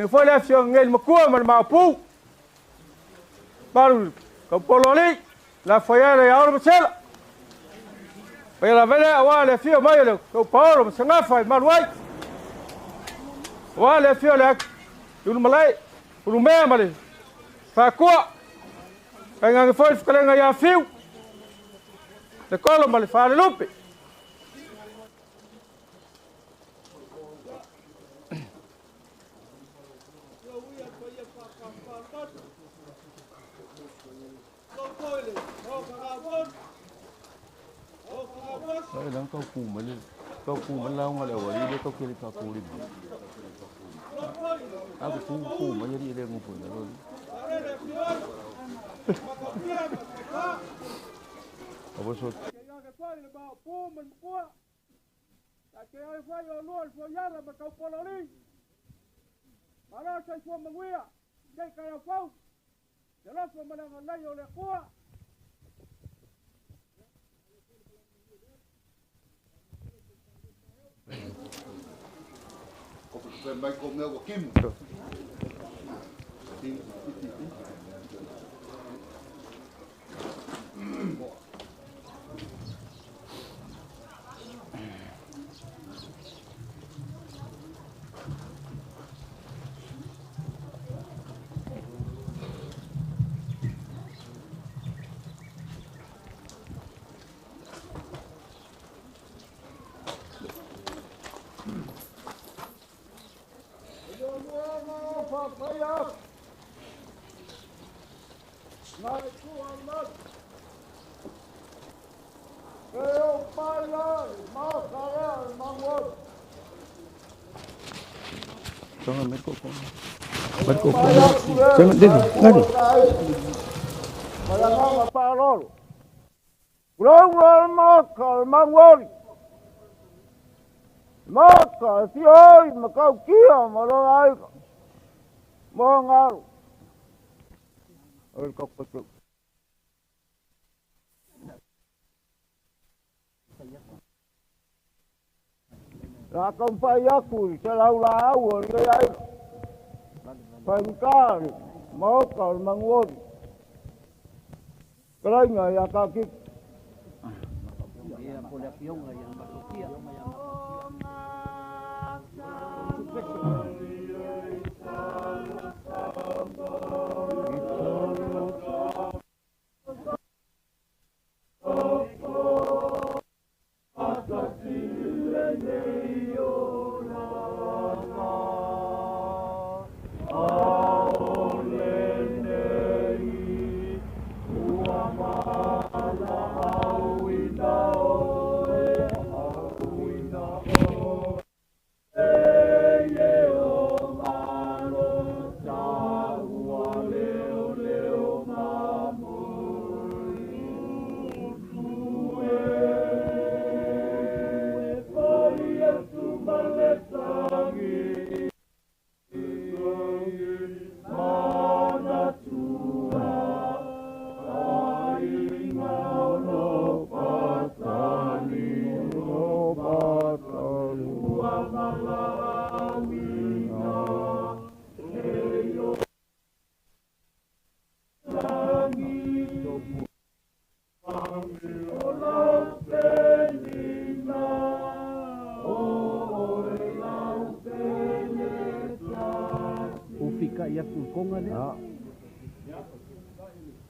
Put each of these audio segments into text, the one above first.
Foi lá se ngel makua man mapu. Baru kau pololi la foi lá ya ora sela. Foi lá vela wala fio mai lo kau paulo sanga fai maruai. Wala fio lá dulu malai dulu me mali. Fa kua. Ngang foi kala ya fio. Le colo mali fa lupi. Saya lang kau kuman lang wala wala dia kau kiri kau kulit. Aku kuman jadi dia ngumpul lalu. Apa sot? Vai comer o Kim. Jangan main kok. Jangan dia ngadi. Malangang parol. Ulong makal mangwon. Maka sioi makau kia malai. Mongal. Kok betul. La compagnia cui se la lau ngai pangkal mau kal mangon kalau ngai ya kaki ya boleh piong ngai yang bakia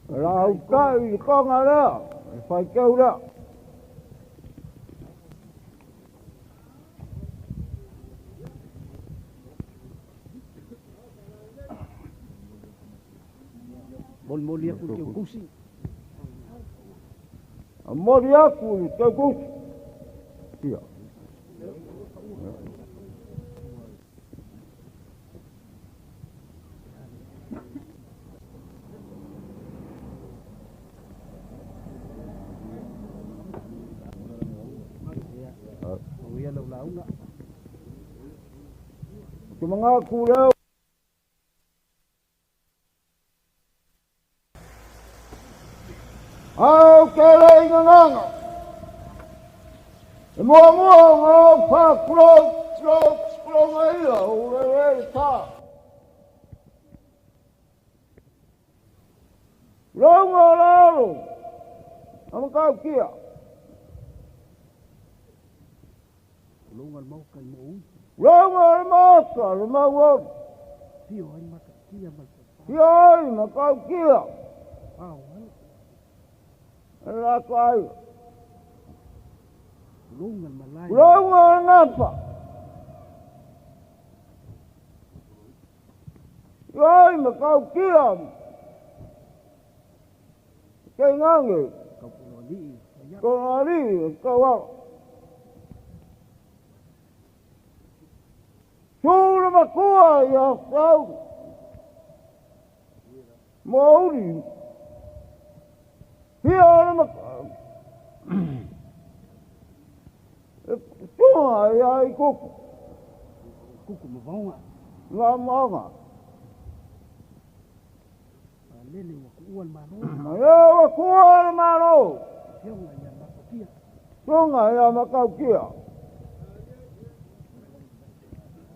Rau kai con đó phải kêu đó. Molia ku kêu kusi. Molia ku kêu kusi. Iya. ya lau lau nga. Sa mga kulaw. Kalay nga nga. Mua nga pa klog ngayon. Ulay ta. Longa lalo. Ang kau kia. Longan mau kan mau. Longa maka lumawag. Tio ay makakia maka. Yay, makau kia. Awan. Lakay. Longan malay. Longa ngapa. Yay, makau kia. Kay ngangi. Kau pulau di. Kau hari kau. Suruh makua ya kau. Mauri. Biar makau. Cuma ya ikut. Kuku mabau nga. Lama. Lele wa kuuan mano. Ya kuat mano. Tio nga ya makakia. Sungai ya makau kia.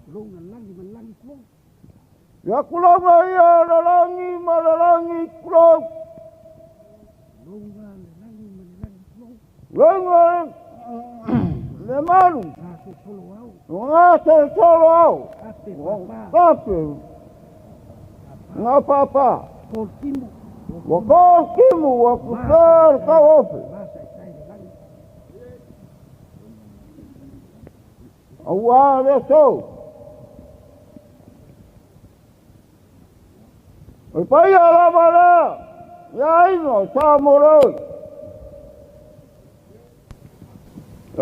Longan langi malangi kulo. Ya kulong ya malalangi kulong. Longan langi malangi kulo. Longan leman. Rasa solo au. Ngasa solo. Ate papa. Kape. Ngapa. Kortimu. Wakimu wakusar kaofe. Masa sai langi. Awale so. Paya la mala. Ya ino samuro.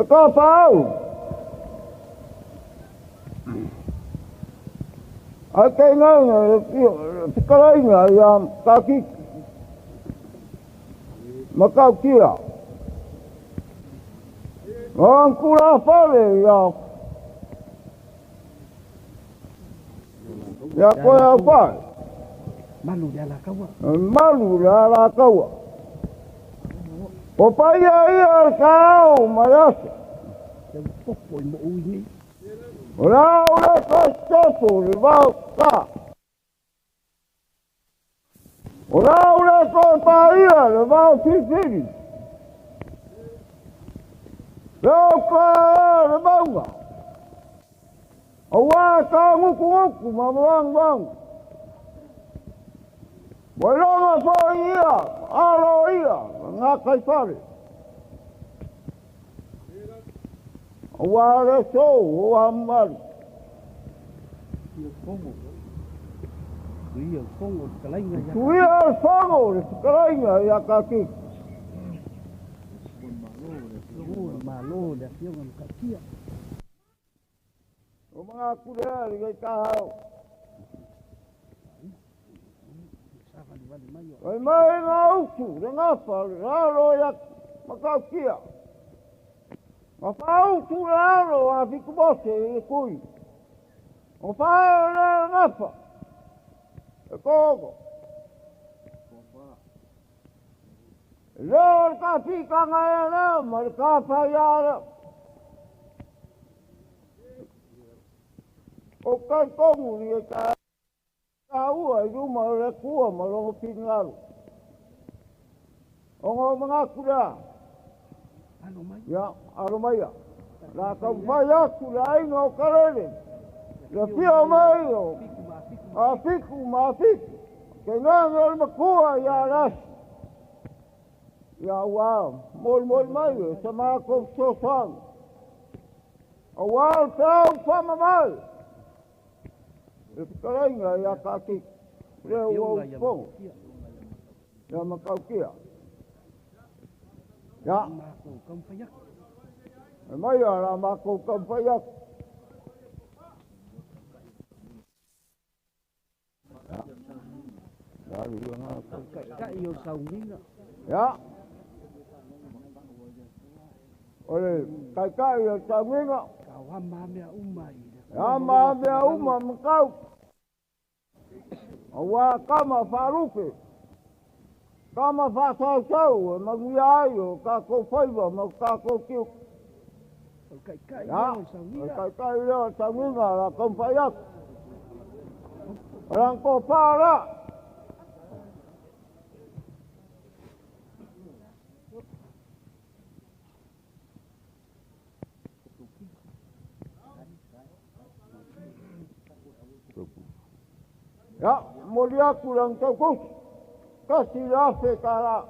Kapau. Ay nga sekarang yang kaki makau kia. Ang kula pale ya kau apa? Malu dia lah kau. Malu lah kau. Popaya ia kau malas. Yang popo mo uini. Ora kau lebau ka. Ora kau paya lebau sini. Kau lebau ka. Awak kau nguku bang. Bolong apa iya? Alo iya, ngakai pare. Awak so, amal. Ia fongo. Ia fongo kalainga ya. Ia fongo kalainga ya kaki. Malo dia tio ngam kakia. O mga kuda ligay kahao. Ay may nga uso, nga raro yak makakia. Mapauso raro, afi kubose, kuy. O pa nga pa. Kogo. Lor kapi ka ngayon na, markapayara. O kay komo ligay kahao. Kau ay lumarekua malong pingaru. Ang mga kuda. Ano mai? Ya, arumaya. La kampaya kulay ng karere. La pia mayo. Afiku. Kailangan makuha ya ras. Ya wow. Mol mayo sa mga kongsosan. Awal tao pamamal. Sekarang ya kaki lewat pong, ya makau kia, ya, Mako kampayak. maya lah makau kampayak. Dari yang apa? Ka iyo saunginga. Ya, Oleh kai ya taminga. Kawama mea uma i. Ama mea uma mkau. Awa kama faruke. Kama fasau maguiaio kako faiva kako kiu. Kai Ya, kai leo taminga la kompayak. Orang ko para. Ya, mulia kurang tegus. Kasih rafe kala.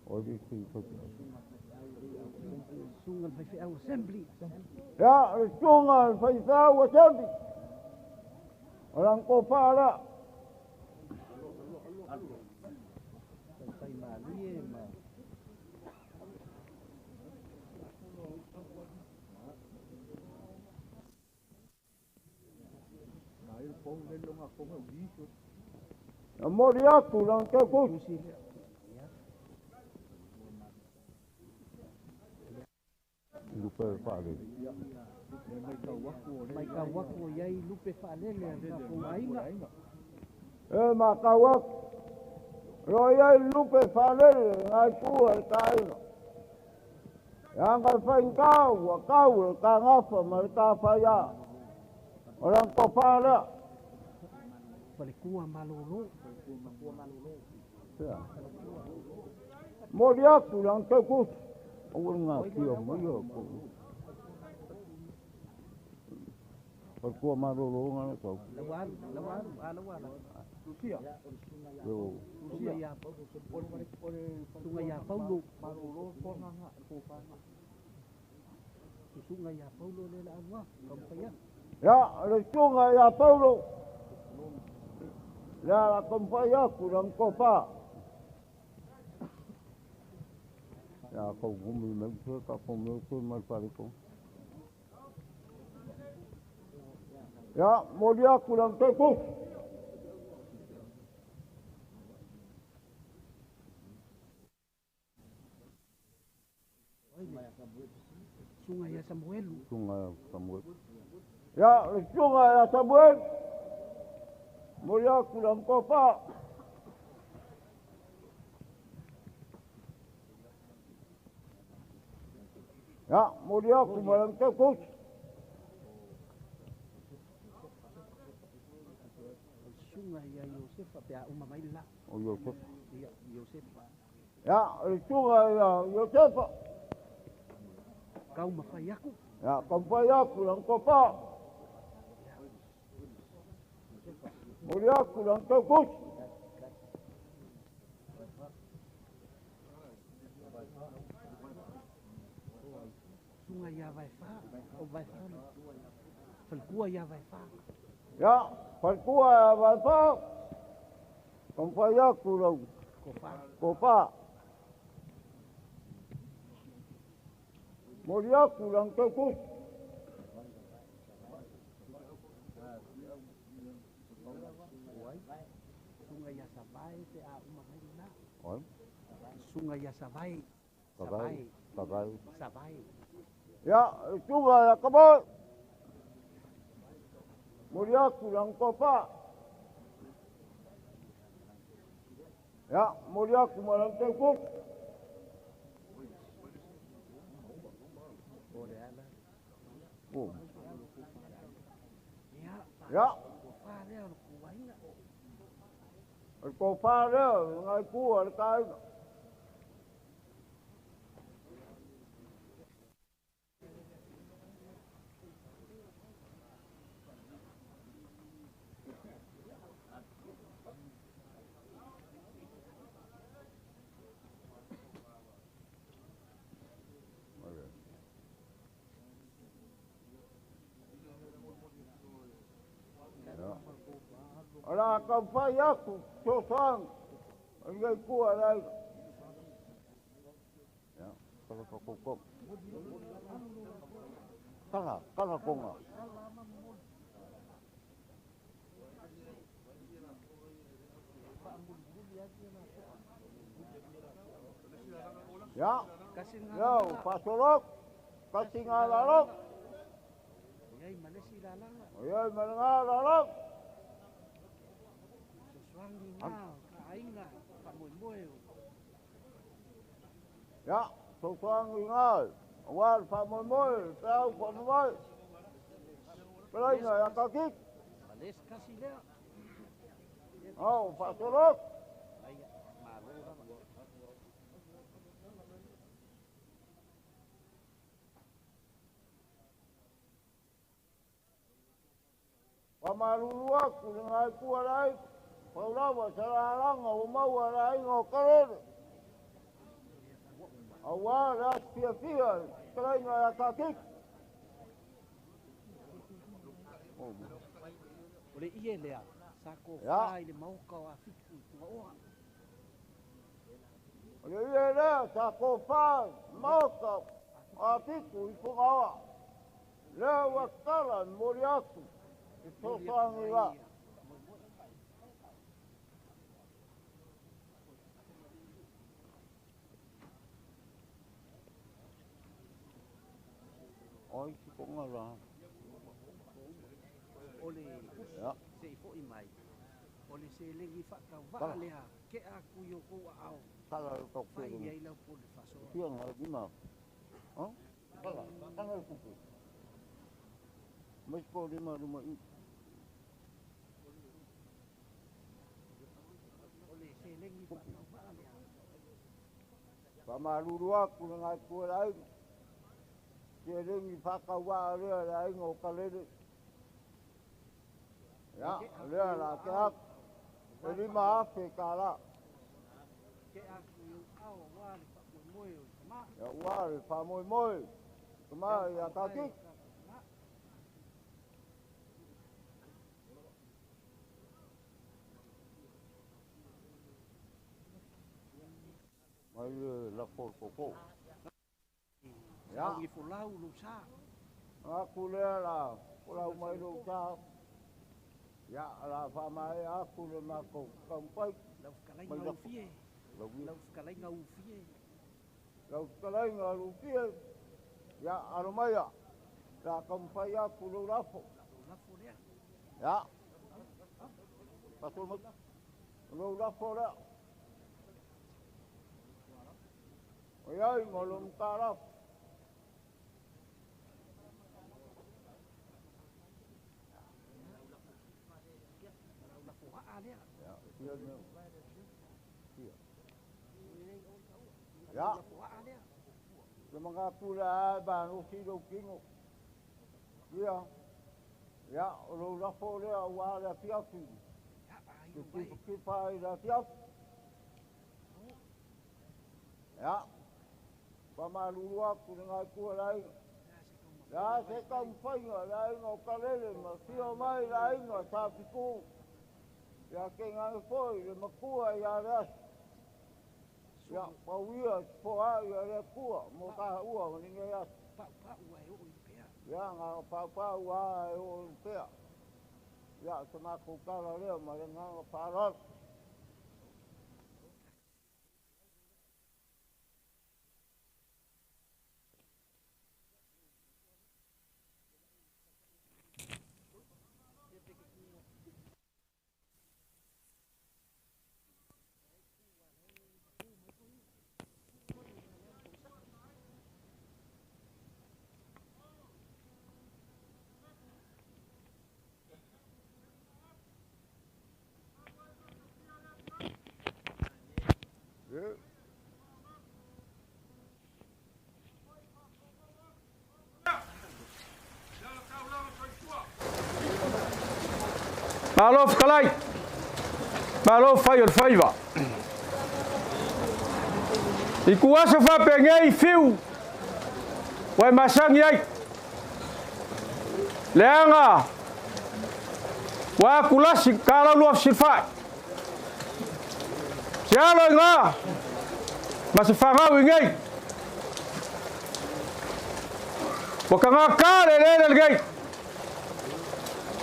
Olha isso. Sungal vai ser assembly. Ya, sungai faisal wasabi. Orang ko para. Sai malie ma. Mulia kurang tegus. Lupa fale. Mai ka wako yai lupe falele a ko ainga. Makawak. Royal lupe falele ngai kuar kaino. Yang kalfain kau ka ngafa mereka faya. Orang ko para. Pale kua malolo. Ya. Mulia kurang tegus. Orang ngapi amoyo ko. Perkua marolo ngana ko. Lawan, lawan. Susia. Yo. Susia ya. Sungai ya Paulo. Marolo porna ko pana. Sungai ya Paulo le la anwa. Kampaya. Ya, sungai ya Paulo. Ya, kampaya kurang kopa. Ya kau gumi meg ka ko me ko mal pare ko. Ya, mulia kurang tegus. Sungai ya Samuel. Sungai Samuel. Ya, sungai ya Samuel. Mulia kurang kopa. Ya, mulia kurang tegus. Sungai ya Yosefa pia umamaila. O Yosef. Ya Yosefa. Ya, sungai ya Yosef. Kau mafayaku. Ya, kampaya kurang kopa. Mulia kurang tegus. Sungai ya vai fa. O vai fa. Falkua ya vai fa. Ya, perkua ya bapa. Kampaya kurang Kofa. kopa. Mulia kurang tegus. Sungai ya Sabai te a umamaila. Oi. Sungai ya Sabai. Tagai. Tagai. Sabai. Ya, sungai ya kabut. Mulia kurang kopa. Ya, mulia kurang tegus. Oh. Ya. Ya, Kofa le ku wainga. kopa dia ngai kuar kai. Ala kampaya ku sosan. Ngai kuar ai. Ya. Kalau kok. Kala konga. Ya. Kasi nga. Yo, pasulok. Kasi nga lalok. Yay, Malaysia lalang. Ayun, mga lalok. Suswangi nga. Kain nga. Pamuy-muy. Ya, suswang ingal. Awal pamoy-moy. Tao pamoy. Kalay nga, yang kakik. Malis kasi na. Oh, pasulok. Ay, malu ka ba? Pamaluluwak, kulingay ko alay. Paulawa, saralang, umaw, alay, ngokarin. Awal, ras, pia-pia. Kalay nga, yang kakik. Boleh iya lea. Sako Ya. fai le mau kau afiku tua oa. Iya dah, sakopan, mokap, apiku, ipu ngawa. Lewat kalan, muriaku. Suswang ingal. Oi, ko nga lang. Oleh Ya. se ifo imai. Oleh se lengi fa ka va Bah. lea. Ke aku yo ko au. Kalau kau Fai kirim, yai lau po le faso. siang lagi mah. Hah? Kalau kuku. Mas kau di rumah ini. Oleh se lengi fa ka va lea. Pamaluluwa ko nga ko lain. Siring ipakawa rin lain o kalili. Ya, rin lakiak. Jadi maaf kala. Ke aku yo au wa le fa muy ma. Ya wal pamoy-moy. Kema ya kakik. Mai lapor koko. Ya. Au i fulau lu sa. Aku lah, pulau mai lu sa. Ya, la fa mai aku le mako kampai. Lau kalai Mai ngau dak- fie. Lagu Lau kalai ngau fie. lau kalai ngalu pie. Ya, arumaya. La kampai aku lu lapo. La fo lea. Ya. Pasul mak. Lu lapo la. Oyai ngolum taraf. La fo ha lea. Ya, dia ni. Ya. La fo ha lea. Mengaku lah baru hidup kini. Ya, ya, lu lapo dia awal dia tiapi. Ya ayo bai. Kipai dia tiap. Ya, pamalu aku dengan aku lain. Ya, saya kampai lain o kalele masih mai lain o sapiku. Ya, kengang foi le makua ya ras. Ya, pawia poa ya le kua moka ua ninge ya. Pa uai o i pea. Ya, ngau papa ua o pea. Ya, semaku kala le marengang parot. Ya. Malof kalay. Malof fire faiva. Ikuasa fa pengei fiu. Wai masang yai. Lenga. Wa kulas kalau luaf sirfa. Sialo nga. Masifanga wingai. Wakanga kare le gai.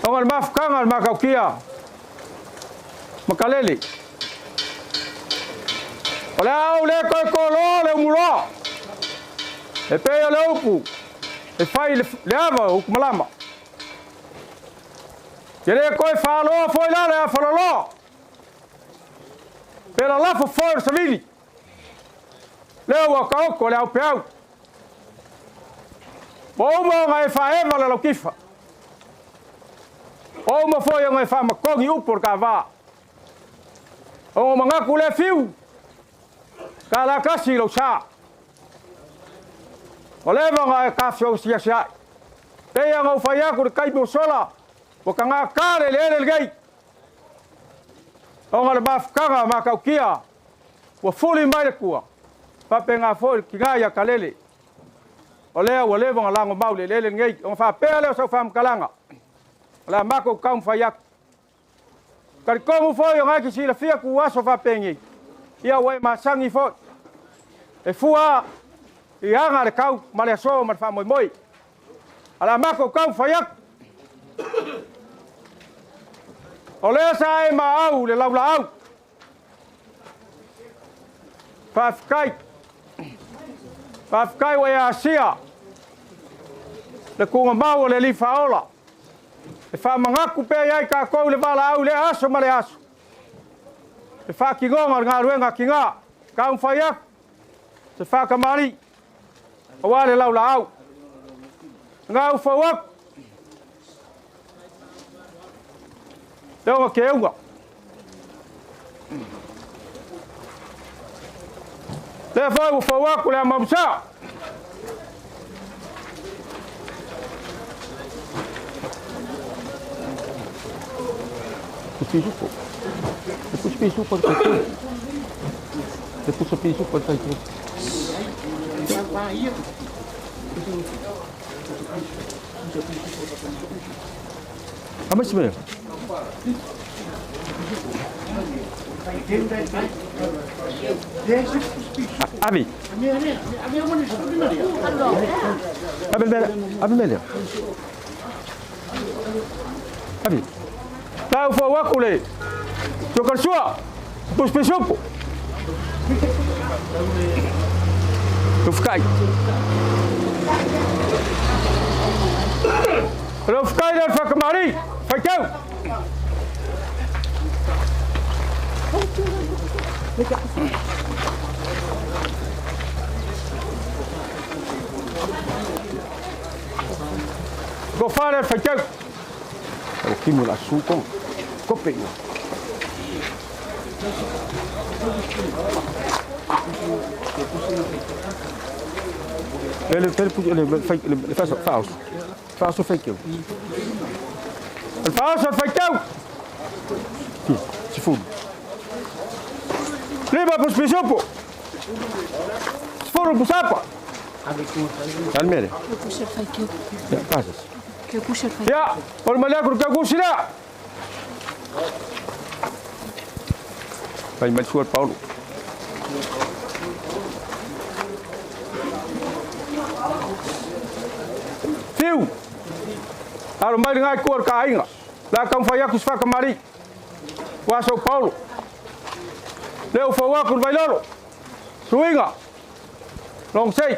Ongal maf kangal makaukia. Makaleli. Olha au le ko lo le mulo. E pe le upu. E fai le ava o malama. Jere ko fa lo foi lá le fa lo. Pela lá foi savili. Le wa ka ko le au peu. Bo mo ngai fa e vala lo kifa. O mo foi ngai fa ma kongi u por ka va. O manga ku le fiu. Kala kasi lo sa. O le manga ka fio sia sia. Te yang o fa ya ku kai mo sola. O ka nga kare le gai. O nga ba kanga ma ka kia. O fuli mai ku. Pa penga fo ki ga ya kalele. O le vanga lango mau le ngai. O fa pele so fam kalanga. La mako kam fa ya. Kar como foi o ngai si la fia ku aso fa pengi. Ia wai masangi fo. E fua i anga le kau ma le so ma fa moi. Ala mako kau fa ya. O le sa e ma au le laula au. Fafkai wa ya sia. Le kunga mau le li faola. E fa mangaku pe ai ka ko le bala au le aso ma le aso. E fa ki ngonga nga ruenga ki nga. Ka un fa ya. Se fa ka mari. O wa le laula au. Nga u fa wa. Deu ke unga. Le fa u fa wa ku le mamsa. Piso po. Depois piso por aqui. Depois o piso por aqui. Ah, mas mesmo. Abi. Abi. Tahu fawa kule, cokar sua, pus pesupo, rufkai dan fakamari, fakau. Gofare fakau. O kimul asuko. Copinho. Ele faz falso. Falso fake eu. Ele falso fake eu. Se fundo. Leva para os pisopo. Se for para o sapo. Almere. Eu puxei fake eu. Casas. Que eu puxei fake. Ya, por malhar com o que eu gostei. Vai mais suor Paulo. Fio. Aro mai ngai cor ka ainga. La kam fa yakus fa kamari. Wa São Paulo. Leu fa wa kur vai lolo. Suinga. Long sei.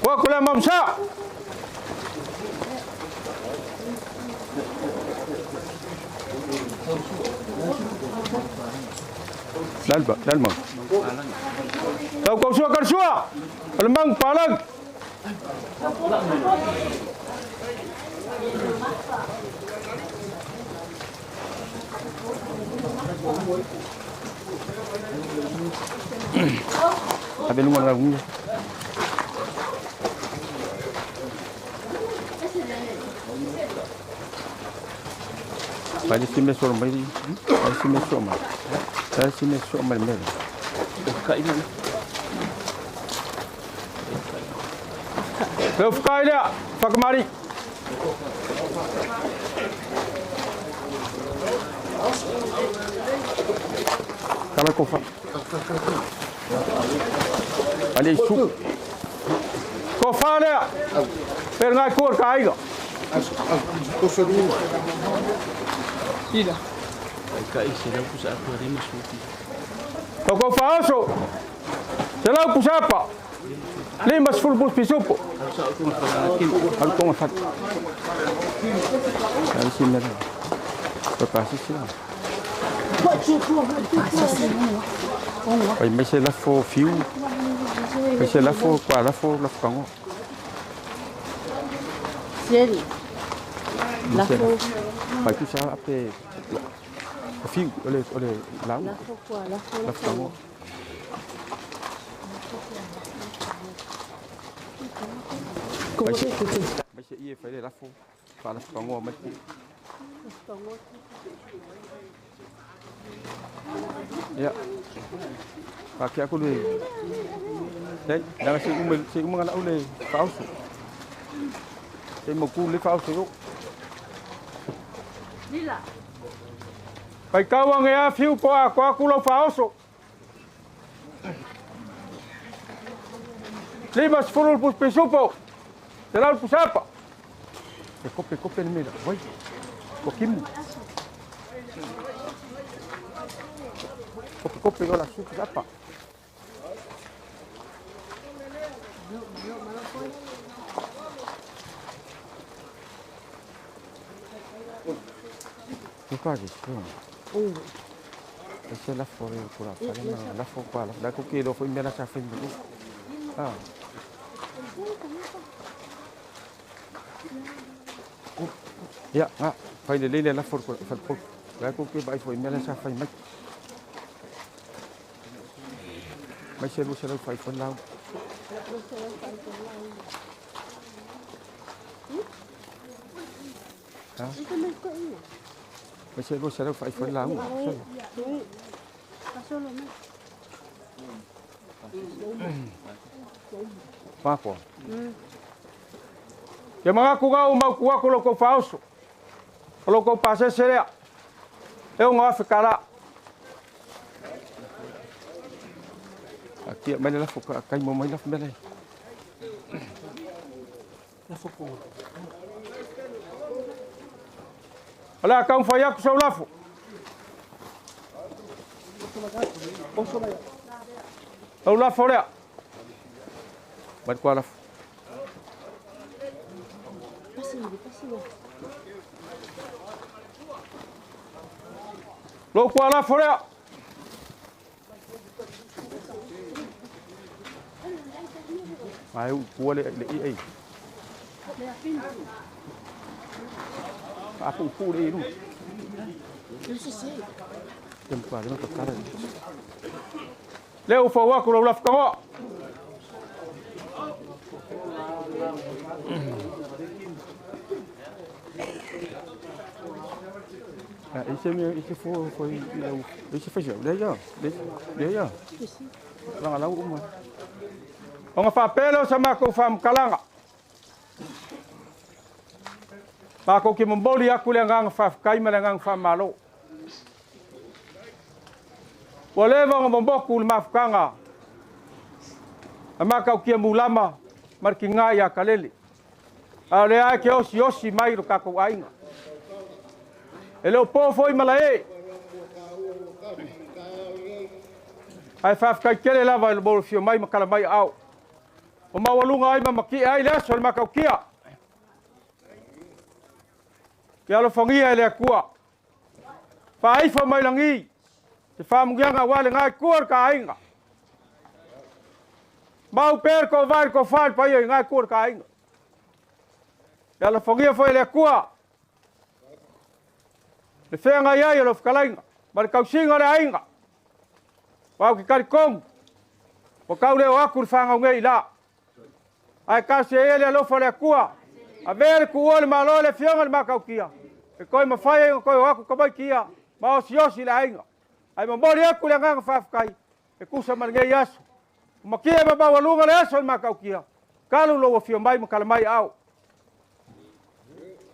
Wa kula mamsa. Dalma. Tahu kau suka kersua, lemang palang. Ada luar lagu. Pode se mexer mais, pode se mexer mais. Saya mesok malam. Buka ini. Buka ini, Pak Mari. Kalau kau ada isu. Kau faham ya? Pernah kau kaya. Ida. Ai ka isi lau pusa aku hari masuki. O ko faaso. Se lau pusapa. Limas fulbus pisupo. Sa aku ngafanakin. Al ko ngafat. Al sinar. Papasi sila. Pai mai se la fo fiu. Pai se la fo kwa la fo la kango. Seri. La fo. Pai tu sa ape. Fiu ole lau. La fo kwa la fo. La kango. Mai se ie fai la fo. Fa la kango mai. Ya. Pakai aku le. Đấy, đang si umang anak ule pausu. Saya mau ku le pausu yo. Lila. Pai kawang ya fiu ko aku lo pausu. Limas furul pus pesupo. Terlalu pusapa. Kopi ni mira. Vai. Kokimu. Kopi olha suco apa? Que faz isso? Esse é lá fora por lá, lá fora para lá, lá que ele foi me lá já fez muito. Ah. Ya, ah, fai le lá fora, fora. Lá que vai foi me lá já fez muito. Mas se você não faz por lá. Mas se você não faz por lá. Papo. Que mga kuga uma kuga colocou falso. Colocou passe seria. Eu não ficará. Aqui, mas ela ficou, cai mamãe lá fora. Ela ficou. Olha, cá foi a que sou lafo. O lá fora. Vai com a lafo. Louco lá fora. Ai, o olho aí. Ah, o cu aí, não. Eu sei. Tem quase não tocar. Leo foi o cu lá ficou. Ah, esse foi esse foi já. Daí já. Lá uma. Ang papel sa mako fam kalanga. Mako ki mboli aku lengang faf kai melengang fam malo. Wale vang mboko mafkanga. Amaka ki mulama markinga ya kalele. Ale ai ke osi mai ro kako ainga. Ele po foi malae. Ai faf kai kele lava el bol fio mai makala mai au. O mawalunga ai mamaki ai le sol makaukia. Ke alo fangia ele kua. Fa ai fa mai langi. Te fa mungianga wale ngai kur ka ainga. Mau per ko vai ko fal pa ai ngai kur ka ainga. Ke alo fangia foi ele kua. Le fenga ai alo fkalainga. Mar kausinga le ainga. Pau ki karikong. O kaule o akur fanga ngai la. Ai kasi ele lo fole kua. A ver ku ole malo le fionga makaukia. E koi mafai koi aku ka kia. Ma osiosi la ainga. Ai mambori aku le ngang fafkai. E kusa malnge yasu. Makia ma bawalunga le aso makaukia. Kalu lo fio mai makala mai au.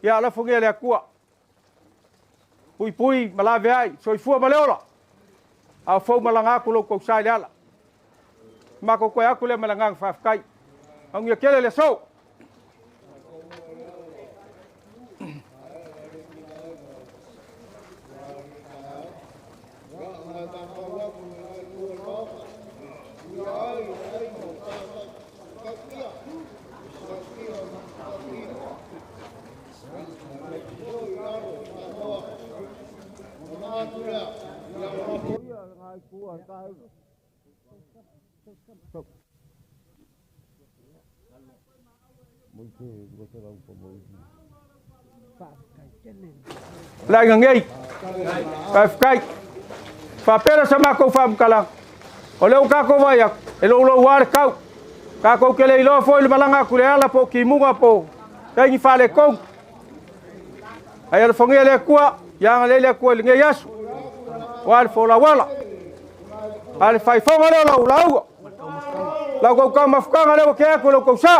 Ya la funge le kua. Pui malave ai, soifua maleola. Au fou malanga ku lo ko sai ala. Mako ko aku le malanga fafkai. Ang yakele le so. Lai ngai. Kai. Fa pera sama ko fam kala. Ole o ka ko vai e lo war kau. Ka ko ke le lo fo le malanga ku le ala po ki munga po. Tai ni fa le ko. Ai al fongi le kua, yang le kua le ngai yasu. Wal fo la wala. Al fai fo ngalo lau. Lau ko ka mafka ngalo ke ko lo ko sa.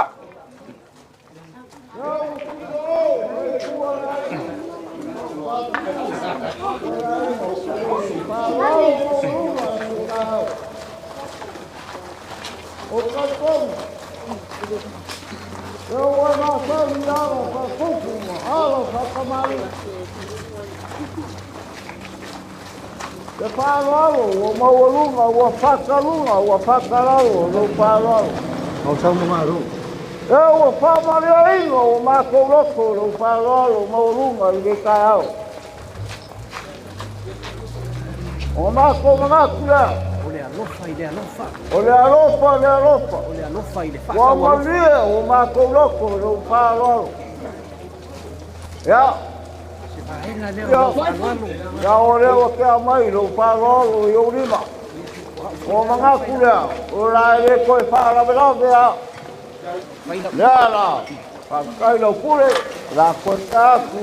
Ole alofa ile alofa. Ole alofa, ole alofa. Ole alofa ile fa. Wa malia, o makoloko, o palo. Ya. Se va ela leo falando. Ya ole o que a mai lo palo yo lima. O manga kula, o la le ko fa la bela ya. Ya la. Pa kai lo kule, la conta ku.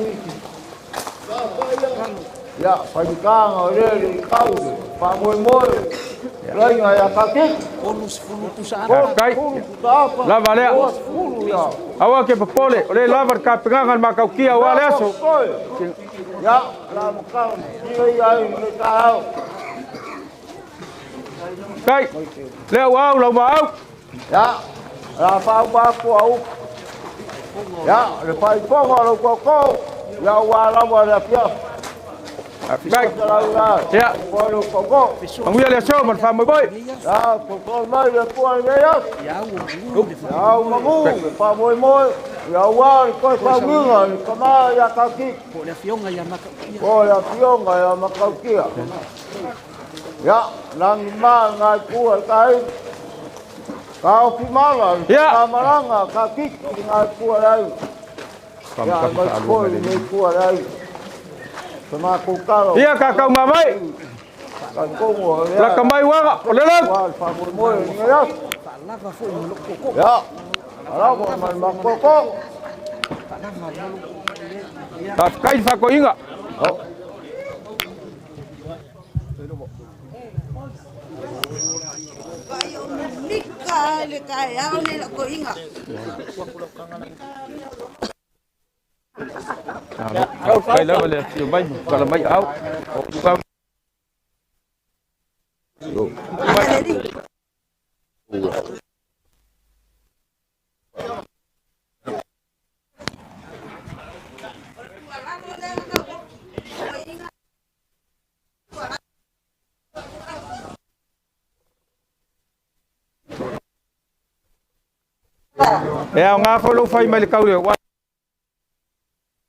Ya, pagkanga ole kau. Pa moi moi. Lai ya kakek. Onus fulu pusa. Kai. La vale. Awa ke popole, ole lavar ka pengangan makau kia wale aso. Ya, la makau. Ia ni kau. Kai. Le wow lo mau. Ya, la pa ba ko au. Ya, le pa ko lo ko. Ya wala wala pia. Kai. Ya. Ko ko. Anguia le show man fam boy. Ya, ko mai le ko ya. Ya u de fa. Ya mamu, pa moi moi. Ya wa ko pa winga, kama ya kakek. Ole fionga ya maka. Oh, ya pionga ya makau kia. Ya, nang ma ngai ku kai. Kau kimala, Ya. maranga kakik ngai ku ai. Ya, ko ni ku ai. Sama ku karo. Iya kakau mamai. Kan ko mo. La kamai wa ole la. Wa pa mo mo ni ya. Lava fo lo koko. Ya. Ala ko man makoko. Ta kai fa ko inga. Oh. Lika ya ni la ko inga. Kai la vale, yo vai kalau mai au. Bukan. Ya nga fo lo fai mai kau le wa.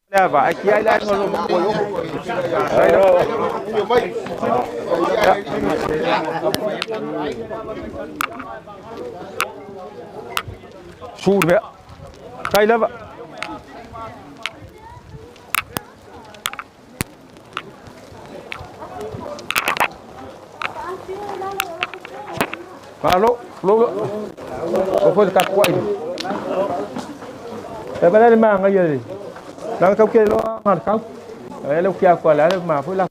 Ya ba aki ai la ngolo ko yo. Sur me. Kai la ba. Halo, lo. Ko fo ka kwai.แต่ไม่ได้มาไงเลยแล้วเขาเกี่ยวกับงานเขาแล้วเกี่ยวกับอะไรมาพูดละ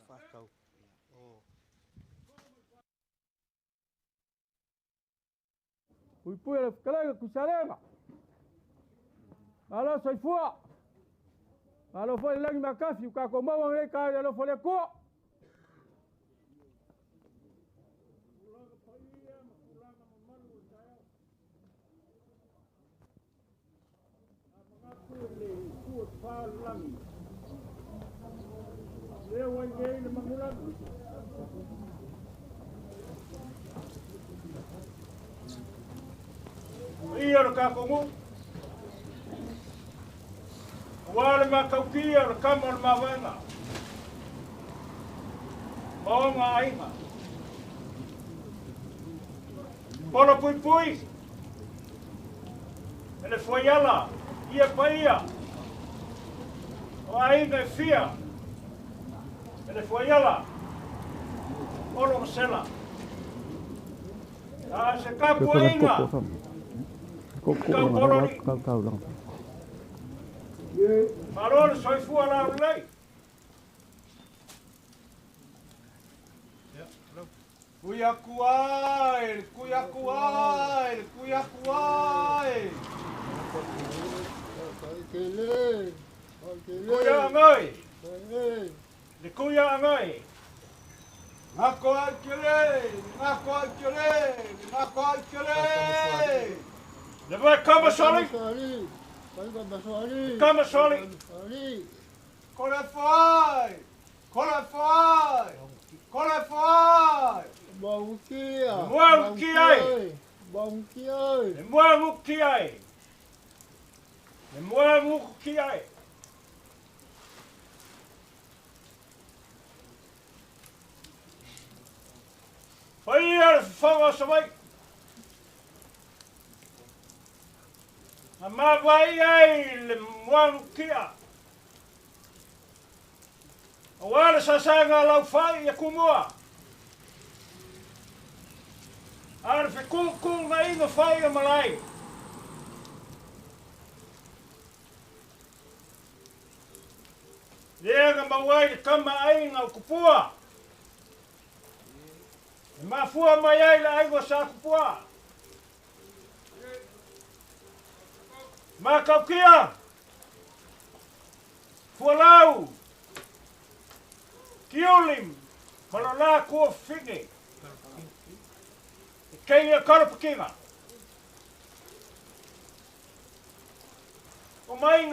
whakau. Ui pui le kalenga kusarenga. Alo soifua. Alo foi langi makafi ka ko mawa ngai ka alo foi ko. Ia ka kongu. Wale makaukia kama mawena. Maonga ainga. Polo pui pui. Ele foi ela. Ia paia. O ainga fia. Ele foi ela. Polo sela. Ah, se capo ainga. Kau lang. Marol soi fu ala lei. Kuya kuai, kuya kuai, kuya kuai. Kuya ngai. Le kuya ngai. Ngako akile, ngako akile, ngako akile. Le vai kama soli. Kama soli. Kola fai. Kola fai. Kola fai. Bông kia. Bông kia. Bông kia. Bông kia. Bông kia. Fai fava samai. Ma vai ai le bông kia. Wala sasanga lau fai ya kumua. Arfe kung na inga fai ya malai. Lega mawai kama ainga kupua. Mafua mayai la aigo sa kupua. Makaukia. Fualau. Kiolim, malala ko fige. Kaya karapakinga. O mai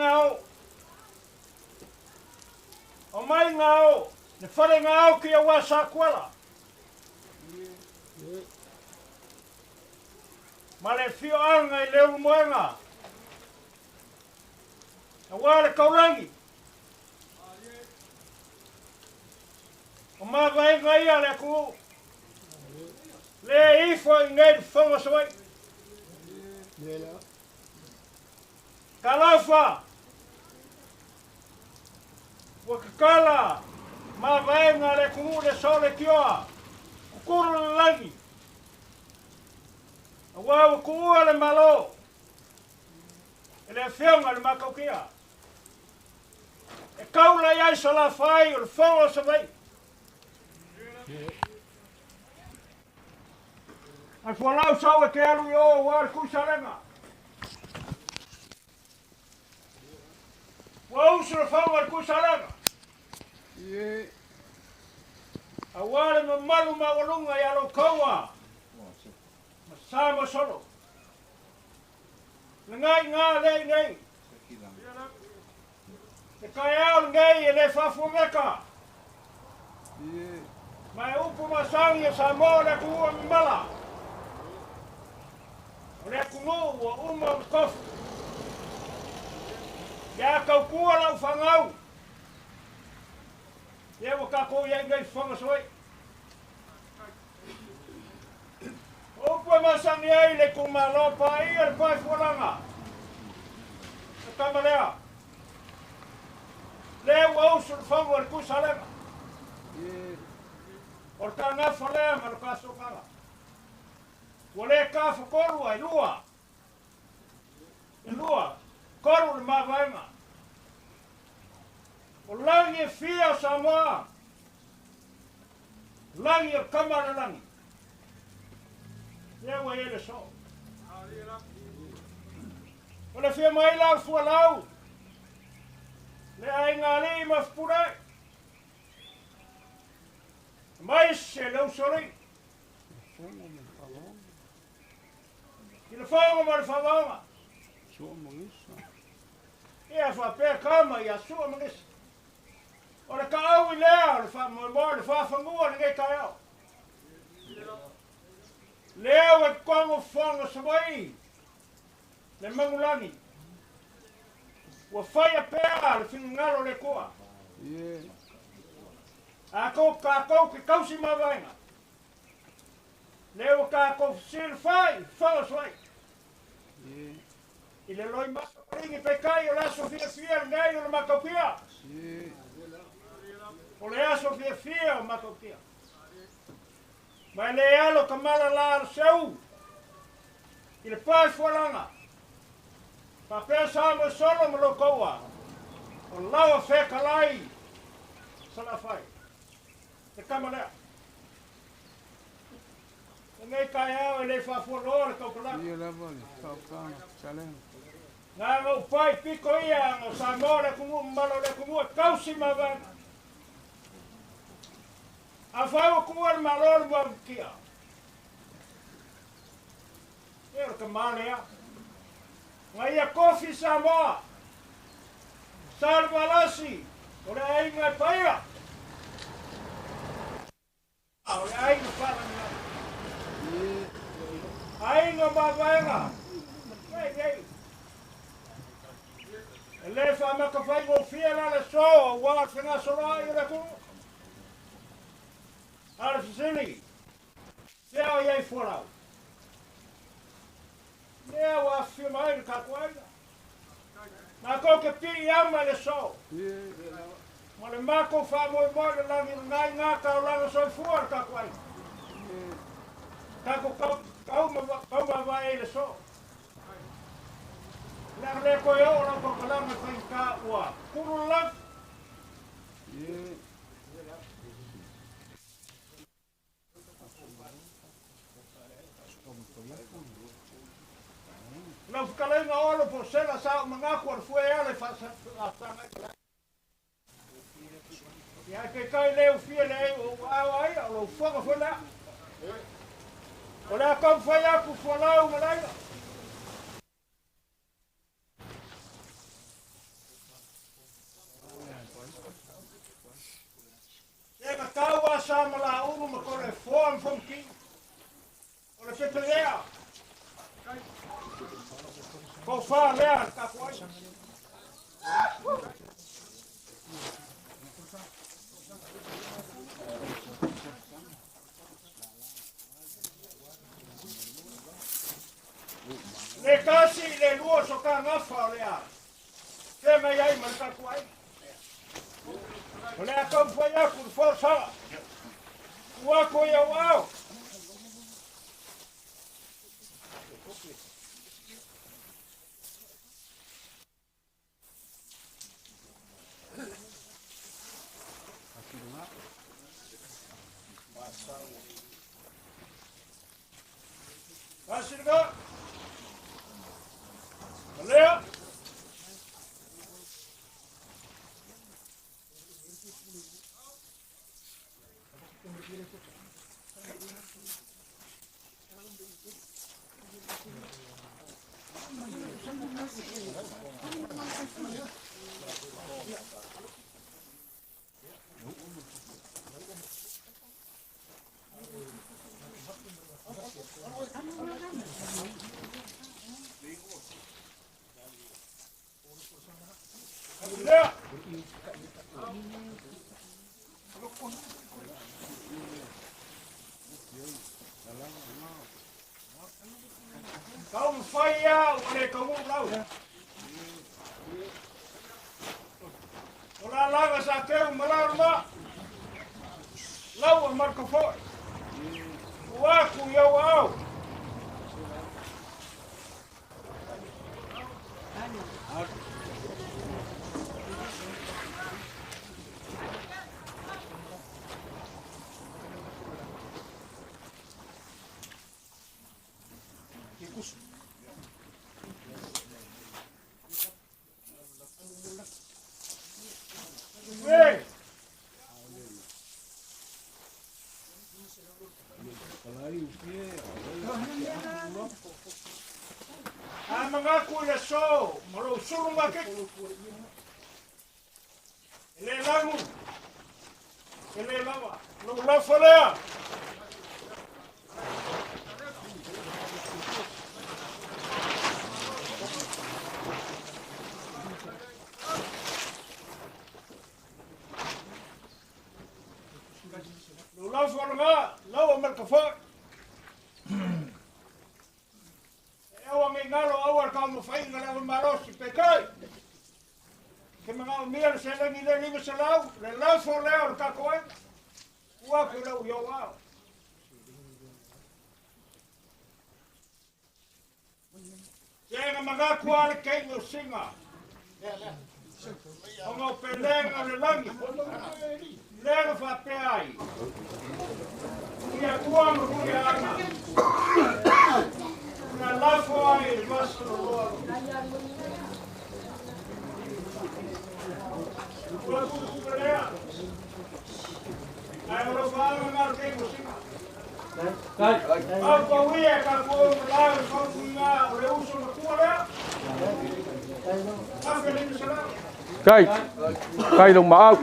ngao. Ne fare ngao ki awa sa kwala. Male fio anga I leu moenga. Awale kaurangi. O ma vai ngai ale ku. Le ifo ngai fonga soi. Kalafa. Wakala. Ma vai ngale ku le sole kioa. Kuru lagi. Awa ku ale malo. Ele fianga le makaukia. E kaula ia sala fai o fonga soi. Ai falau sau ke alu yo war ku sarenga. Wa usra fa war ku sarenga. Ye. Awale mamalu mawalunga ya lo kawa. Masama solo. Ngai le nei. Te kaya ngai le fa fumeka. Ye. Mai upu masangi sa mole ku mala. Ole kumu wa uma kof. Ya kau kua lau fangau. Ya wa ka ko ya ngai fanga soi. Upu masangi ai le kumalopa I al pai fulanga. Tamalea. Le wa usul fanga ku salema. Ye. Orta nga falea ma ka sokala. Wale ka fokoru ai lua. Lua. Koru le mavainga. O langi fia Samoa. Langi o kamara langi. Lea wa ele so. O le fia mai lau fua lau. Le ai ngā li ma fpurai. Mai se lau sori. Ki le whaonga ma le whaonga. Sua mangisa. Ia whapea kama ia sua mangisa. O le ka au I lea, le wha moe le whawhangua ni ngai kai au. Leo e kongo whanga sawai. Le mangulangi. Ua whai a pēra le whingaro le koa. Ie. A kou ke kausi mawainga. Leo ka kou sil whai, whanga swai. Ie. I le loi maka ringi pe kai o le aso fia fia ngai o le makaupia. Ie. O le aso fia fia o makaupia. Mai le alo kamala la al seu. I le pai fualanga. Pa pēr sa mo solo mo lo koua. O lawa wheka lai. Sala whai. Te kamalea. E ngai kai au e le whafualoa le kaukalanga. Ie lava le kaukana. Challenge. Ngā ngau pai piko ia ngau sa mo le kumu malo le kumu e kausi mawanga. A whau kumu le malo le mua kia. E o ka malea. Ngā ia kofi sa moa. Sa le walasi. O le ainga e paia. O le ainga whananga. Ie. Ainga mawaenga. Ei, ei. E le whamaka whai o fia la le so, wā whenga sorai o le kumu. Ala fisini. Lea o iei fuarau. Lea wā whia mai le kakuaina. Nā kou ke pi ama le so. Ie. Ma le mako wha moe moe le langi ngai ngā kau langa soi fua le kakuaina. Ie. Kako kau ma vai le so. Nā le koe o la ko kalanga whai ka ua. Kuru lang. Ie. Nau whakalenga olo po sela sa mangaku ar fue ale whasa atanga. Ia ke kai leo fia le o au ai o lo whaka whana. O lea kam whai aku whalau malaina. Ega taua sa mala unu ma kore form from king. O le whepelea. Ko wha lea ka kuaina. Le kasi le lua so ka ngafa o lea. Te mai ai ma ka kuaina. O lea kam whai aku wha sa. Ua ko ia wau. Vasirga. Lea. Lea. Kau whai au o le kaungu lau. O la langa sa keu malau ma. Lau a marka foi. Uaku iau au. mga kuya so, marusulong bakit? Ilelango. Ilelawa. Nula falea. Nula falea. Lawa merkafa. Ewa ngalo awal kamu fai ngalo maros pekai. Que mga umir sa lang nila sa law, law for law ka koy. Wa ko law yo wa. Kaya mga kwal kay no singa. Ang peleng ang lang. Lero fa pai. Ia kuam kuya ana. Na law for ai mas no. Kai dong maaf.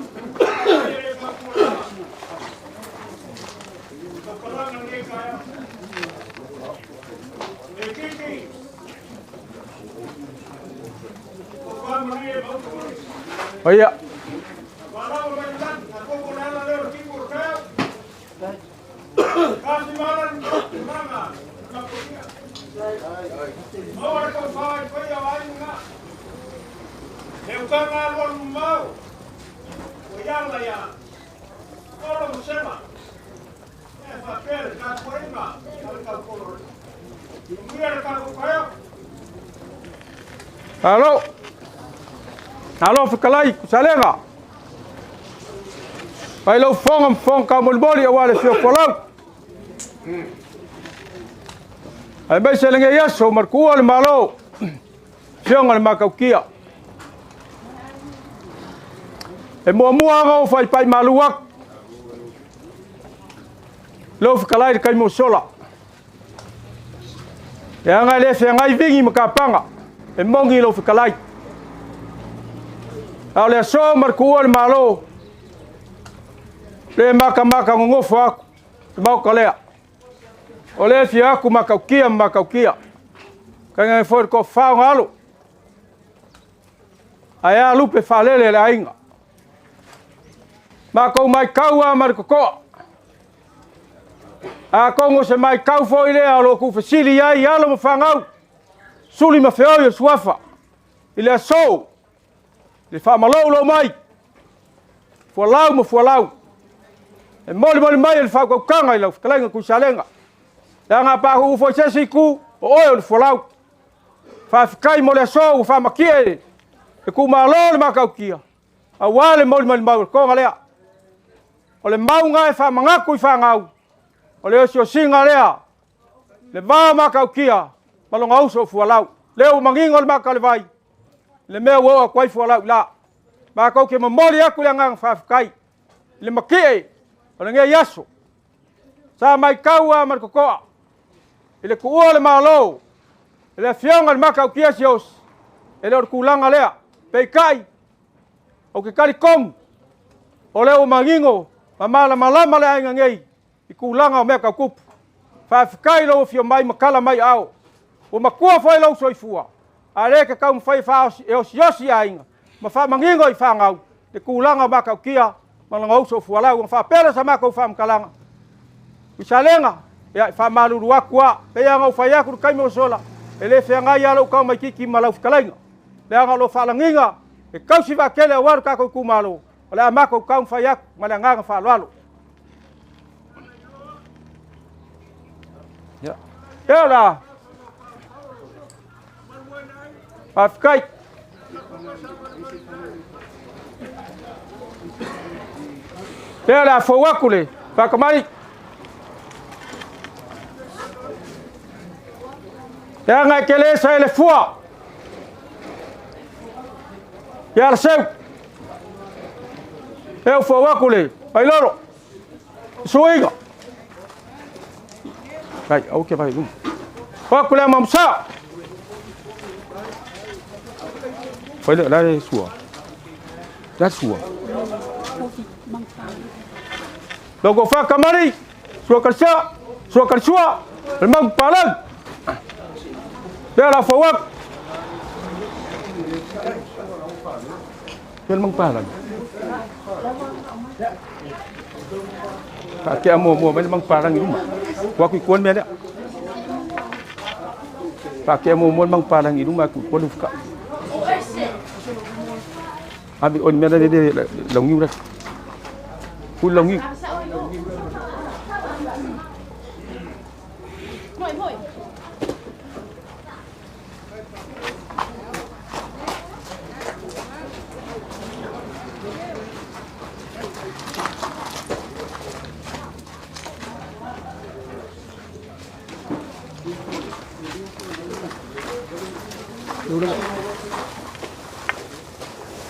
Oh iya. Halo. Halo fikalai salenga. Pai lo fong ka mulboli awale sio polau. Ai bai selenga yaso markual malo. Sio ngal makaukia. E mua nga fai pai maluak. Lo fikalai kai mo sola. Ya ngai le ngai vingi makapanga. E mongi lo fikalai. Ole so markual malo. Le maka ngofo aku. Mau kalea. Ole fi aku makaukia. Kanga for ko fa ngalo. Aya lupe falele la inga. Mako mai kaua marko. A kongo se mai kau fo ile alo ku fasili ai alo mafangau. Suli mafeo yo swafa. Ile so. Le fa malo lo mai. Fualau. E moli mai le fa ko kanga ile kalenga ku salenga. Danga pa ku fo sesi ku o le fualau. Fa kai mole so fa makie. E ku malo le makaukia. Awale moli mai ko ngalea. Ole mau ngai fa mangaku fa ngau. Ole sio singa lea. Le va makaukia. Malonga uso fualau. Leo mangingo le makalevai. Le mea wo kwai fualau la. Ba ko ke memori aku yang ngang fa kai. Le makie. Ole nge yaso. Sa mai kaua markokoa. Ile kuole malo. Ile fionga le makaukia sios. Ele or kulanga lea. Pe kai. O ke kali kom. Ole o mangingo. Malama le ainga ngei. Ikulanga o mea kaukupu. Whaafikai lo fio mai makala mai au. O makua foi lo soifua. A reke kau mwhai whaos e o siosi ainga. Ma wha mangingo i whangau. Te kulanga o makau kia. Malanga uso fualau. Wha pere sa makau wha mkalanga. Wisalenga. Ia wha maluru akua. Peanga o whai akuru kaimo sola. E le whengai alo kau mai kiki malau whakalenga. Leanga lo whalanginga. E kau si wakele a waru kako kumalo. Ole a makau kau whai aku. Malanganga whaaloalo. Ya. Ela. Afkai. Ela foi wakule. Pakamari. Yang kele sa ele fua. Ya seu. Eu fo wa kule. Pai loro. Suiga. Vai, au que vai. Wa kule mamsa. Phải được đây sủa. Rất sủa. Đâu có pha kamari. Sủa cần xa. Sủa cần xua. Mang pa lên. Đây là phổ quát. Bên mang pa lên. Cả kia mua bên mang pa lên đúng không? Qua quỷ cuốn bên đấy. Cả kia mua mang pa lên đúng mà quỷ cuốn được cả. Abi on mera de long yu ra. Full long yu.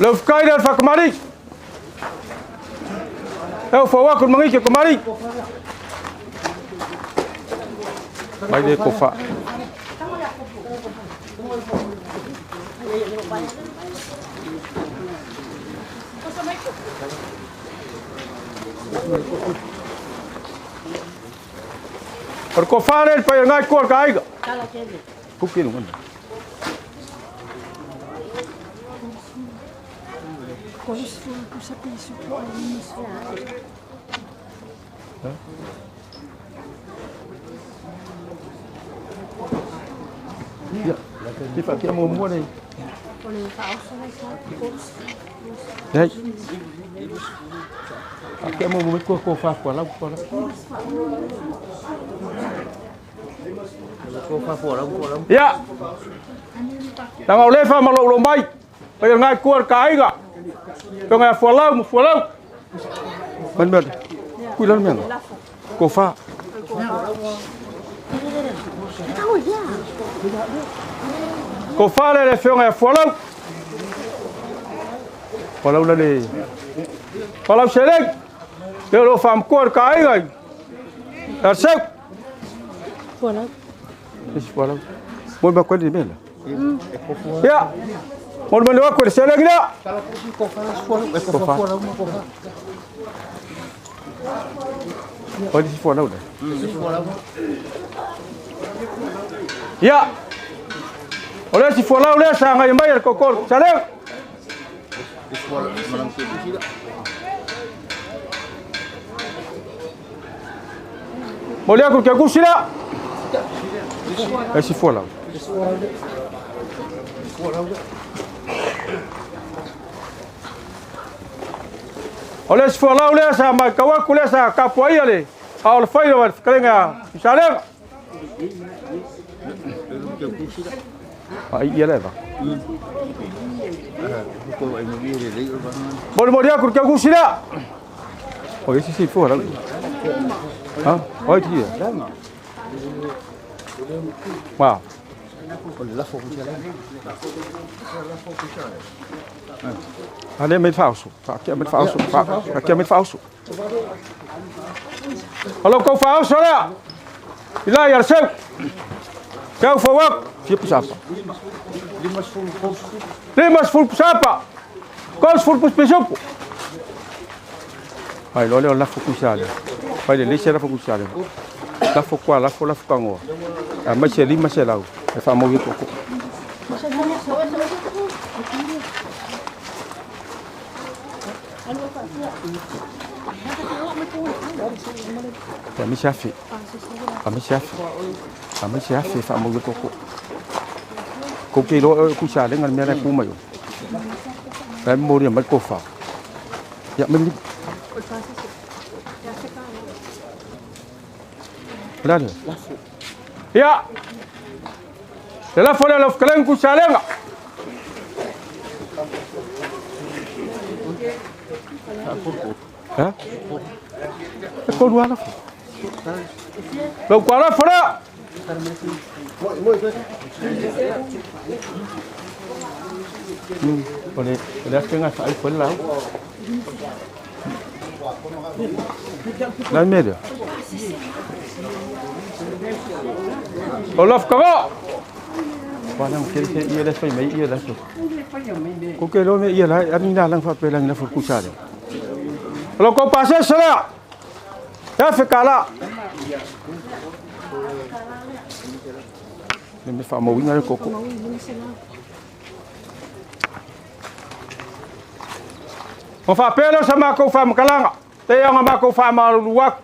Love kaidan fa kemari. Eu fawa kun mangi ke kemari. Baik dia kofa. Por kofa le pa ngai kor kai ga. Kukin kan. Ya, kita dia mau mua đây. Đây. Cái mua mấy cô pha của lâu cô lắm. Cô pha của lâu. Ya. Đang ngồi lên pha mặc lộ lồng bay. Bây giờ ngay cua cái cả. Cho ngay phù lâu. Bên. Cui lớn miệng. Cô pha. Cô pha đây là phiêu ngay phù lâu. Phù lâu là đi. Phù lâu sẽ lên. Đều lộ phàm cua cái rồi. Đặt xếp. Phù lâu. Muốn bao quên gì biết là? Ya. Một bên nữa quên sẽ lên nữa. Cô pha. Ôi, phù lâu đấy. Ya. Oleh si phù lâu đấy sang ngày mai là cô sẽ lên. Boleh aku kau sila. Si phù lâu. Oleh si phù lâu đấy sang mai kau aku leh sang kapuai ale. Al fai rồi cái nga. Salam. Iya lah bang. Boleh aku kau sila. Oh si phù lâu. Hả? Ôi gì vậy? Wow. Anh em mới phao sụp, kia mới phao sụp, kia mới phao sụp. Hello, kau phao sụp ya? Bila ya sep. Kau fawak, siapa siapa? 5 siapa? Kau 10 pesok. Ai lo le la fokusale. Pai le lese la fokusale. La fokwa la fokango. A mai se lima se lau. E fa mo ko. Kami syafi. Fa mo ko. Ko ke lo ku sa dengan mera ku mai. Kai mo dia mai ko fa. Ya men Benar. Ya. Telepon lo kalian ku sale enggak? Hah? Kau dua lah. Lo kuala fora. Boleh setengah saya pun lah. Lan media. Olaf kago. Palang kiri ia dah sampai ia dah tu. Kau kelo me ia lah, ani dah lang fa pelang na furku sa. Kalau kau pasal salah, ya fikala. Ni fa mau ingat koko. Kau fa pelo sama kau fa makalanga. Te yang ma kau fa maluak.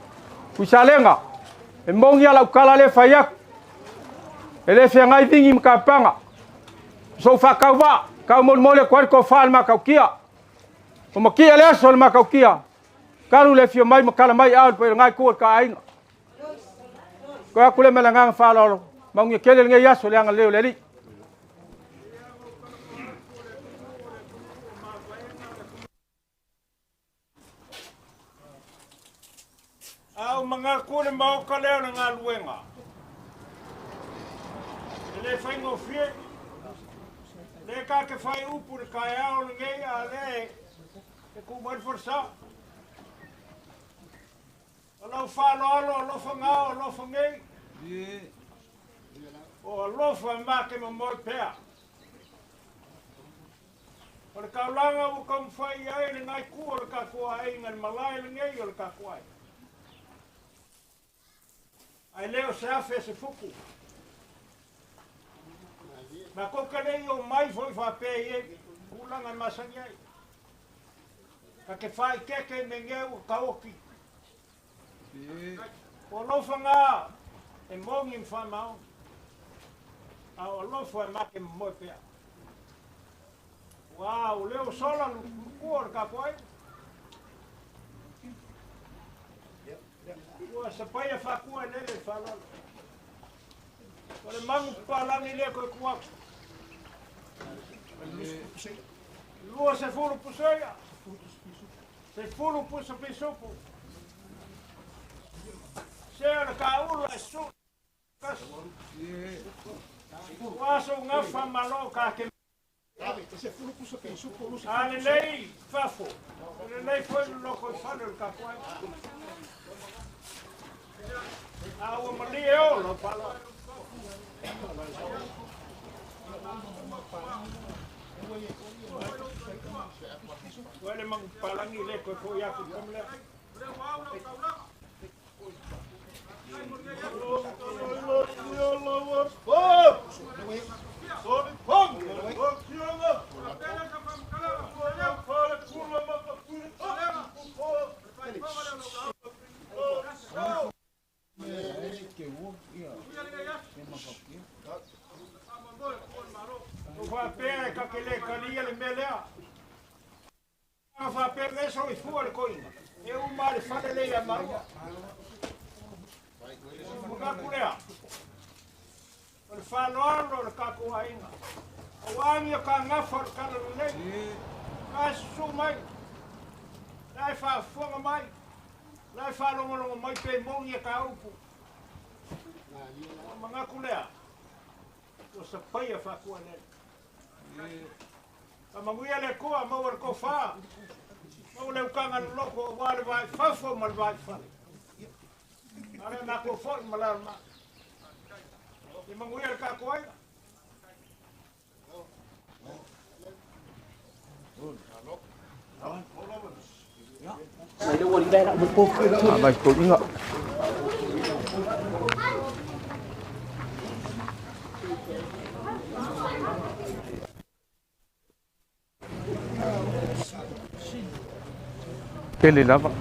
Kusalenga. Embong ya lau kala le fayak. Ele fe ngai vingi mkapanga. So fa kawa, kau mole kwar ko fa ma kau kia. O makia le so ma kau kia. Karu le fe mai makala mai al pe ngai ko ka ai. Ko akule melangang fa lo. Mang ye kele ngai ya so le ngai le li. Au mga kule mau ka leo na ngā luenga. Le whai ngō whie. Le ka ke whai upu le kai ao le ngei a le. Te ku mai forsa. Alau whāloalo, alofa ngāo, alofa ngei. O alofa mā ke mamoi pēa. O le kaulanga u kam whai ai le ngai kua le ka kua ai ngan malai le ngei o le ka kua ai. Ai leo se afe se fuku. Ma kokalei o mai foi fa pe e ulanga masanya. Ka ke fai keke me ngeu ka oki. O lofanga e mongi fa mau. A o lofo e make mo pe. Wow, leo sola lukuor ka koi. Ua sa paia fa kua lele fa lo. Ore mangu palangi le ko kuak. Lua se fulu puseia. Se fulu pusa pisopu. Se ora ka ula su. Kas. Waso ngafa malo ka ke. Se fulu pusa pisopu lusa. Ale lei fafo. Ale lei foi no ko fano ka kwai. Awa malio lo palo. Wale mang palangi le ko ko ya ko kamle. Fa pere ka ke le kalia le melea. Fa pere so i fuori coina. E un mare fa le lei a maria. Ka kulea. O fa no le ka ko ainga. O wangi ka ngafa ka le lei. Ka su mai. Dai fa fuanga mai. Dai fa lo mai pe mongi ka upu. Mga kulea. O sa paia fa ko le. A manguia le koa mau ar ko fa. Mau le ukanga loko wale vai fa fo mal vai fa. Are na ko for malar ma. E manguia le ka koa. Vai ko inga. Pele lava.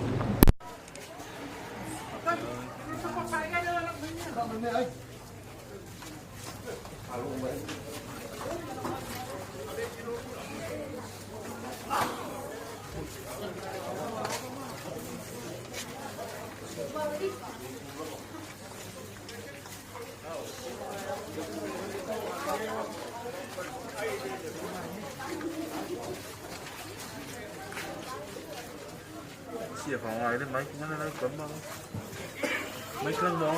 Xìa vào ngoài đấy mấy cái nó cấm không? Mấy cái đó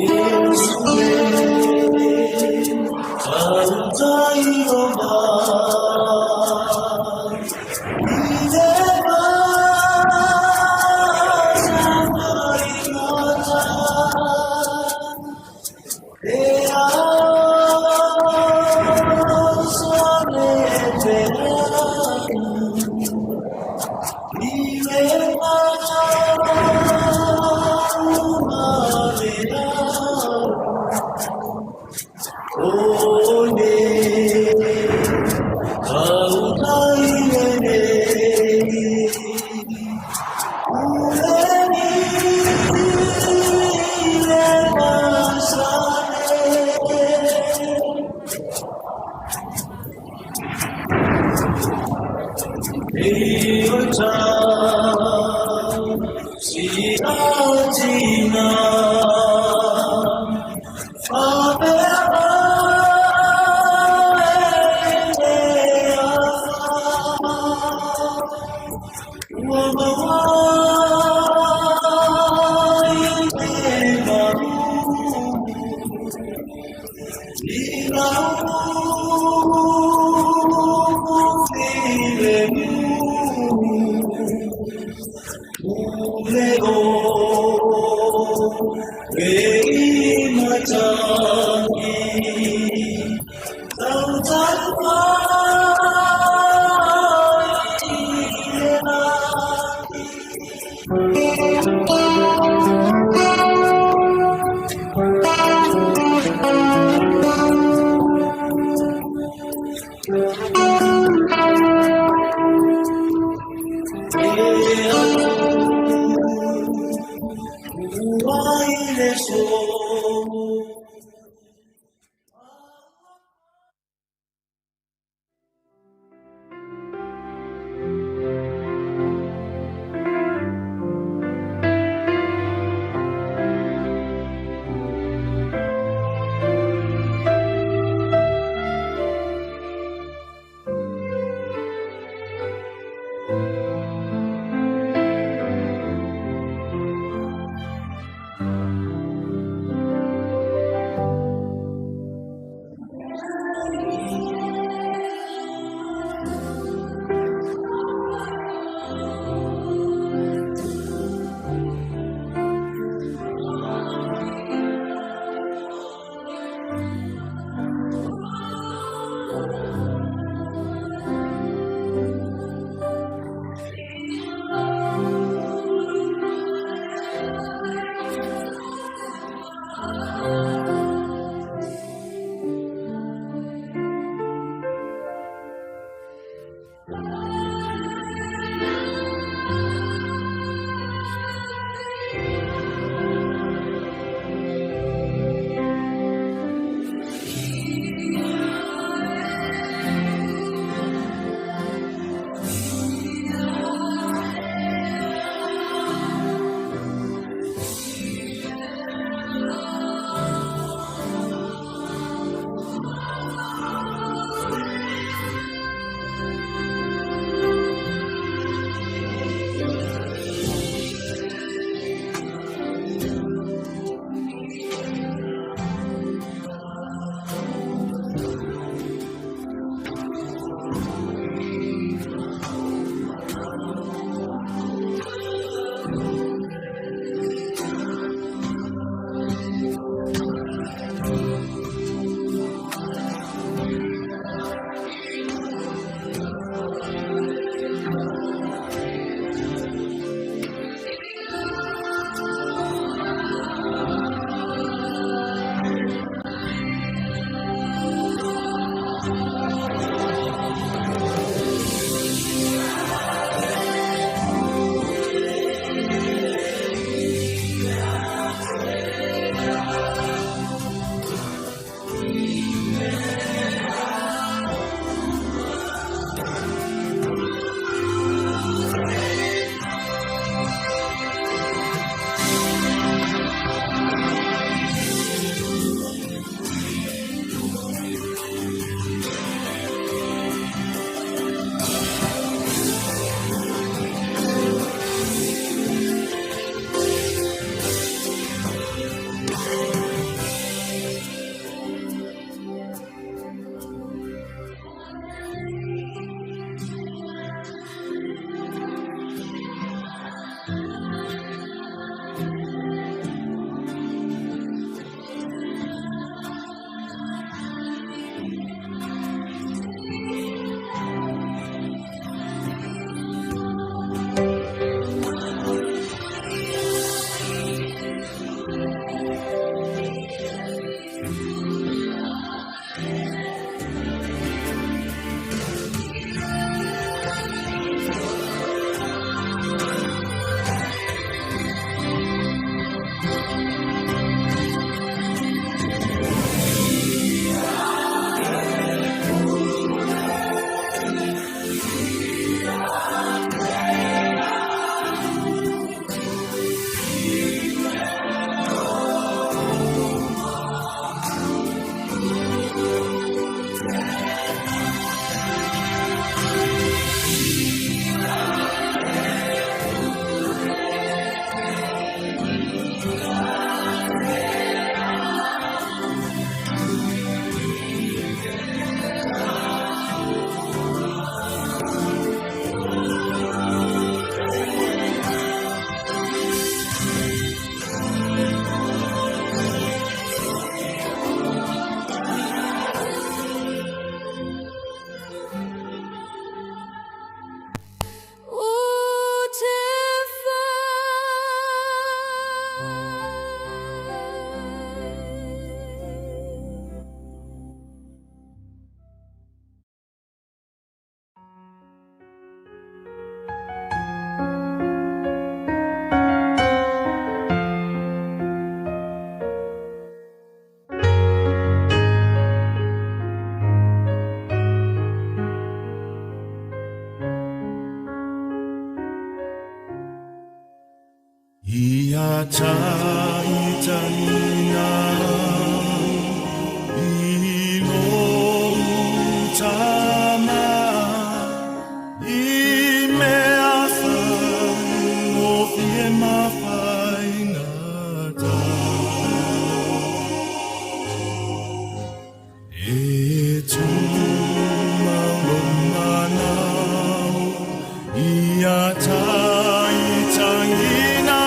Yes, Ia tai tangi na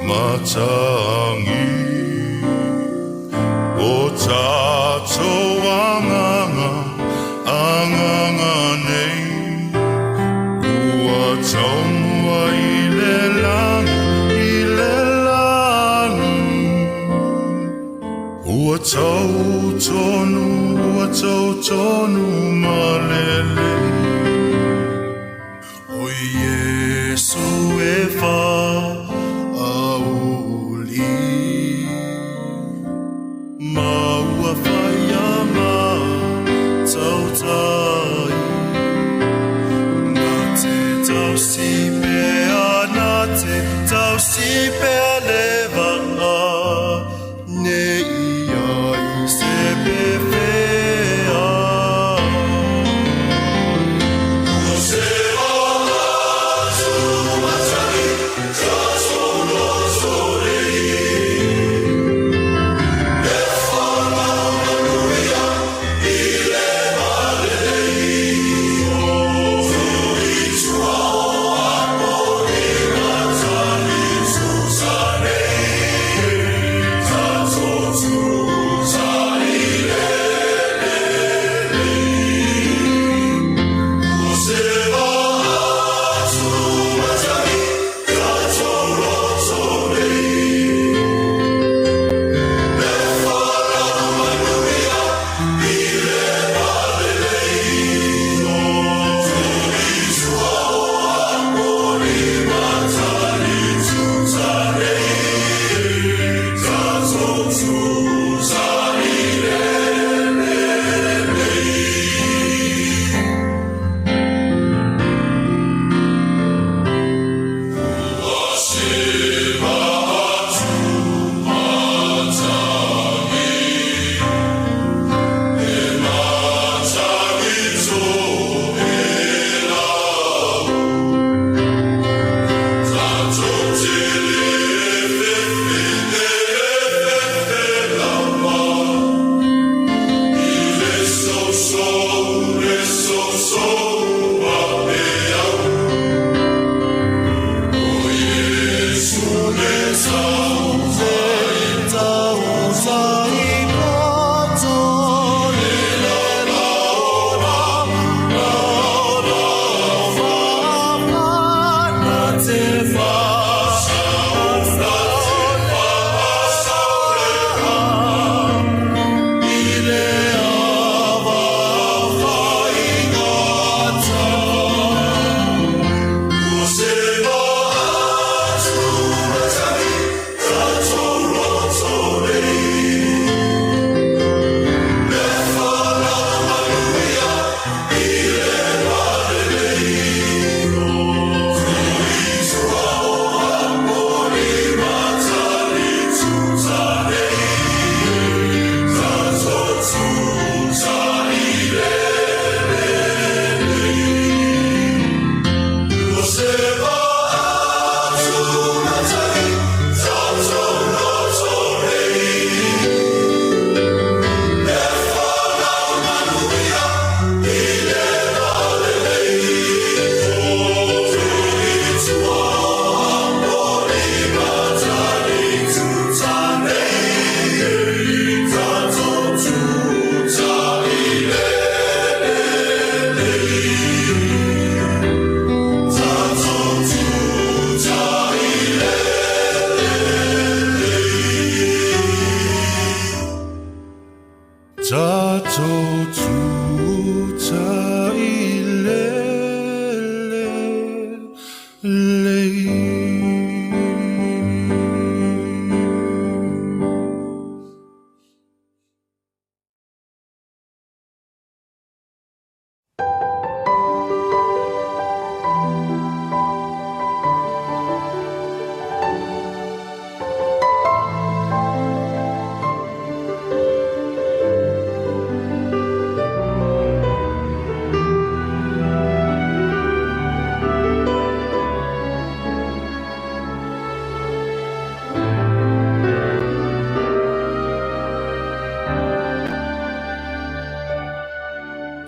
matangi o tato anganga nei ua taumua i le langi ua tau tonu malele o Yesu e fa auli maua whaianga tau tai na te tau si pea na te tau si pea levanga ne ia i se pefea o se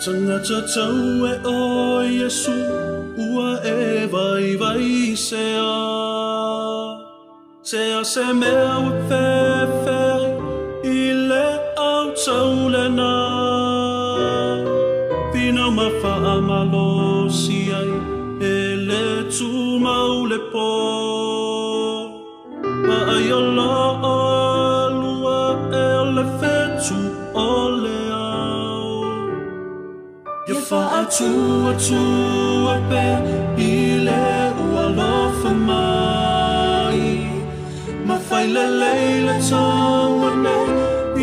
Tangata tau e o Yesu ua e vai vai sea Te a se mea wa whewheri I le au tau le nā Pina ma wha malosi ai E le tu mau le po Ma ai o loa lua e o le whetu o le au Ia wha atua pe I le ua lofa mai Ma whai le leila taua nei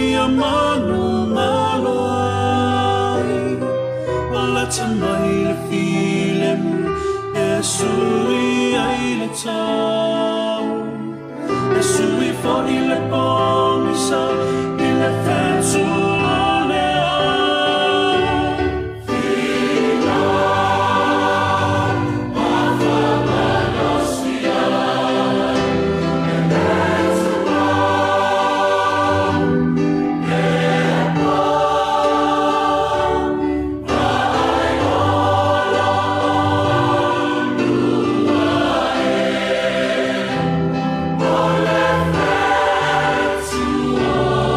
Ia manu malo ai Wala tamai le file mu E sui ai le tau E sui fo I le pongi sa I le whetu o le au Fina Ma whamanosi ai E netu au E pau Ma ai ola onua e O le whetu o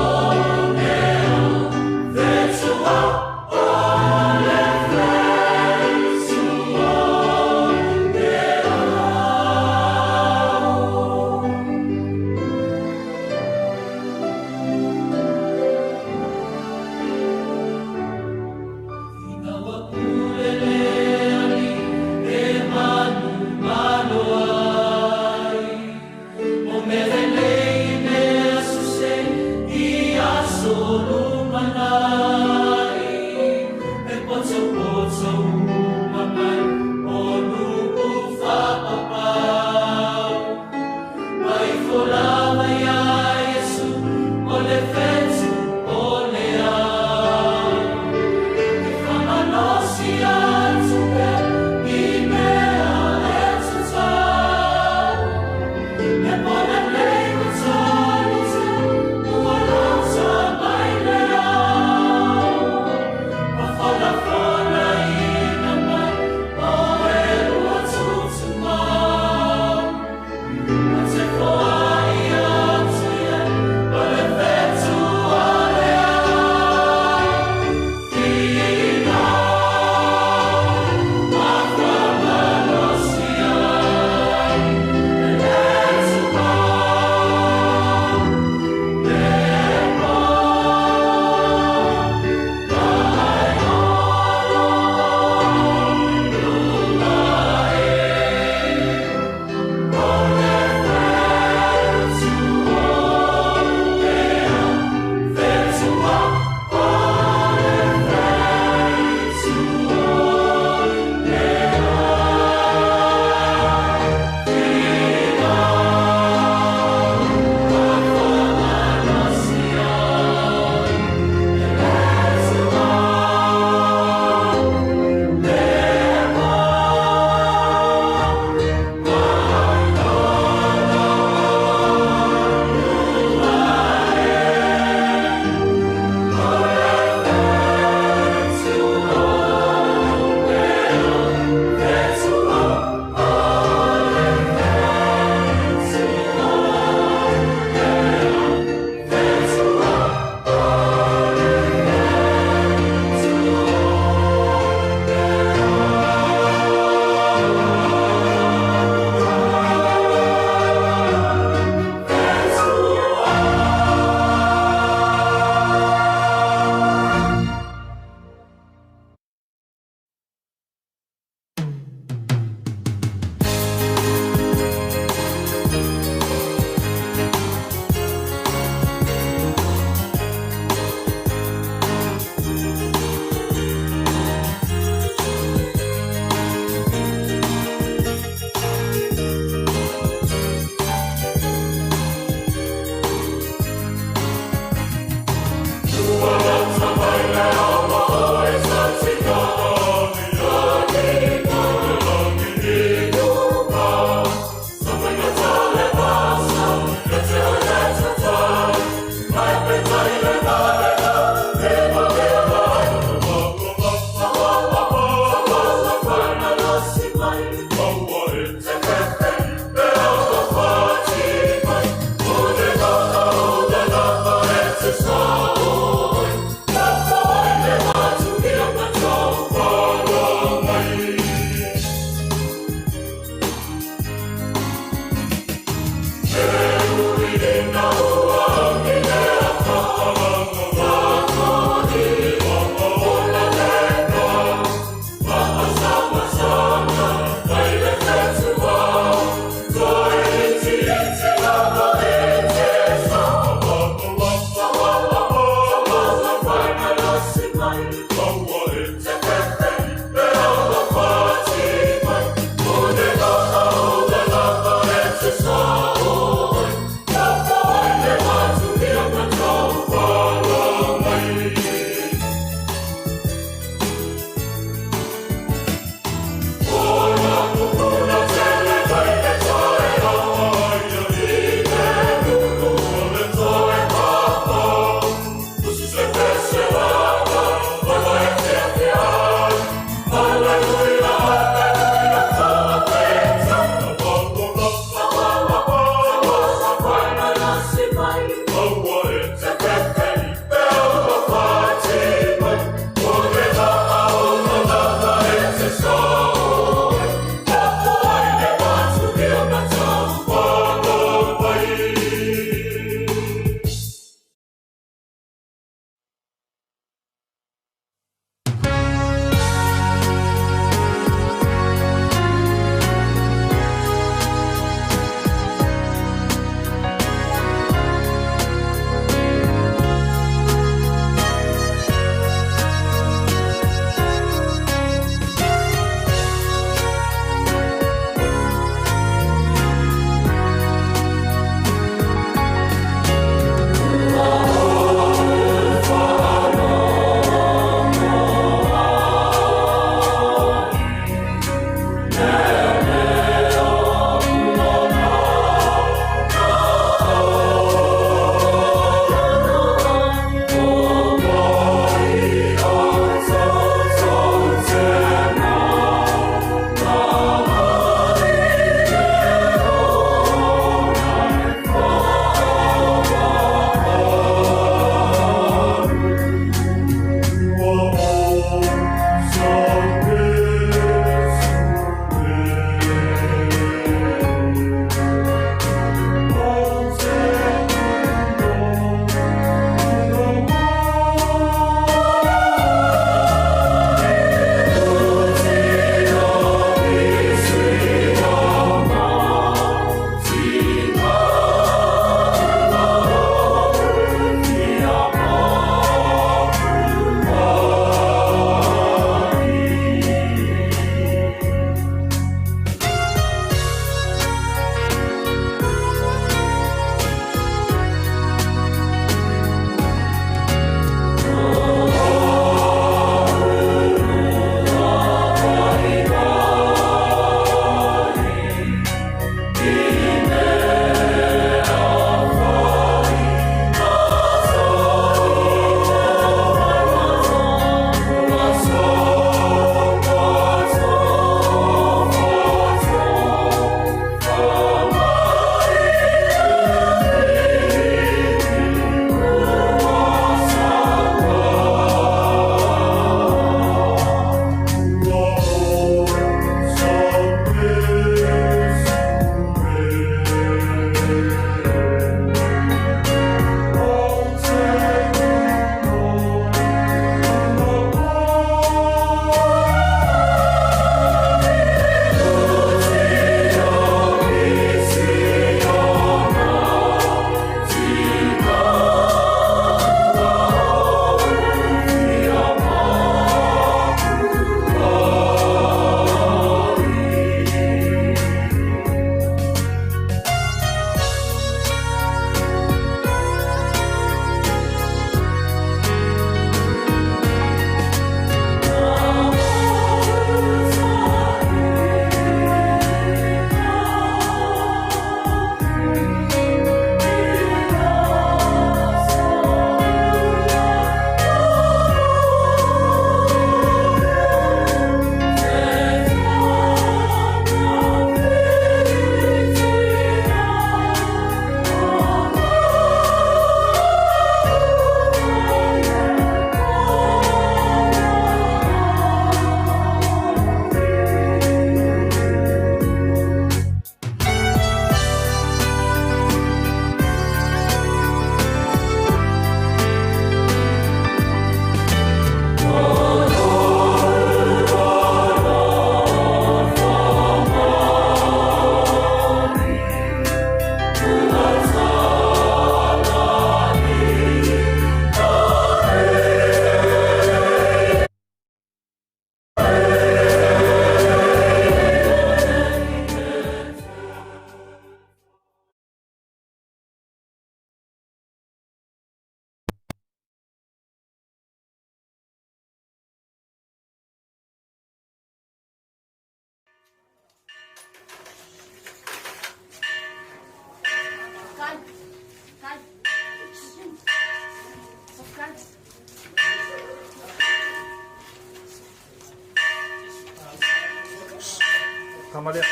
Samalia.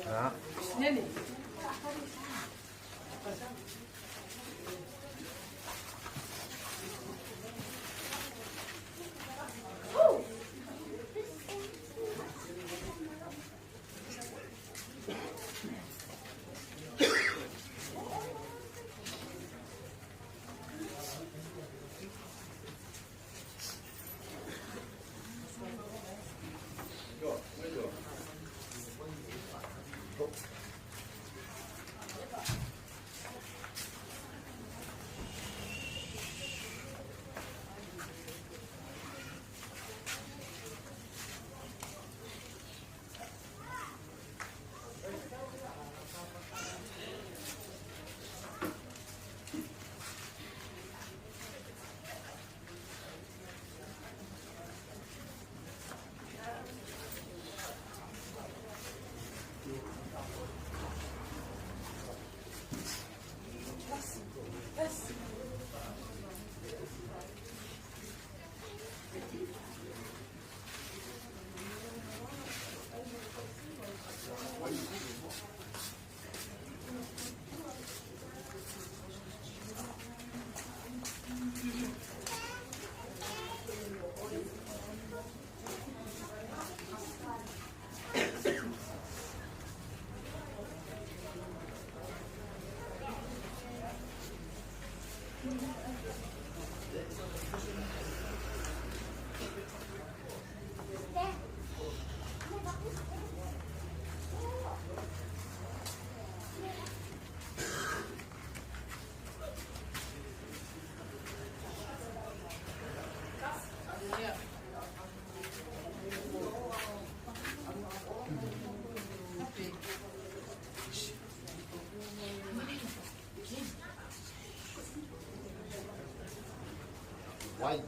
Ah. Nini? Why?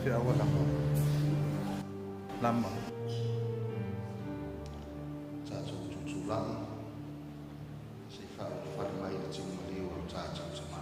fi awa lama cha chu lang si fa mai chu mali wa cha sama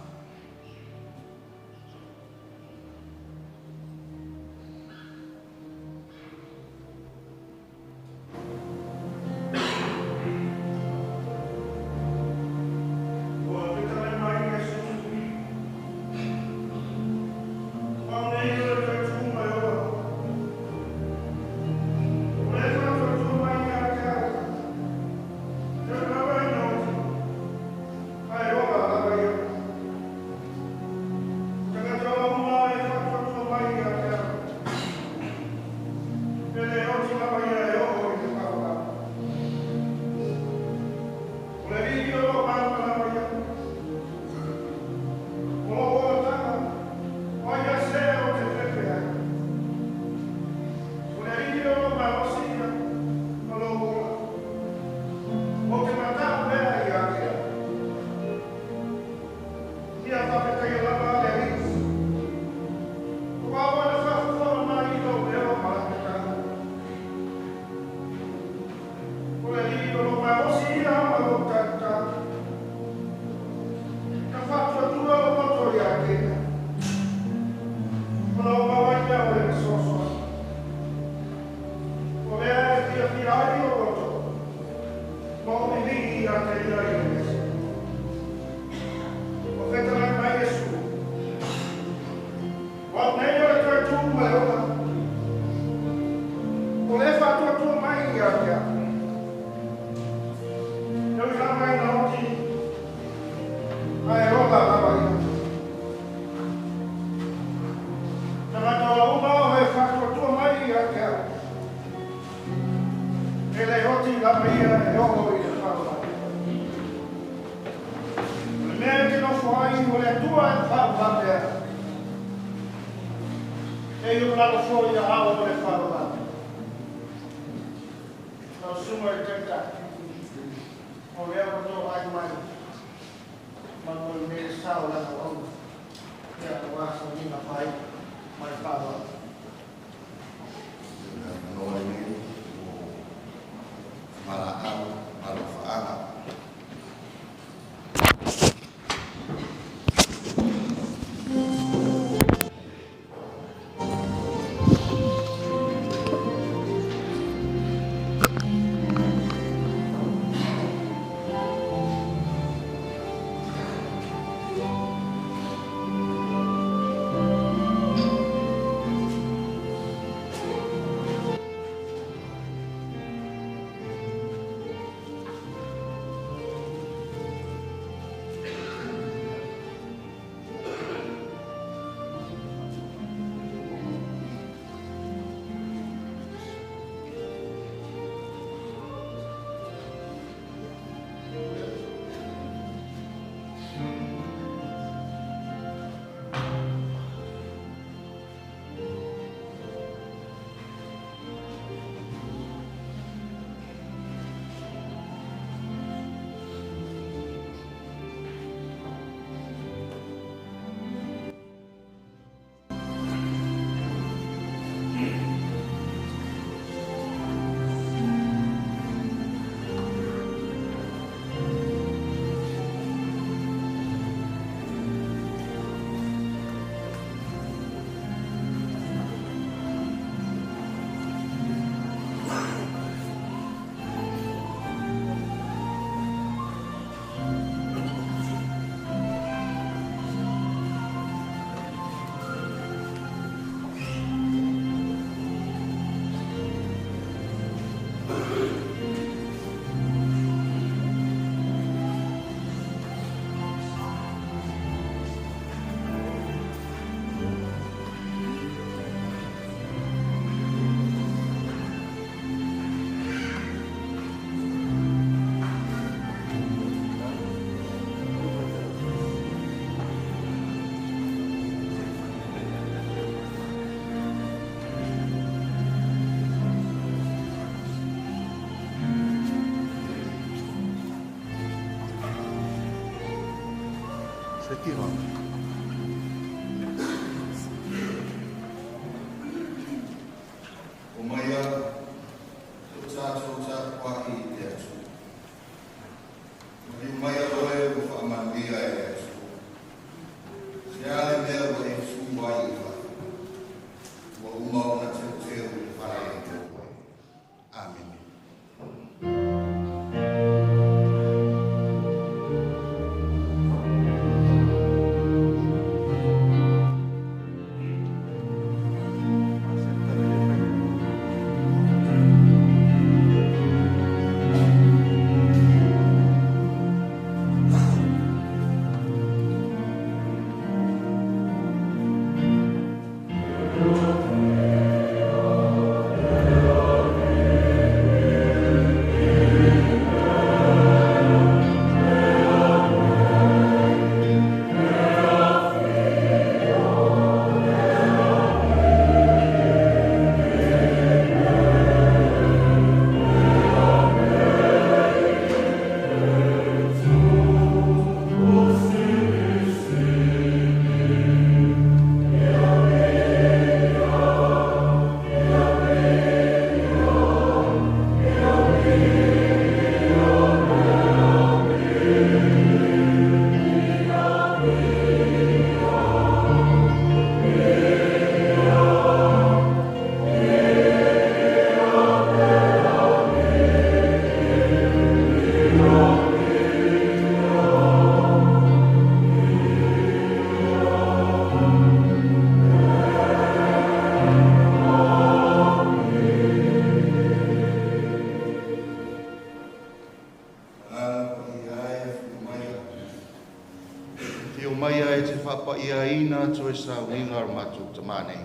ina to sa winga matu tamane.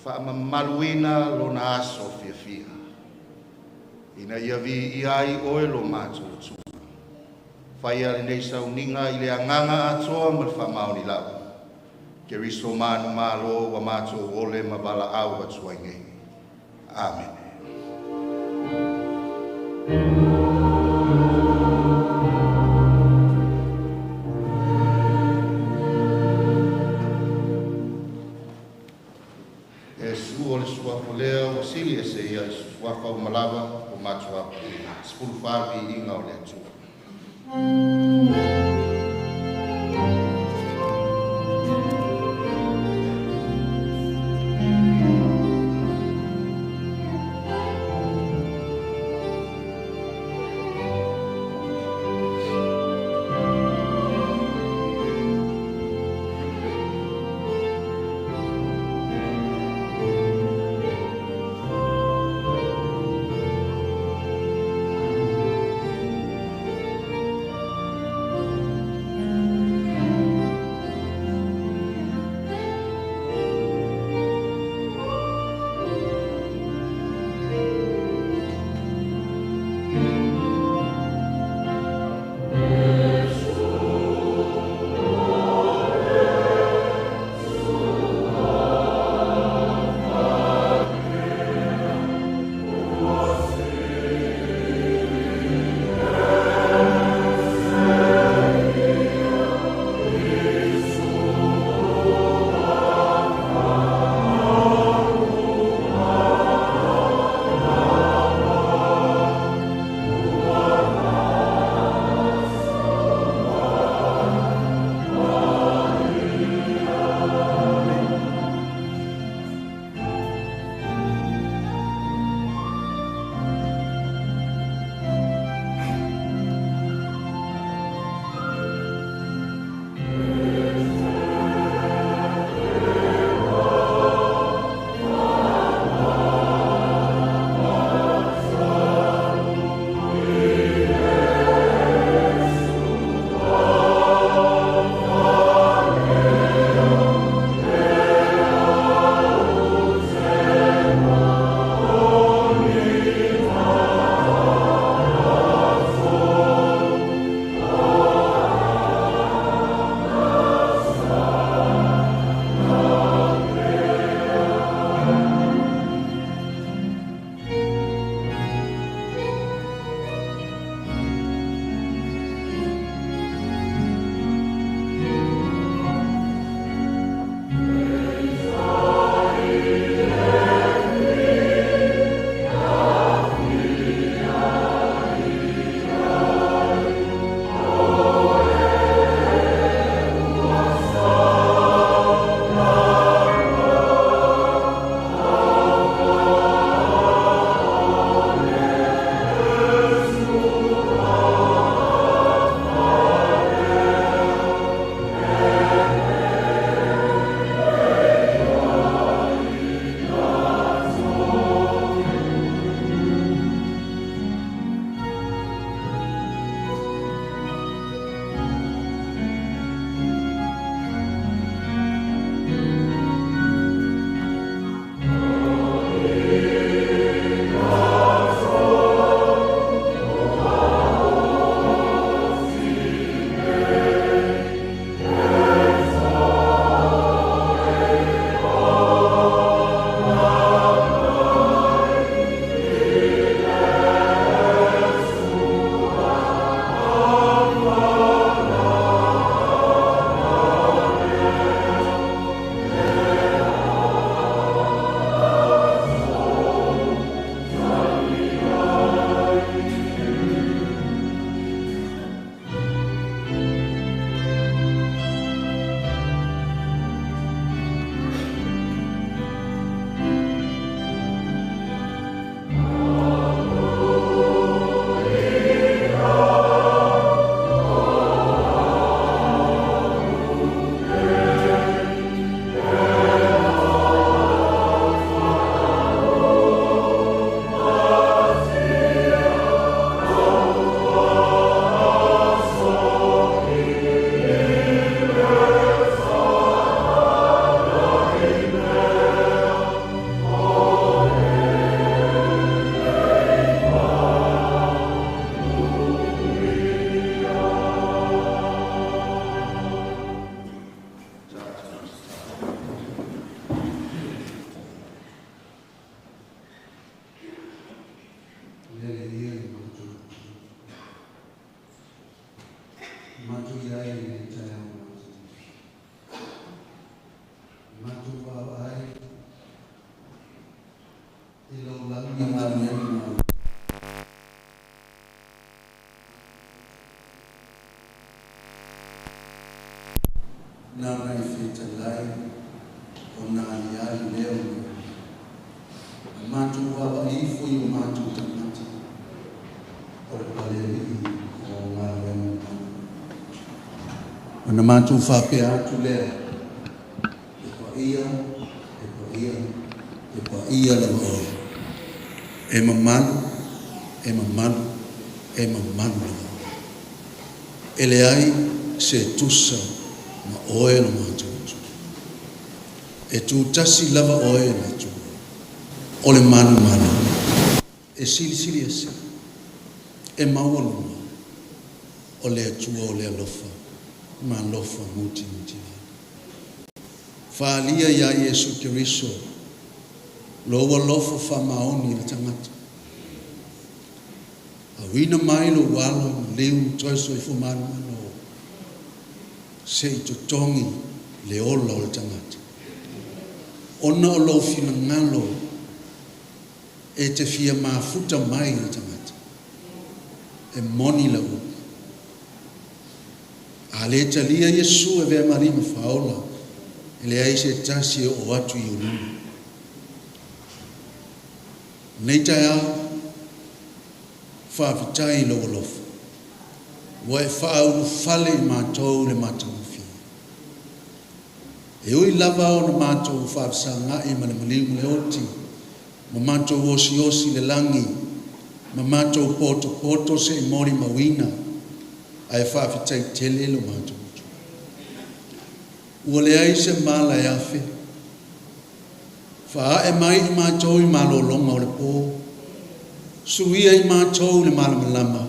Fa maluina lo na aso fia. Ina iavi iai oe lo matu tu. Faia le nei sa uninga i le anganga atoa ma fa maoni lau. Ke riso manu malo wa matu ole ma bala au atuange. Amen. Sili e se ia suafa o malava o matua sepulu whavi inga o le atu. na mai fita lai o na ai leo matu wa ai foi o matu tamati o paleri o ngale ona matu fa pe atu le e ia la o e mamanu ele ai se tusa ma oe no matu e tu tasi lava oe na tu ole manu e sili ese e maulu ole atua ole alofa ma lofa muti falia ya Yesu Kiriso lo lofa fa maoni le tangata awina mai lo walo leu toiso i fumanu no se to tongi le ola o tangata ona o lo fina ngalo e te fia mafuta mai le tangata e moni la u ale talia Yesu e ve marima faola ele ai se tasi o atu i ulu neita ya fa vitai lo lof wa fa u fale ma to le matu fi e oi lava o ma to fa sanga i ma le le oti ma mato osi le langi ma mato poto se mori mawina ai fa vitai tele lo mato ule ai se mala ya fe fa e mai ma to i malo longa le po sui ai ma to le mala malama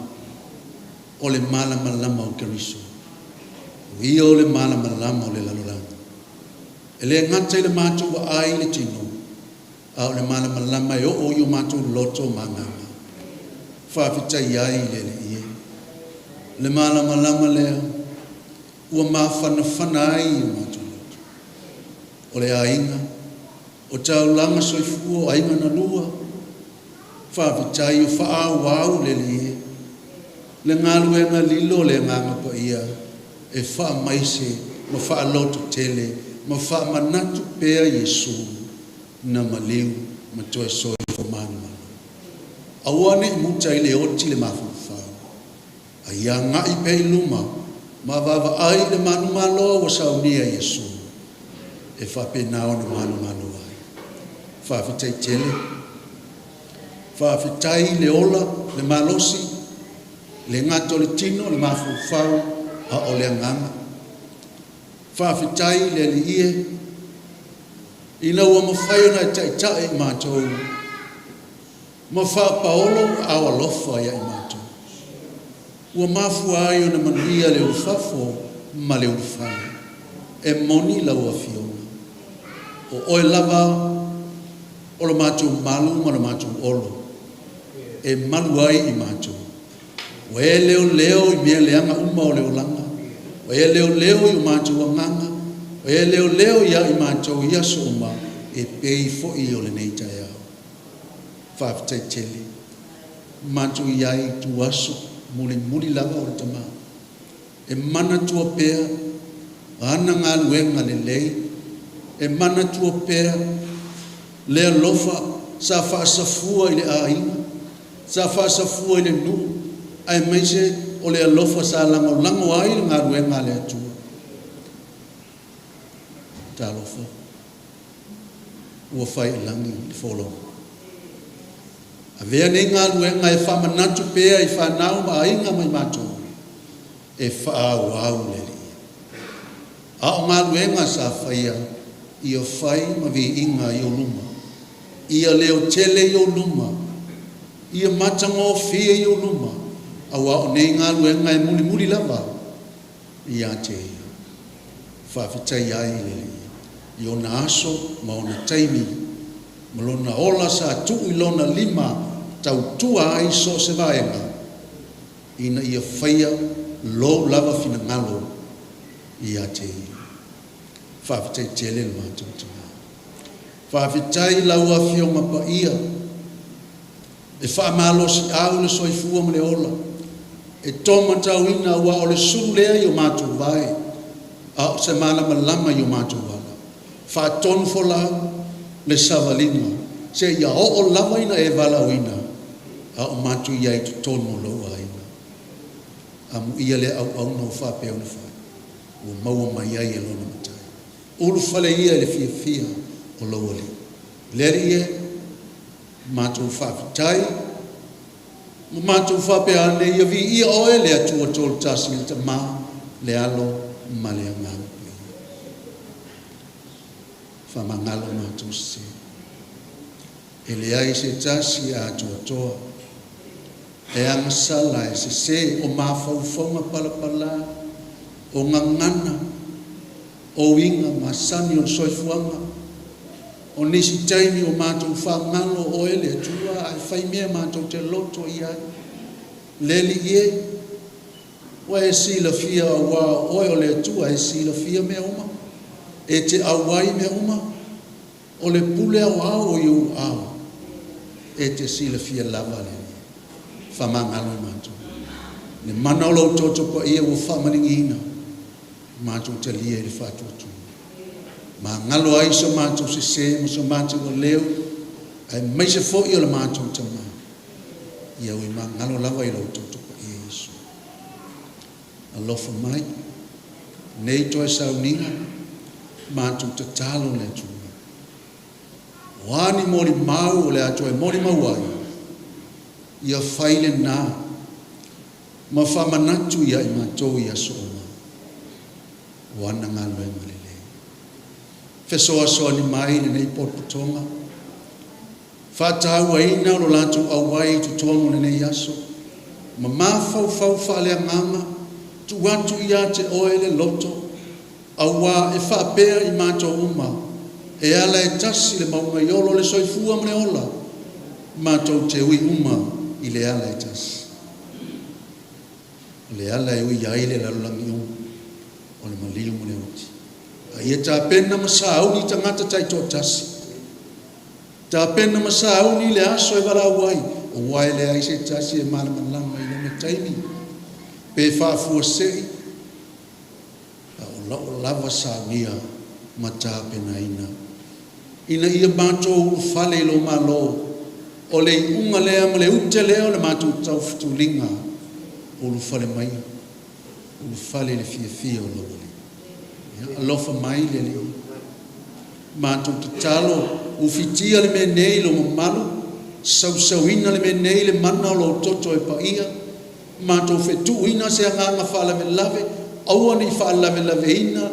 o le mala malama o Keriso i o le mala malama o le lalolanga ele ngata le ma to ai le tino a le mala malama yo o yo ma to loto manga fa fita ai le mala malama le ua mafana ai ma to o le ainga o taulanga soifua o ainga na lua fa vitai o fa au le ngaluenga lilo le nganga pa ia e fa maise ma fa loto tele ma fa manatu pea Yesu na maliu ma toe soi fo manu awane mutai le oti le mafu fa aya ngai pe luma ma vava ai le manu malo o saunia Yesu e fa pena o manu ai fa vitai tele fa vitai le ola le malosi le ngato le tino le mafu fa a o le nganga fa vitai le ie ina wa mafai na tai ma to ma fa paolo a wa lofa ya ma to wa mafu ayo na manuia le ufafo ma le ufa e moni la wa fiona o lava o lo macho malu ma lo macho olo e maluai i macho we leo i mia leanga uma o leo langa we leo i macho wanganga we leo ya i macho ya soma e pei fo i o le neita ya fa tele macho ya i tuaso muli lava o tama e mana tua pea ana ngaluenga le lei e mana tua pea le lofa sa fa safua ile ainga sa fa safua ile nu ai meise o le lofa sa lango ai ngaluenga le tu ta lofa o fai langi folo avea nei ngaluenga e fa manatu pea e fa nau ma ainga mai mato e fa au le a ngaluenga sa faia ia fai ma vi inga i luma ia leo tele i luma ia matango fie i luma awa o nei ngaluenga e muli lava ia te fa fitai ai le io naso ma ona taimi malona ola sa tu ilona lima tau tua ai so se vaenga ina ia faia lo lava fina ngalo ia te fa fitai tele ma tu fa fitai la ua fio ma pa ia e fa malo si au le soifua ma le ola e toma tau ina ua o le sulu lea i o matu vai A se malama lama yo mātou wala. Wha tonu fola le savalina. Se ia o lava ina e vala uina. A o mātou ia i tu tonu loa ina. A mu ia le au no wha peo na wha. O maua mai ai e lona matai. Ulu whale ia le fia o loa li. Leri e mātou wha fitai. Mātou wha pe ane ia vi ia oe le atua tolu tasi ta mā le alo ma le angau. Wha mangalo mātou se. E le ai se tasi a atua toa. E angasala e se o mawhauwhaunga palapala. O ngangana. O inga masani o soifuanga. O nisi taimi o mātou whangalo o ele atua ai whai mea mātou te loto i ai. Leli ie, wa e sila fia wa oe o le atua e sila fia mea uma. E te awai mea uma, o le pule au au o iu au. E te sila fia lava le ni. Whamangalo mātou. Ne mana o lau toto pa ia o whamaningi ina. Mātou te lia i le whātuatu. Ma ngalo ai so mātou se mo so mātou o leo. Ai mai se fo i o le mātou tama. Ia ui ma ngalo lava i lau toto pa ia Yesu. Alofa mai. Nei toi sauninga. Mātou te talo le tūna. Wani mori mau le atoe mori mauai. Ia whaile nā. Ma whamanatu ia i mātou ia sooma. Wana ngalo e malele. Fesoa soa ni mai nei potpotonga. Whatau a ina lo latu awai tu tongo nei yaso. Ma mawhau whale ngama. Tu watu ia te oele loto. Awa e whapea i mātou uma. E ala e tasi le maunga iolo le soifua mne ola. Mātou te ui uma i le ala e tasi. Le ala e ui iaile lalulangi o le maliu mne uti. A ia ta pena masauni tangata tai tō tasi. Ta pena masauni le aso e wala wai. O wai le aise tasi e malamalama i lana taimi. Pe whafua sei. O lava saunia mata pena ina. Ina ia mātou whale lo malo. O le unga lea ma le ute lea o le mātou tau fitulinga. O lu whale mai. O lu whale le fia o lo wale. Alofa mai le li. Mātou te talo ufitia le me nei lo mamalu. Sausauina le me nei le mana o lo toto e pa ia. Mātou fetu ina se anganga whala me lave. Aua ni whala me lave ina.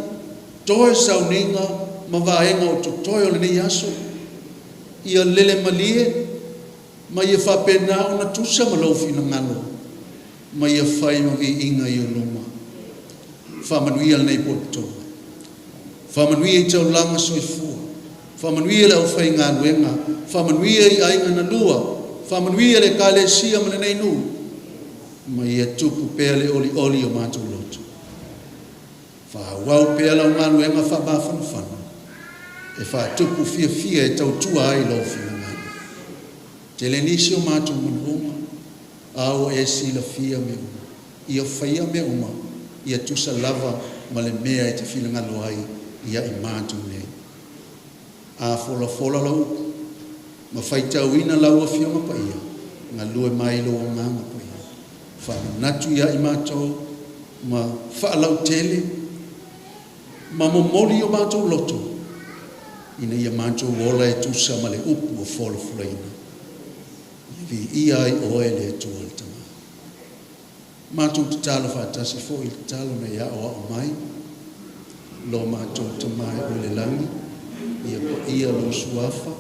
Toe sauninga ma vaenga o totoe o le nei aso. Ia lele malie. Ma ia whapena o na tusa ma lofi na ngalo. Ma ia whai ma vi inga i o luma. Whamanuia le nei poto. Whamanuia i tau langa soifua. Whamanuia le au whai ngā luenga. Whamanuia i ainga na lua. Whamanuia le kāle sia mana nei nu. Ma ia tupu pēa le oli oli o mātou lotu. Whawau pēa lau ngā luenga whamawhana whana. E wha tupu fia e tau tua ai lau whina ngā. Te le nisi o mātou mana uma. Au e sila fia me uma. Ia whaia me uma. Ia tusa lava ma le mea e te whina ngā loai. Ia i mātou nei. A fola lau. Ma whaitau ina lau a whionga pa ia. Ngā lue mai lo o nganga pa ia. Whanatu ia i mātou. Ma whaalau tele. Ma momoli o mātou loto. Ina ia mātou wola e tusa ma le upu o fola fulaina. Vi ia i oe le tua le tama. Mātou te talo whatasi fo i te talo na ia o au mai. Lo mātou te mai o le langi. Ia pa ia lo suafa.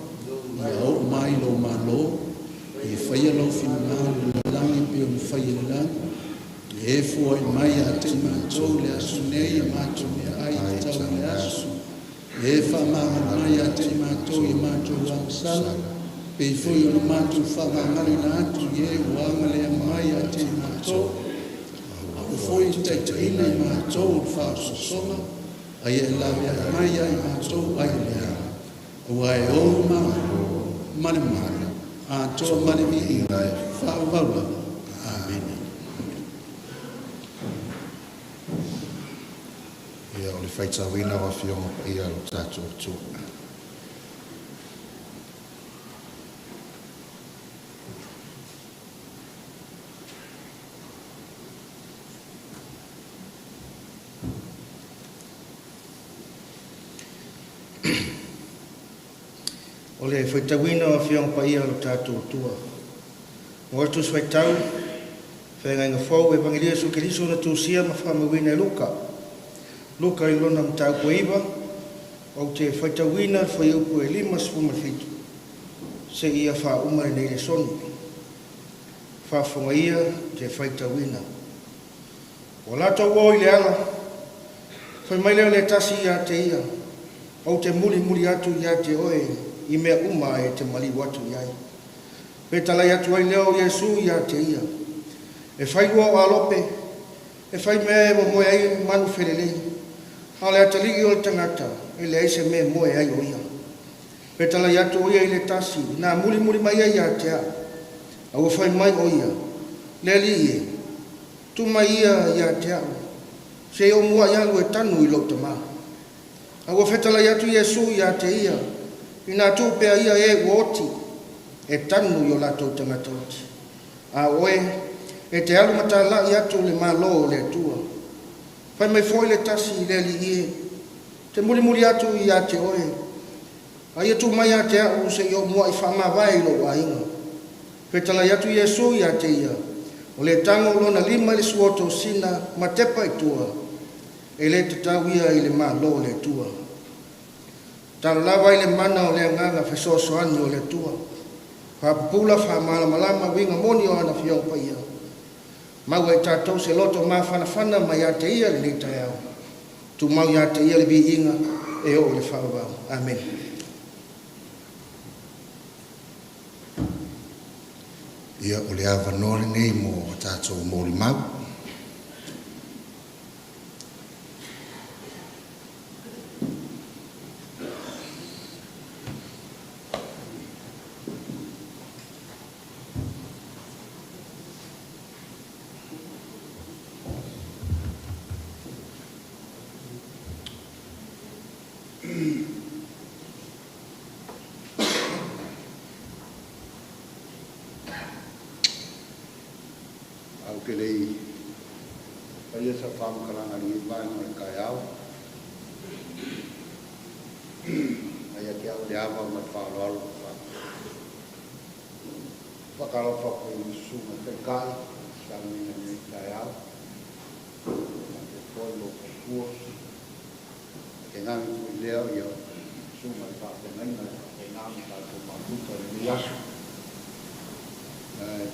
Ia o mai lo malo. Ia whaia lo whina le langi pe o whaia le langi. E fua i mai a te mātou le asu nei a mātou le ai tau le asu. E whamanga mai a te mātou i mātou langsala. Pe i fui o na mātou whamangari na atu i e wanga le mai a te mātou. O fui i teitaina i mātou o whaasosonga. Ai e lawe a mai a i mātou ai le a. O ai o mane mane. A toa mane mi i ngai whaavaula. Amen. Ia o le whaitawina wa fionga pa ia lo tātou tū. O le whaitawina wa fionga pa ia lo tātou tua. Ngortus whaitau, whenga inga whau e pangiria su keriso na tūsia ma whamawina e Luka. Luka i lona mtau po iwa, o te whaitawina whai upu e lima spuma fitu. Se ia wha umare nei le sonu. Whafunga ia te whaitawina. O lata uo i le ala, whai mai leo le tasi ia te ia, o te muli atu ia te oe, i mea uma e te mali watu iai. Pe talai atu ai leo Iesu ia te ia. E whai ua o alope, e whai mea e moe ai manu wherelei. A le ataligi o le tangata, e le aise mea moe ai o ia. Pe talai atu o ia i le tasi, nā muli mai ai ia te a. A ua whai mai o ia. Le li ie, tu mai ia te a. Se o mua ia lu e tanu i lopta maa. A ua whetalai atu Iesu ia te ia. I nā tūpea ia e uoti, e tanu i o lātou tangata oti. A oe, e te alu mata la i atu le malo le atua. Whai mai foi le tasi i le li ie, te muli atu i a te oe. A ia tu mai a te au se i o mua i whama vai lo a inga. Petala i atu Iesu i a te ia, o le tango lona lima le suoto sina ma tepa i tua, e le te tau ia i le malo le tua. Tala lava i le mana o le anganga whesoso ani o le tua. Whapupula whamalama winga moni o ana whiong pa ia. Mau e tātou se loto mā whanawhana mai a te ia le nei tai au. Tu mau i a te ia le bi inga e o le whawau. Amen. Ia o le awa nore nei mo tātou mōri mau. Kelei kaya sa pamkaranga ni iba ng kayaw kaya kaya uliaba matpalol pakalo pa ko yung sunga kay sa amin ng kayaw polo kurs kaya namin uleo yung sunga pa kaya namin tayo mabuto ni Yasu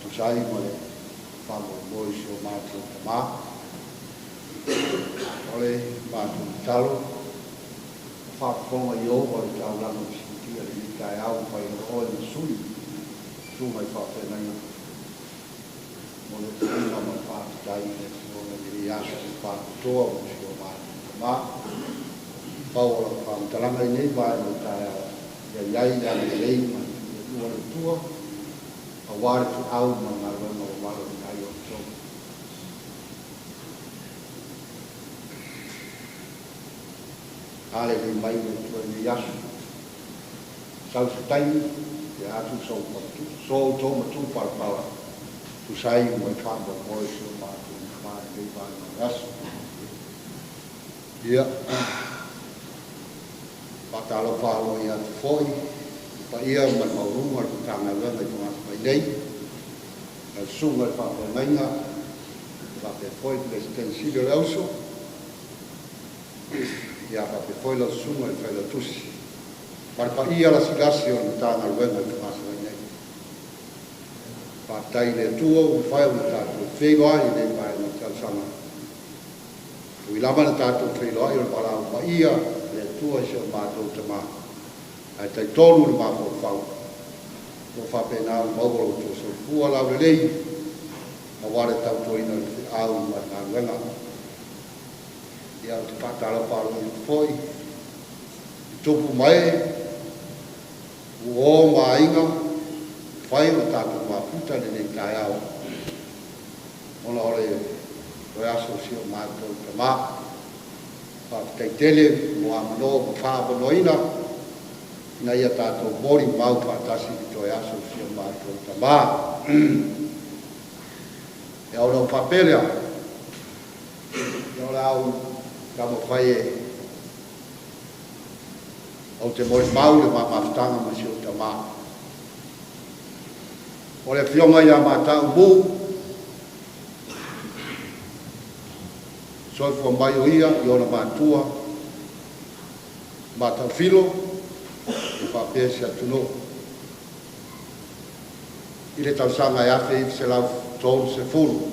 tu sai mo Pamo bois o mātou tamā. Ole mātou talo. Whakakonga i o o tau langa pisikia i kai au whai o oi sui. Sumai whawhenanga. Mole te inga ma whakatai o na miri aso i whakatoa o si o mātou tamā. Pau ola whakatalanga i nei vai o kai au. Ia iai ana i lei ma i tua le tua. A wāre tu au ma ngā runga o wāre o kai o tō. Ale le mai o tua ni yasu. Sau se taimi, te atu sau patu. So tō ma tū parapawa. Tu sai mo i whamba moi so mātu i whāre le wāre o yasu. Ia. Patalo whālo i atu fōi. Pa ia man maurunga ku tanga langa i tunga mai nei. Na sunga i whawhenanga. Pape foi le stensile lauso. Ia pape foi la sunga i whaila tusi. Par pa ia la sigasi o ni tanga luenga i tunga mai nei. Pa tai le tua u whai o ni tātou whegoa i nei pai na talsanga. U ilama na tātou whegoa i o parao pa ia le tua i se o mātou te maa. Ai tai tolu le mafo fau. O whapena o maugolo to so fua lau le lei. A ware tau toina le au ma ngā wenga. Ia o te patala paro i foi. I tupu mai. U o ma inga. Whai o tātou ma puta le nei kai au. Ona ore o aso si o mātou te mā. pa kai tele mo amano fa bonoina na ia tatou mori mau patasi ki toi aso fia mātou tamā. E au rau papelea, e au rau kama whai e au te mori mau le mamafutanga ma sio tamā. O le fionga ia mātau mū, soifua mai o ia i ona mātua, mātau filo, e whapea si atuno. I le tausanga e afe i se lau tolu se fulu.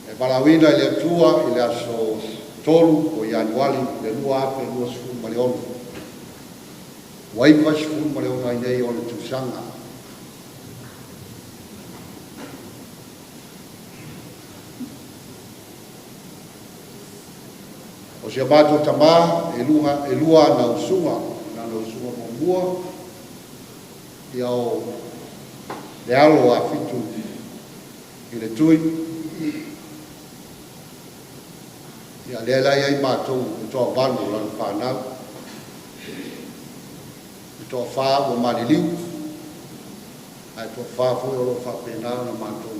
E balawina i le atua i le aso tolu o i anuali, le lua afe e lua sifulu ma le onu. Waipa sifulu ma le onu ai nei o le tausanga. O se abato tamā e lua na usunga mo mua i au le alo a fitu i le tui i a le lai ai mātou i toa wanu lanu whanau i toa whā o maliliu ai toa whā fui o lo whapenau na mātou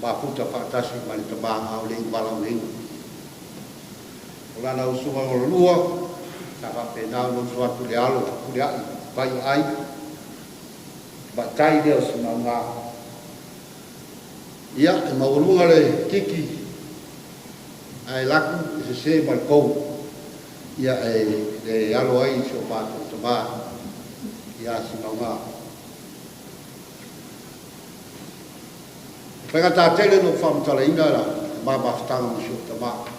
mafuta whaatasi mani tamā au le ingalau inga. O lana usunga o lua, ka whapenau no suatu le alo, kule ai, pai ai, batai leo si maunga. Ia, e maurunga le kiki, ai laku, e se mai kou, ia e le alo ai si o pato tamā, ia si maunga. Whenga tā tele no whamutala ina la, ma mawhtanga mo si o tamā.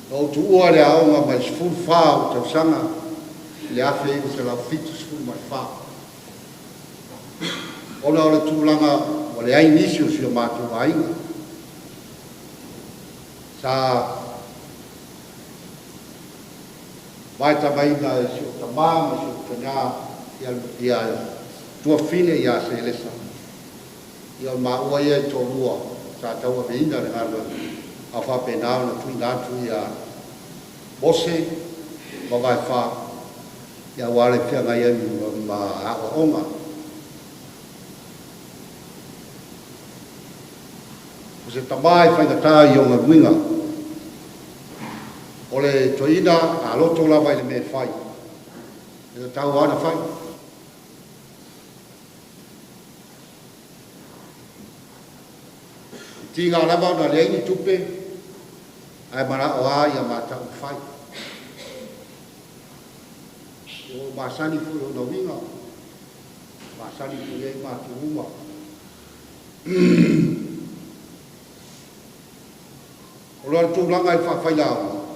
O tu ua le aonga mai sifuru whā o tausanga, le afe i se lau fitu sifuru mai whā. Ona o le tūlanga o le ai nisi o si o mātou ainga. Sa vai tamaina e si o tamā, ma si o tanga, ia tua fine ia se elesa. Ia maua ia e tō lua, sa taua me ina le harua. A whapenau na tui nātu i a bose, ma vai wha, i a wale pia ngai emi ma hawa onga. O se tamai whaingatā i onga winga, o le toina a loto la vai le me whai, e le tau ana whai. Tinga lava na leini tupe, ai mara o a ia mata o whai. O masani fu o na winga, masani fu e matu uma. O lor tu langa i whawhai lao.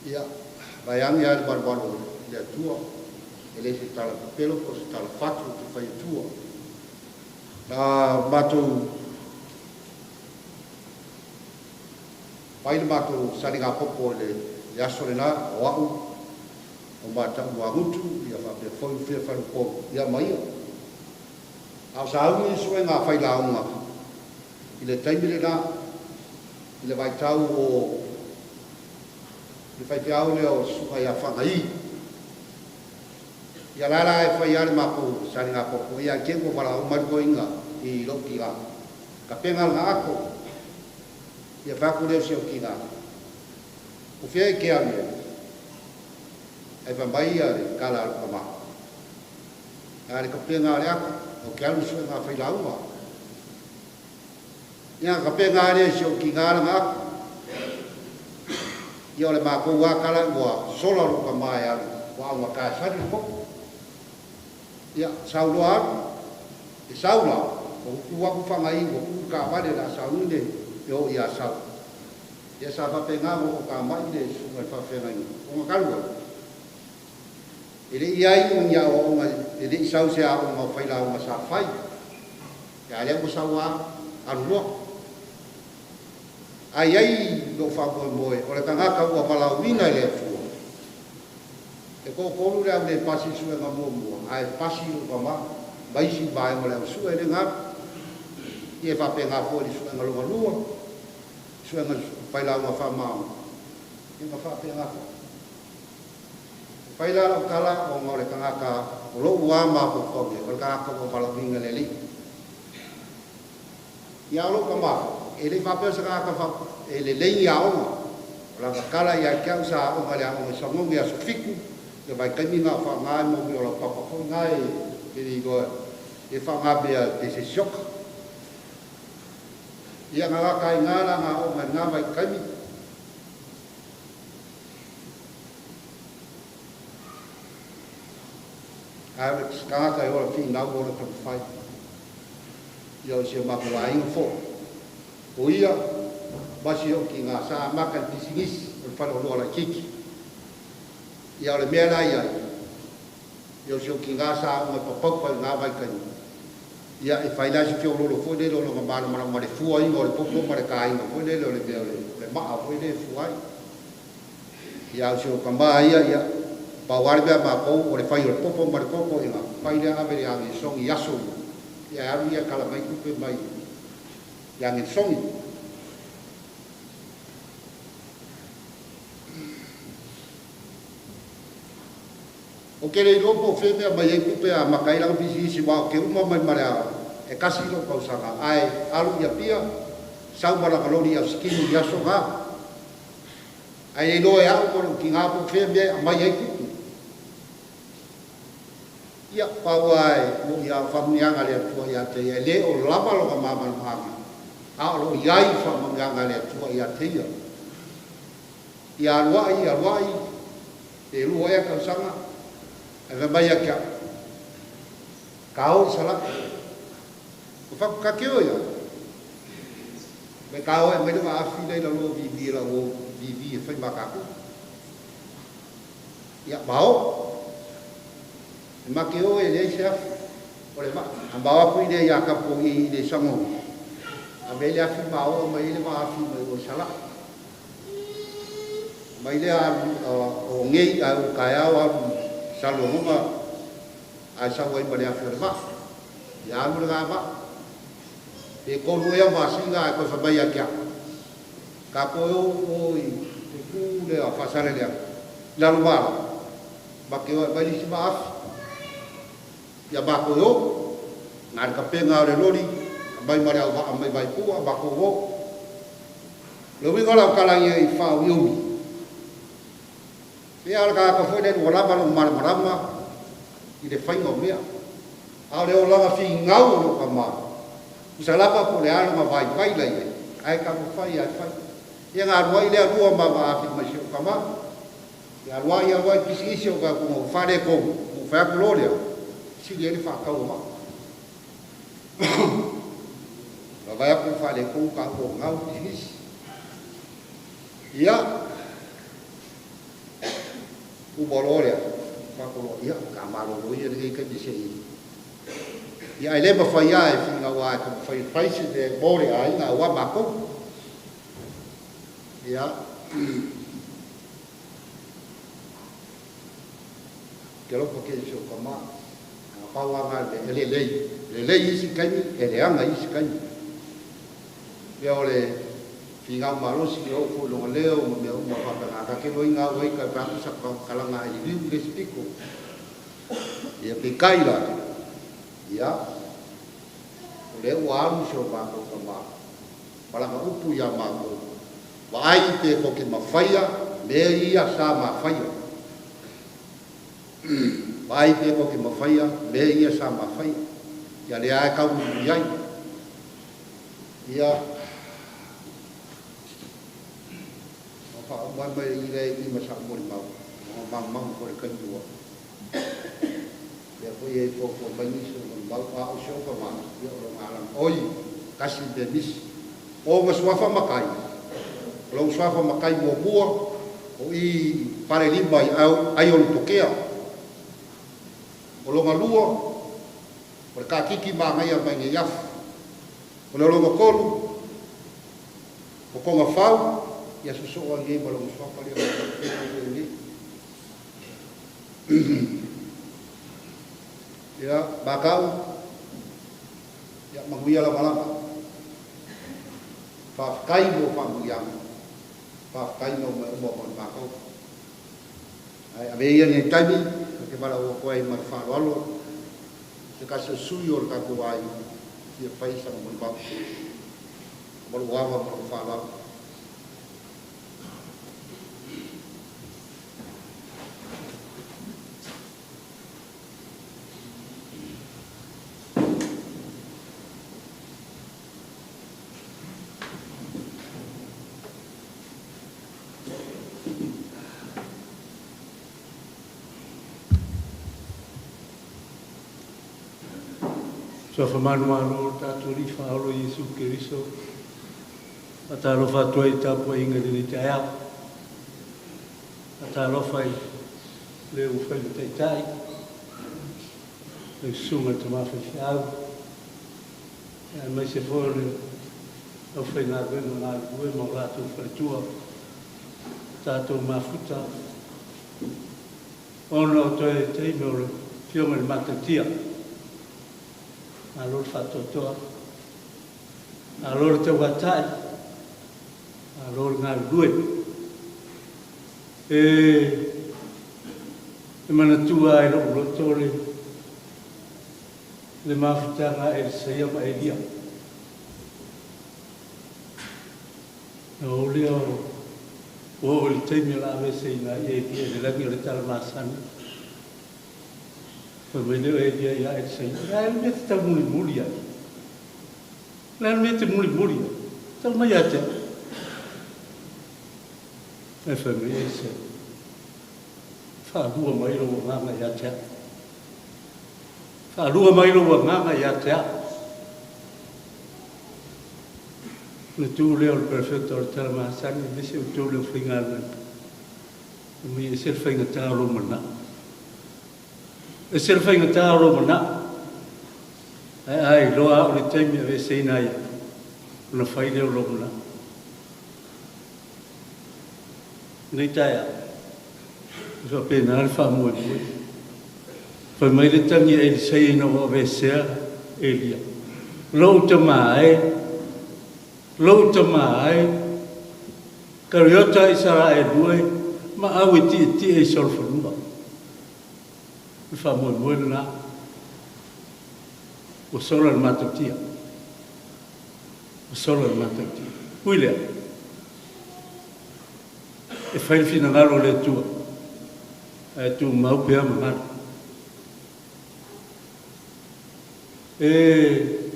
Ia, vai angi ai barbaro le atua, e le se tala pelo, o se tala fatu te whai atua. Na matu pai le mātou sari ngā popo le aso le nā o au o mātou mua ngutu ia whapea whoi whia wharupo ia maia. Au sa au ni sue ngā whai launga i le taimi le nā i le waitau o le whai te au le o suka ia whangai. Ia lara e whai ale mātou sari ngā popo ia kengo wala o maruko inga i loki ngā. Ka penga ngā ako ia whaku leo si o ki ngā. O whia e ke ame, e whambai a le kala aluka maa. A le kapea ngā le ako, o ke alu sue ngā whai launga. Ia kapea ngā le si o ki ngā la ngā ako. Ia o le maa kou wakala ua sola aluka maa e alu, wa au maka sari poko. Ia saulo alu, e saula, o uwaku whangai, o uku ka wale la saunine, yo ia sa ia sa fa penga mo ka mai de su mai fa fe nai o ka lu ele ia i ia o nga ele sa se a o fai la o sa fai ya le mo sa wa a lu ai do fa mo mo o le kanga ka o pala wina le fu e ko lu le pasi su nga mo mo ai pasi o ma bai si bai mo le su e nga e fa penga fo di su nga lu suenga paila wa fa mau inga fa pe nga paila la kala o ngore kanga ka lo wa ma ko ko ke ka ko pala vinga leli ya lo kama ele fa pe sa ka fa ele le ya o la kala ya ka sa o ngale o so ngo ya so fiku ke vai kanina fa nga mo bi o pa pa ngai ele go e fa nga be de se shock ia nga kai ngala nga o nga vai kani ai ska kai o fi na o ka fai yo se ma ko ai fo o ia basi o ki nga sa ma ka tisingis o fa lo la kiki ia le mea ia yo se o ki nga sa o pa pa nga vai kani ia e fai la si fio lo fo de lo ma ma le fu ai o le popo ma le kai no fo de lo le ma fo de fu ai ia se o kamba ia pa warga ma ko o le fai o popo ma le popo ina fai le ave le ave song yaso ia avia kala mai ku pe mai yang in song o ke le lopo fe me mai ku pe a makai la bisi si wa ke uma mai mara e kasi lo kausanga ai alu ia pia sau mara kalori a skini yaso ga ai no e au ko ki nga po fe me mai ku ia pawai mo ia famia ngale tua ia te le o lava lo ka mama mama a lo iai famia ngale tua ia te ia wai e lo ia ka sanga e vai ia ka kau sala ko fa ka ke ia me kau e me ma afi dai lo vi la o vi fa ma ka ia bao ma ke o e le chef o le ma amba ku ide ya ka po i de sango a be le afi ma o mai le ma afi mai o sala mai le o ngei a o ka ya wa salo ma a sa wa ba le afi ma ya mu ga ba e ko lu ya ma singa ko fa ba ya kya ka ko o i ku le a fa sale le la lu ba ba ke ba li si ma afi ia bako yo ngar ka penga le lori bai mari au mai bai pua bako wo lo wi gola kala ye fa umi ia ka ka foi de wala ba no mar marama i de fai no mea au le ola fi ngau no ka ma usala pa po le ala ma bai bai lai ai ka mo fai ai fai ia ngar wai le rua ma ba fi ma shi ka ma ia wai pisi si o ka ko fa de ko mo fa ko lo le si dia fa ka o ma la vai a fa le ko ka ko ngau pisi ia u bolore fa ko ia ka ma lo ia de ka di sei ia ele ba fa ia e finga wa ka fa si de bore ai na wa ba ko ia que lo que yo como pawa nga le le isi kani ele anga isi kani le ole finga marosi o ko lo leo mo me mo pa ka ke lo inga wai ka pa sa kala nga i ri le spiko ia pe kaila ia le wa mu so pa ko ma para ka upu ya ma ko wa ai te ko ke ma faia me ia sa ma faia vai pe ko ke mafaya me ia sa mafaya ya le ai ka u ia ia pa ma me ile i ma sa mo ma ma ko ke tu ya ko ye ko ba ni so ba pa o so ka ma ya ro alam oi kasi de bis o ma swafa makai lo swafa makai mo bua o i pare limba ai o tokea o longa lua o ka kiki ma ngai a mai yaf o lo longa kolu o konga fau ia so o ngai ba lo so pa le ya bakau ya maguia la malama whaakai mo whamuiang, whaakai mo mo mākau. A me ia ni taimi, ke mara o koe mai whaaloalo, se kasi sui o ka kuai, ia whaisa mo i bau. Maru wawa mo whaaloalo. So fa manu alo tatu ri fa alo Yesu Keriso. Ata lo fa toi tapu inga ni taya. Ata lo fa le u fa te tai. Le sunga te ma fa fiau. E mai se for o fa na ben na bue mo la tu fa tua. Tatu ma futa. Ono toi te mo fio me matatia. Alor whatotoa, alor te watai, alor ngā rue. E mana tua e roko rotore, le mawhitanga e seia ma e lia. O leo, o le teimi la me seina e pia le langi o le tala masani. Pemene e dia ia e sei. Lai me te muli ai. Lai me te muli. Tau mai ate. E pemene e sei. Whārua mai lo wa nganga ia tea. Whārua mai lo wa nganga ia tea. Le tū leo le perfecto o tala maasani, nese o tū leo whaingana. Mi e ser whainga tālo mana. E ser whainga tāro mana. Ai, loa o le taimi a seina ia. Una whai leo lo mana. Nei taia. Wha pēna ale wha mua mua. Whai mai le tangi e le seina o vesea e lia. Lou te mai. Lou te mai. Kariota i sara e lue. Ma awe ti e solfanua. Fa mo na o solo al matatia uile e fai il finale le tua e tu mau pe amar e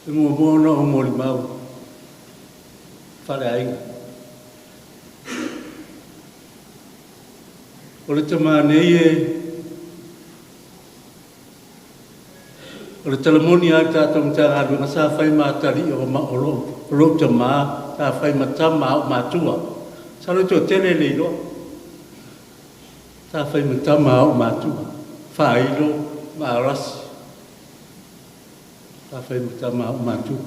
mo bono o mo mau fare ai o le tamane o le talamoni ai tātou mtanga alu, ngā whai mātari o lo te mā, tā whai matama o mātua. Sa lo tō tele le ilo. Tā whai matama o mātua. Whai ilo, mā rasi. Tā whai matama o mātua.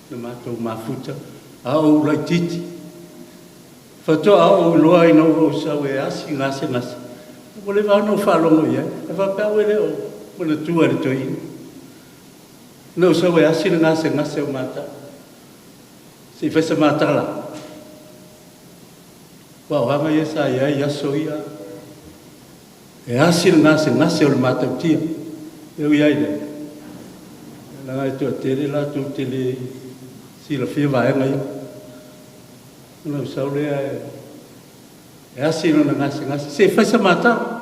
Na mātou māfuta. A o lai titi. Whatoa o loa ina o sau e asi ngase. O le wāno whalongo ia. E whapau ele o mana tua le toi ina. No so we asina ngase o mata. Si fesa mata la. Wa hanga yesa ya soia. E asina ngase o mata tia. Eu ia ide. La ngai to tele la tu tele si la fia vai ngai. No so le e asina ngase. Si fesa mata.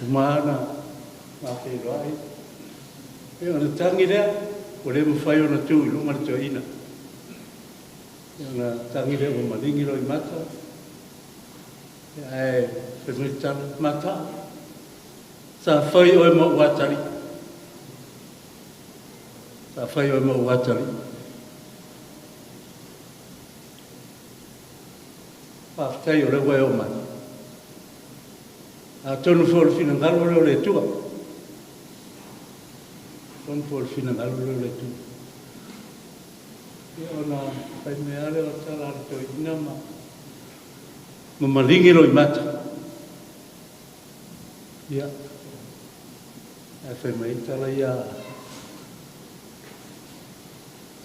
Mana ma fe vai. E ona tangi lea, o le mawhai ona tū i lunga to ina. E ona tangi lea o maringi roi mata. E ai, whenui tala mata. Sa whai o e mau watari. Whaftai o le wai o mai. A tonu fōru whina ngaro leo le tua. Con por fin al le tu. Yo na pai me ale o tala to inama. Mo malingi lo mata. Ya. A fe me tala ya.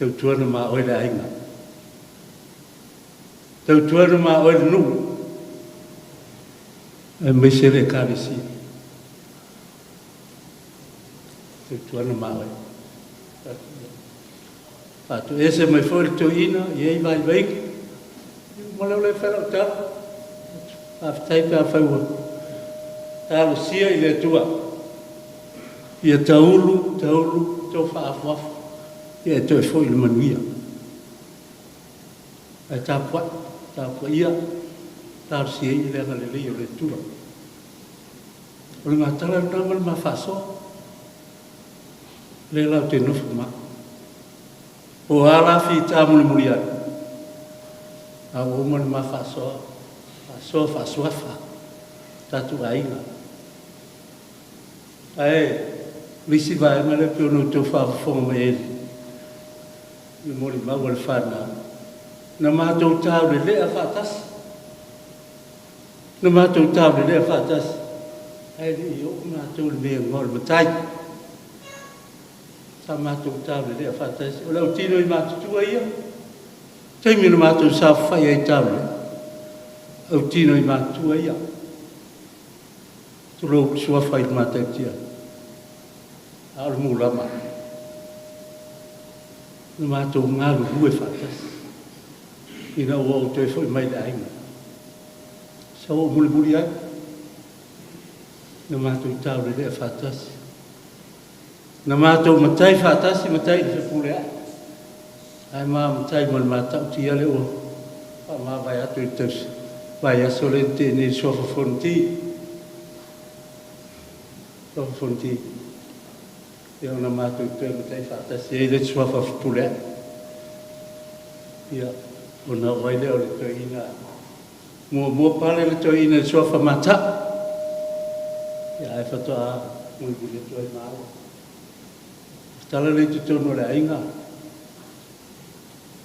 tau tuana ma oi le ainga. Tau tuana ma oi le nu. E me se le karisi. Tau tuana ma oi. Patu ese mai foi le toina, iei vai vai. Mo le fera ta. Aftai pa fa wo. Ta lo sia ile tua. Ia taulu, tau whaafuafu. Ia e toi foi le manuia. E tāpua ia, tāu sia i lea le lei o le tua. O le ngātala nama le mawhasoa. Le lau te nofu ma. O alafi tāmu le muri atu. A o ma le mawhasoa. Whasoa. Tatu ainga. Ae. Lisi vai ma le piono tau whaafonga mai ele. I mori mau le whanā. Na mātou tāu le lea whātasi. Na mātou tāu le lea whātasi. Ai le i o mātou le mea ngō le matai. Sa mātou tāu le lea whātasi. O lau tino i mātou tua ia. Taimi na mātou sa whai ai tāu le. Au tino i mātou tua ia. Turo sua whai le mātou tia. Al mulama. Na mātou ngāru hue whātasi. Ina ua o toi foi mai le ainga. Sa o muli ai. Na mātou tau le lea whātasi. Na mātou matai whātasi, matai le whapule ai. Ai mā matai ma le mātau ti ale o. Pa mā vai atu i tausi. Vai aso le te ne sofa fonti. Sofa fonti. Ia ona mātou tue matai whātasi. E le sofa whapule ai. Ia. Ona wai leo le toi ina. Mua pale le toi ina le sofa mata. Ia e whatoa mui le toi māua. Tala le tutono le ainga.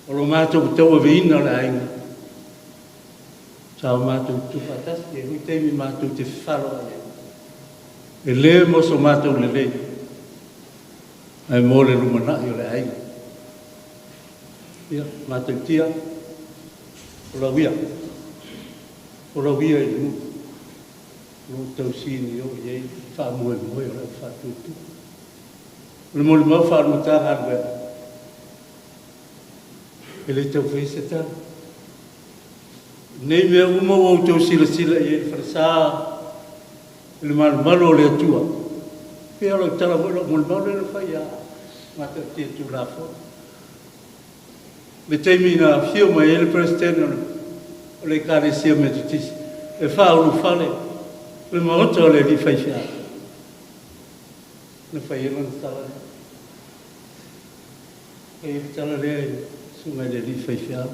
O lo mātou taua veina le ainga. Tau mātou tu whatasi. E hui teimi mātou te wharo ale. E le moso mātou le le. Ai mō le lumanai o le ainga. Ia, mātou tia. O la wia i nu. Nu tau sini o iei wha moe o la wha tutu. Le mo le mau wha anuta hanwe. E le tau whaiseta. Nei mea umau au tau sila i e wharasā. E le malo le atua. Pea lau tala mo le mau le whai a. Mata tia tu la fo. Me teimi na fio mai ele presidente o le kare sia me tutisi. E whauru whale. Le maota o le li whai whia. Le whai e lana tala. E tala le sunga le li whai whia.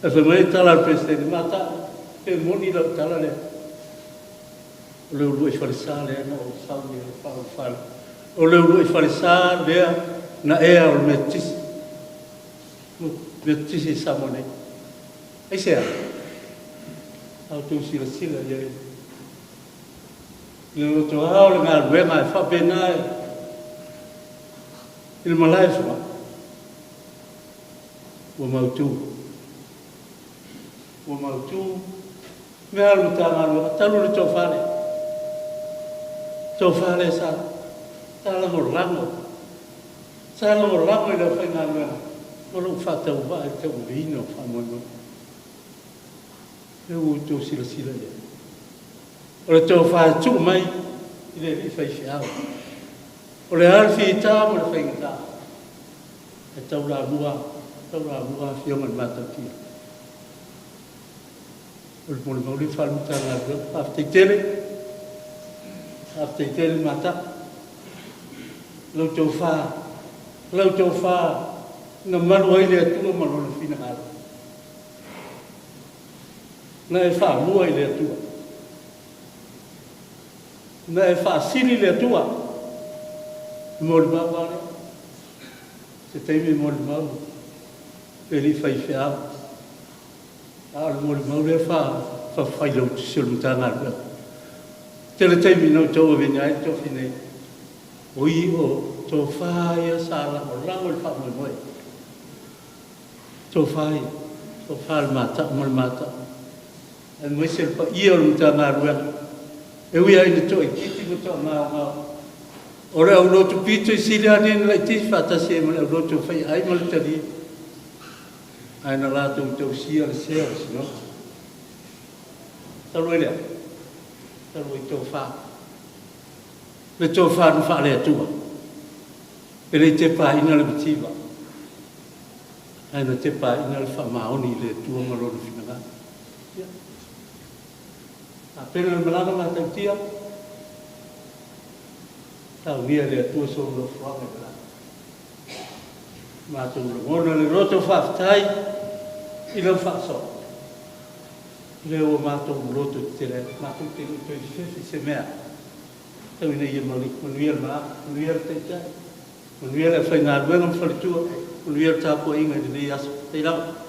E whai mai tala al presidente. Mata e moni lau tala le. O le ulu e wharisā lea na o sauni e whauru whale. O le ulu e wharisā lea na ea o le me tisi. Tisi samone. Ai sea. Au tu sila ye. Le to hao le ngal wenga fa pena. Il malai fa. O mautu. Me alu tanga talu le tofale. Tofale sa. Tala mo rango. Sala mo rango le fa ngal wenga. Olo fata o vai te o vino fa mo. Eu to sila ye. Olo to fa tu mai ile li fa fiao. Olo alfi ta mo le fa ngata. E tau la bua fio mal mata ti. Olo mo li fa muta na afte tele mata. Lo to fa na malu ai le atua malu le fina ala. Na e wha mua i le atua. Na e wha sili le atua. Mori mau ale. Se teimi mori mau. E li whai whiao. Ala mori mau le wha whai lau tu silu tanga ala. Tele teimi nau tau a vinyai tau fine. O i o tau whaia sala o rango le wha moe moe. Tofai, tofal mata, mal mata. Al moisel pa ia o ta maruenga. E ui ai to kiti ko to ma. Ora o lotu pito silia ni la ti fata se mo o lotu fai ai mo tali. Ai na la tu to sia le se no. Taruele. Taruele to fa. Le to fa no fa le tua. Ele te pa ina le bitiva. Ai na te pa ina le fa maoni le tua mo lo fina. Apena le malanga ma tau tia. Tau nia le tua so lo fuanga la. Ma tu lo ngona le roto faftai i lo fa so. Le o ma tu roto te le ma tu te to i se mea. Tau ina ia mali manuel ma manuel te tai. Manuel e fai ngā ruenga mwharitua. Manuel tāpua inga i nei aso. Te rau.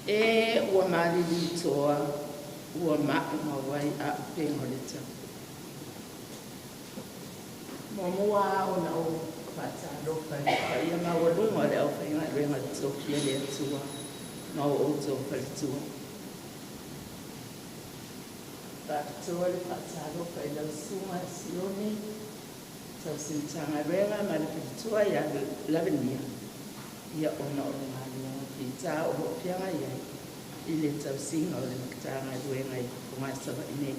E ua mariri toa, ua mawai a pengoleta. Momoa o na o whātāroka i a mawalunga le au whainga renga tokia le atua, ma o oto palitua. Whātoa le whātāroka i lau sunga sione, tau sintanga renga ma le palitua i a lavenia, ia ona o le mali. I tā o ho pianga iai, i le tau singa o le makitanga i ruenga i kunga sawa i nei.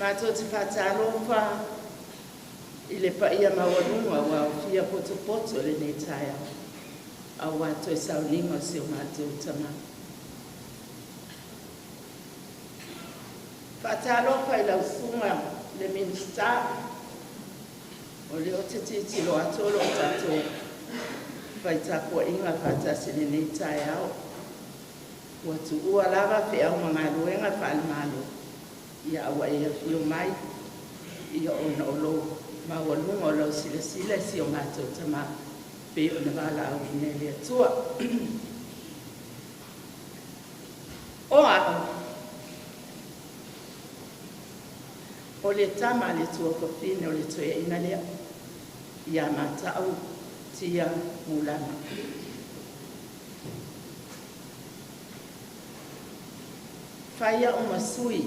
Mātou te whātāropa, i le pa ia mawalunga wa o fia poto poto le nei taia, a wato e saulinga o seo mātou tama. Whātāropa i lau sunga le minsta, o le o te titilo atolo o tātou, Vai tāpua inga whātasini nei tai au. Ua tu ua lava pe au mga ruenga whaalmalo. Ia awa ia fio mai. Ia ona o lo mawalunga o lau sila sila si o mātou tama. Pe o na wala au ine lea tua. O au. O le tama le tua kofine o le toia ina lea. Ia mata au. Tia mulana. Whaia o masui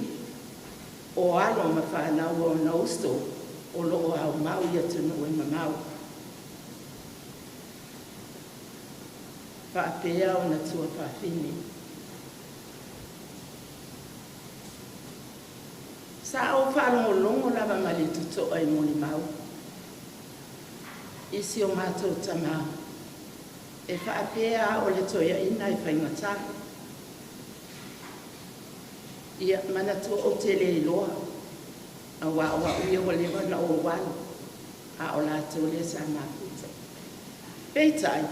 o alo ma whanau o nausto o loo au mau ia tunu e mamau. Whaapea o na tua whawhini. Sa o whanau longo lava mali tuto ai moni mau. Isi o mātou tama, e whaapea o le toia ina i whaingata. Ia manatua o te le iloa, a wā ui o le wana o wano, a o lātou le sa māputa. Peitai,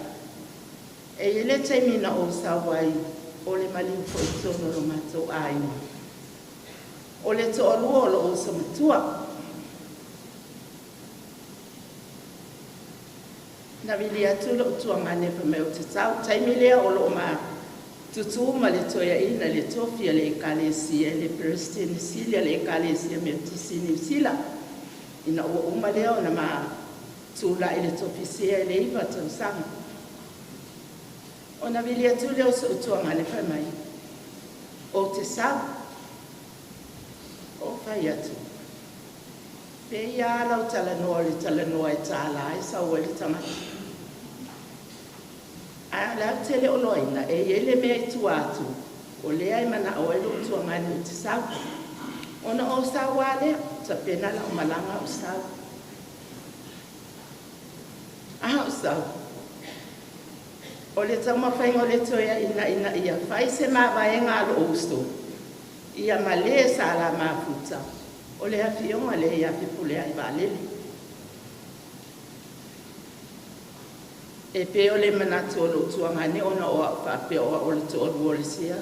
e ile te mina o sawai, o le malimpo i tono lo mātou aina. O le to o luolo o sa matua, na vili atu lo tua ngane pa meu te tau. Taimi lea o lo ma tutu ma le toia ina le tofia le ekalesia, le prestini silia le ekalesia me tisini sila. Ina o uma lea o na ma tula i le tofisia le iwa tau sanga. O na vili atu leo so tua ngane pa mai. O te sau. O fai atu. Pe ia lau talanoa e tala e sa ua le tamati. A la tele o loina e ele mea i tu atu. O lea i mana o elu tua ngani o te sau. Ona o sau wale, ta pena la o malanga o sau. Aha o sau. O le tau mawhainga o le toia ina ia whai se maa vaenga alo osto. Ia male sa la mafuta. O le hawhionga le ia pipulea i valele. E pe o le manatu o lo tuangane ona o whape o le to o le sia.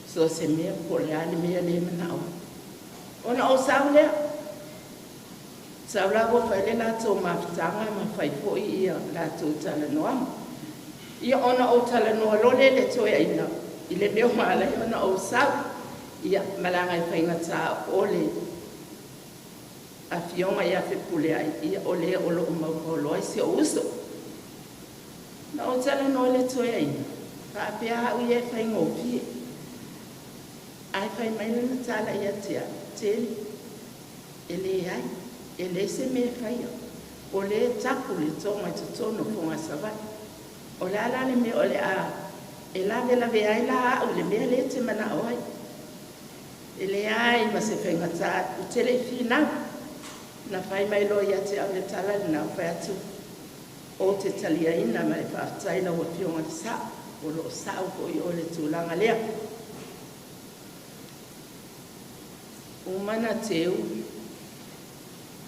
So se mea po le ale mea le manao. Ona o saule. Saula ko fai la to mafitanga ma fai fo ia la to tala noa. Ia ona o tala noa lole le to ia ina. Ile leo mala ona o sau. Ia malanga i fai ngata ole. A fionga ia fe pule ai. Ia ole olo umau ai si o uso. Na o tala noa le to ia ina. Ka pia hau ia fai ngopi. Ai fai mai na tala ia tia. Teli. Ele ai. Ele se me faia. O le tapu le tonga te tono fonga savai. O le ala le me o le a. E la ve ai la o le me le te mana oai. Ele ai ma se fenga ta u tele fina. Na fai mai lo ia te au le tala na fai atu. O te talia ina mai fa taina o fionga sa. O lo sa o i o le tulanga lea. Umana teu.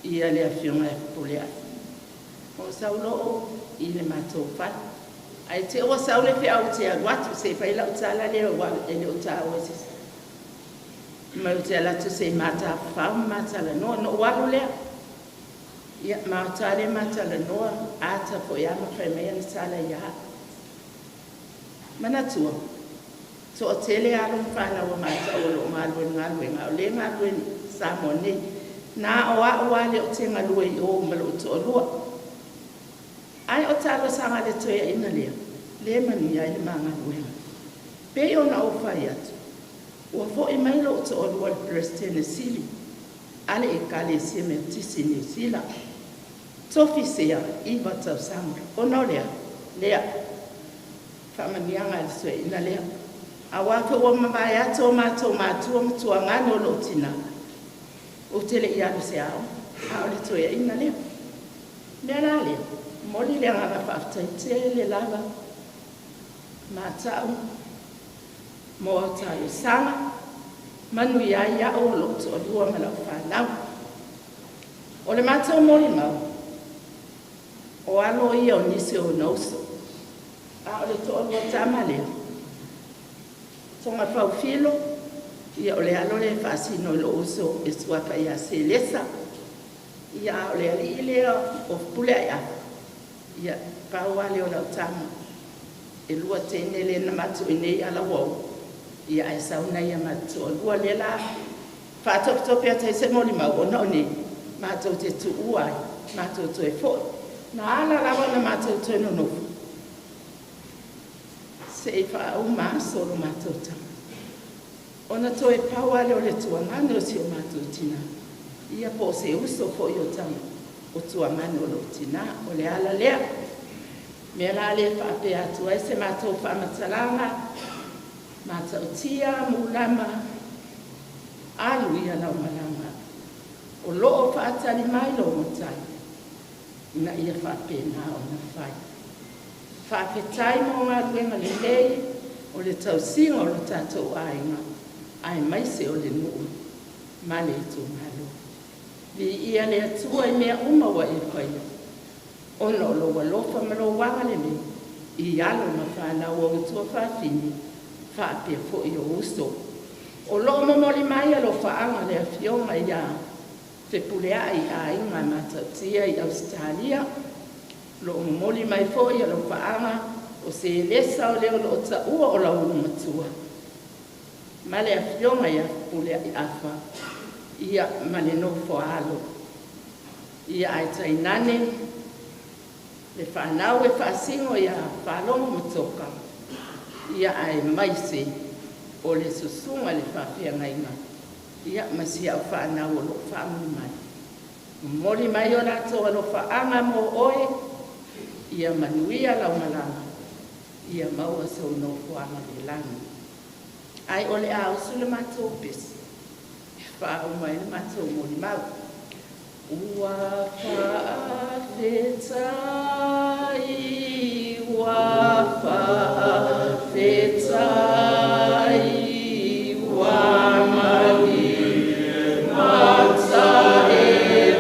Ia le afionga e pulea. O saulo i le matou fai. Ai te o saule fe au te aguatu se fai la utala le wa ele uta oasis. Ma utala tu se mata fa mata la no walu le. Ia mata le mata la no ata fo ya ma fe me sala ya. Mana tua. So tele alum fa na wa mata o lo malu ngalwe le ngalwe sa moni. Na oa le o te ngalue i o malo to lua. Ai o tala sanga le toia ina lea. Le manu ia le manga luenga. Pe o na o fai atu. Ua fo i mailo o to lua le Preston Sili. Ale e kale se me tisi ni sila. Tofi sea i batau sanga. O no lea. Lea. Whamanianga le toia ina lea. Awa fe o mawai atu o matua mtua ngano lo tina. O tele ia le se ao, ao le toia ina lea. Lea la lea, moli lea ngana whaftai tele lava, mātau, mo tau sanga, manu ia o lo to lua malau whanau. O le mātau moli mau, o alo ia o nisi o nauso, ao le to lua tama lea. Tonga whau filo, ia o le alo le whaasino lo uso e suafa ia se lesa. Ia o le ali lea o pule ai afa. Ia paua leo lau tama. E lua tene le na matu i nei ala wau. Ia ai sauna ia matu o lua le la. Whaatopitopi a teise moli mau o no ne. Mātou te tu uai. Mātou tu e fo. Na ala lawa na mātou tu e no nofu. Se e wha au maa solo mātou tama. Ona to e paua leo le tuangano si o mātou tina. Ia po se uso fo i o tama. O tuangano lo tina. O le ala lea. Mea la le whaape atu ai se mātou whaamatalanga. Mātou tia, mulama. Alu ia lau malanga. O loo whaatali mai lo motai. Ina ia whaape na o na whai. Whaape tai mo ngā luenga le lei. O le tau singa o le tātou ainga. Ai mai se o le nuu, ma le tu malo. Vi ia le atua i mea uma wa e whaia. Ono lo walofa malo wanga le me. I alo ma whana o utua whawhini. Whapia fo i o uso. O lo momoli mai alo whaanga le awhionga i a te pulea i a inga matatia i Australia. Lo momoli mai fo i alo whaanga o se lesa o leo lo ta ua o la umatua. Male a fionga ia pulea i afa. Ia male no fo alo. Ia ai tainane. Le whanau e whaasingo ia whalongo matoka. Ia ai maise o le susunga le whawhianga inga. Ia masia o whanau o lo whamu mai. Mori mai o rato o lo whaanga mo oe. Ia manuia lau malanga. Ia maua sau no whaanga le langa. Ai ole a usu le matou pesi. Wha umai le matou mori mau. Ua whaafetai, ua whaafetai, ua mani mata e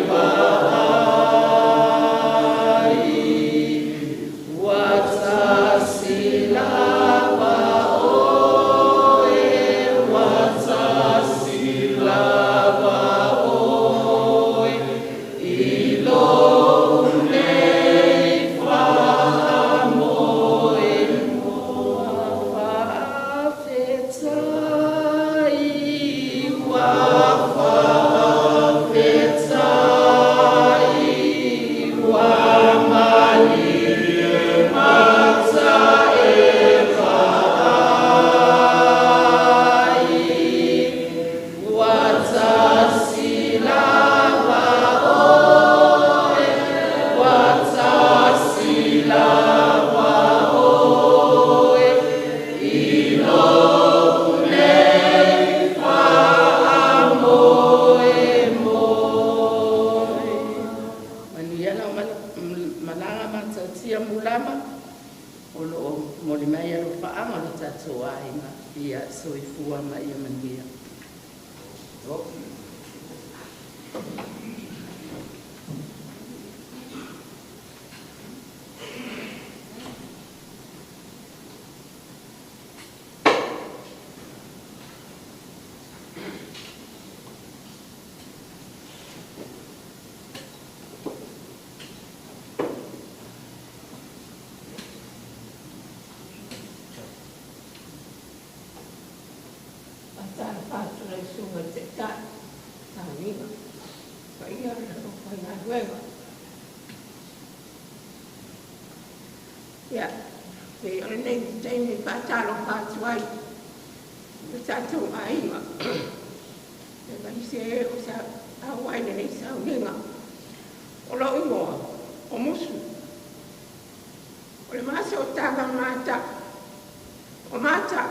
vai, ua tasilava o e ua tasilava sia mulama o lo mo le mai alo whaanga lo tatou ainga ia soifua mai a mandia. Ya, que ole nei tei pa talo pa tuai. Ko tatou ainga. E vai se o sa awai nei sa unga. O lo ingoa, o musu. O le masa o taga mata. O mata.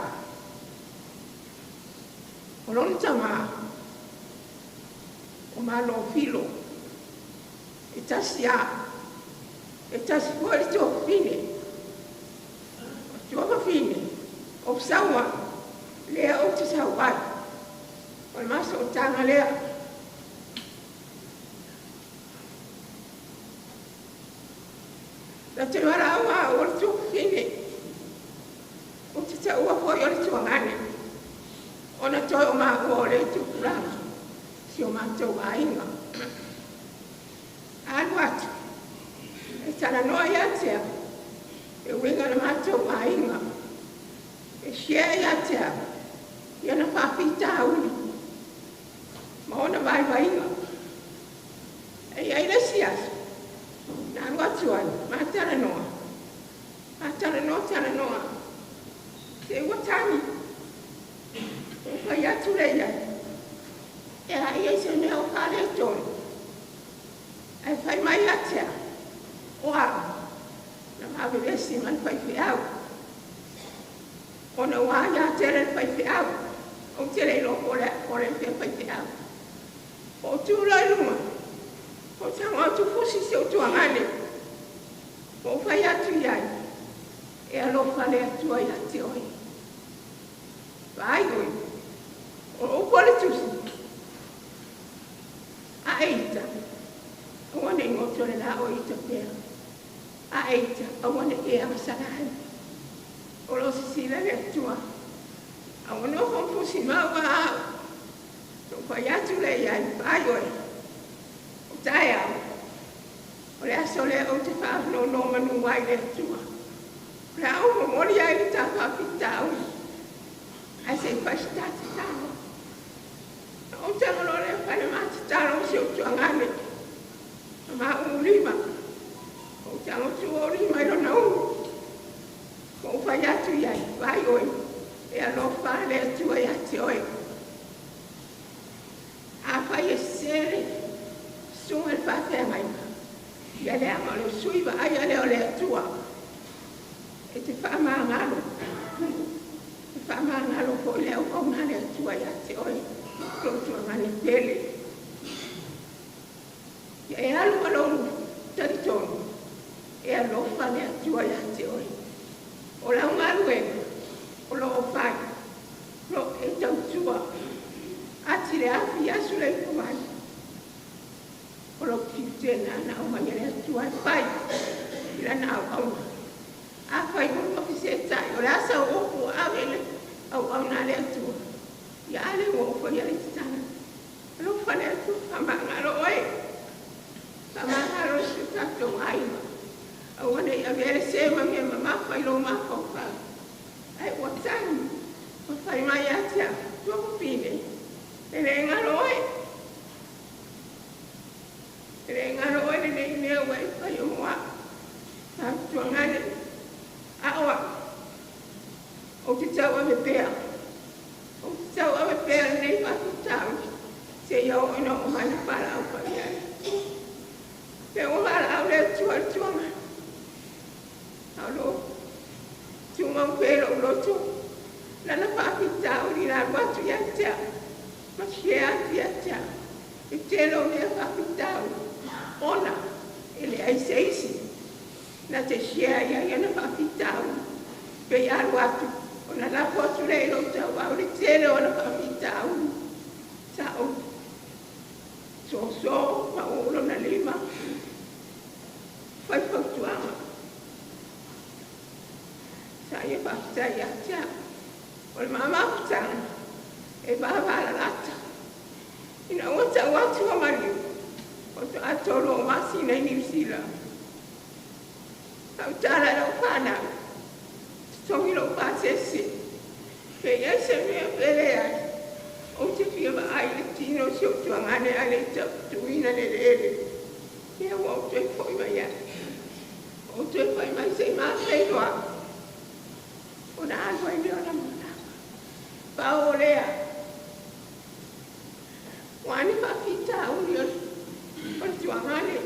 O lo tama. O malo filo. E tasia. E tasi fuori to fine. Tuapa fine, o sawa, lea o te sauai. O le masa o tanga lea. La te wara awa o le tuapa fine. O te taua foi o le tuangane. O na toi o maa o le tukuranga. Si o maa tau ainga. Anu atu. E tana noa iatea. E winga na mātou ainga. E shea ia tea. Ia na whawhita uli. Maona vai vainga. E ia ina siasu. Nā ngatuan, mātara noa. Mātara noa, tara noa. Te watani. E whai atu reia. E hai e se neo kāre tōru. E whai mai atea. Oa. Na mawelesi man whai au. O na wāia tere whai au. O tere lo kore whai au. O tūrai runga. O tanga atu fusi se o tuangane. O whai atu iai. E alo whale atu ai ate oi. Vai oi. O upole tusi. A eita. O wane ngotore la o ita pēr. A eita, a wane e a masarahan. O lo sisila le atua. A wane o hompusi maua au. O whaiatu le iai, vai oi. O tae au. O le aso le o te whaafno no manu wai le atua. O le au mo mori ai le ta whapita au. Ai se whaistati tano. O tangalo le whare mati tano se o tuangane. Ma ulima. O tango tuori mai lo nau. O whaiatu iai, vai oi. E alo whare atua i ate oi. A whai e sere. Sunga le whawhea mai. Ia le anga le suiva ai ale o le atua. E te whaamangalo. Te whaamangalo po leo o nga le atua i ate oi. Klotua ngane pele. Ia e alu alonu taritonu. E alo whane atua i ate oi. O la ungaru e. O lo o whai. Lo e tautua. Ati le afi asu le kumai. O lo kitena na o mai le atua i whai. Ila na au au. A whai o lo fise tai. O le asa o opu awele. Au au na le atua. Ia ale o opu ia le titana. Lo whane atua. Whamangaro oe. Whamangaro si tato aima. Au ane ia vere se mangi ma mawhai lo mawhau whau. Ai watani. O whai mai atia. Tuapu pine. E le ngaro oe. E le ngaro oe le nei nea wai whai o mua. Ta tuangane. Aoa. O te tau ave pēa. O te tau ave pēa nei whatu tau. Se iau ino o mai para au whai ai. Te o mara au leo tuanga. Alo. Tunga upero uloto. Lana whapita o ni la watu ya tea. Ma shea ya tea. E telo mea whapita o. Ona. Ele ai seisi. na te shea ia na whawhitau. Pei aru atu, o na lapo atu reiro tau au le tere o na whawhitau. Sa o, so, ma ulo na lima. Whai whautuanga. Sa ia whawhitai atia. O le mama putanga, e wahala lata. Ina ua tau atu a mariu. O to atoro o masi nei New Zealand. Tau tala lau whanau. Tongi lau pātese. Pe ese mea pere ai. O te pia wa ai le tino si o tuangane ale tau tuina le lere. Ia ua o tue poi mai ai. O tue poi mai se maa whenua. O na anua i leo na muna. Pa o lea. Wani whawhita uri o tuangane.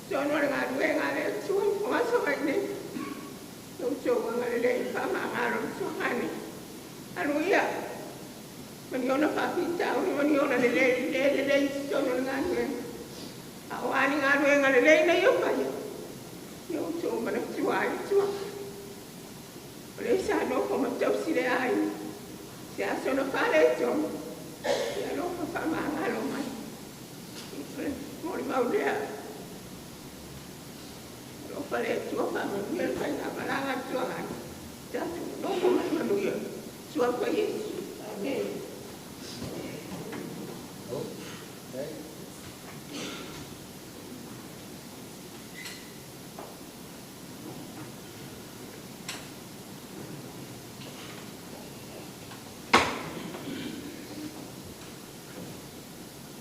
Tono le ngā ruenga le tuai whaso mai ne. Tau tau wanga le lei whamangaro tuangane. Anu ia. Mani ona whawhita uri, mani ona le lei tono le ngā ruenga. A wani ngā ruenga le lei na iopai. Ia o tau mana tuai tuanga. O le sa noko ma tau sire ai. Se aso na whare tono. Ia noko whamangaro mai. Mori maulea. Lo pare tua fama mia pai na malanga tua ngani. Tatu no ko mai manuia. Tua pa Yesu. Amen.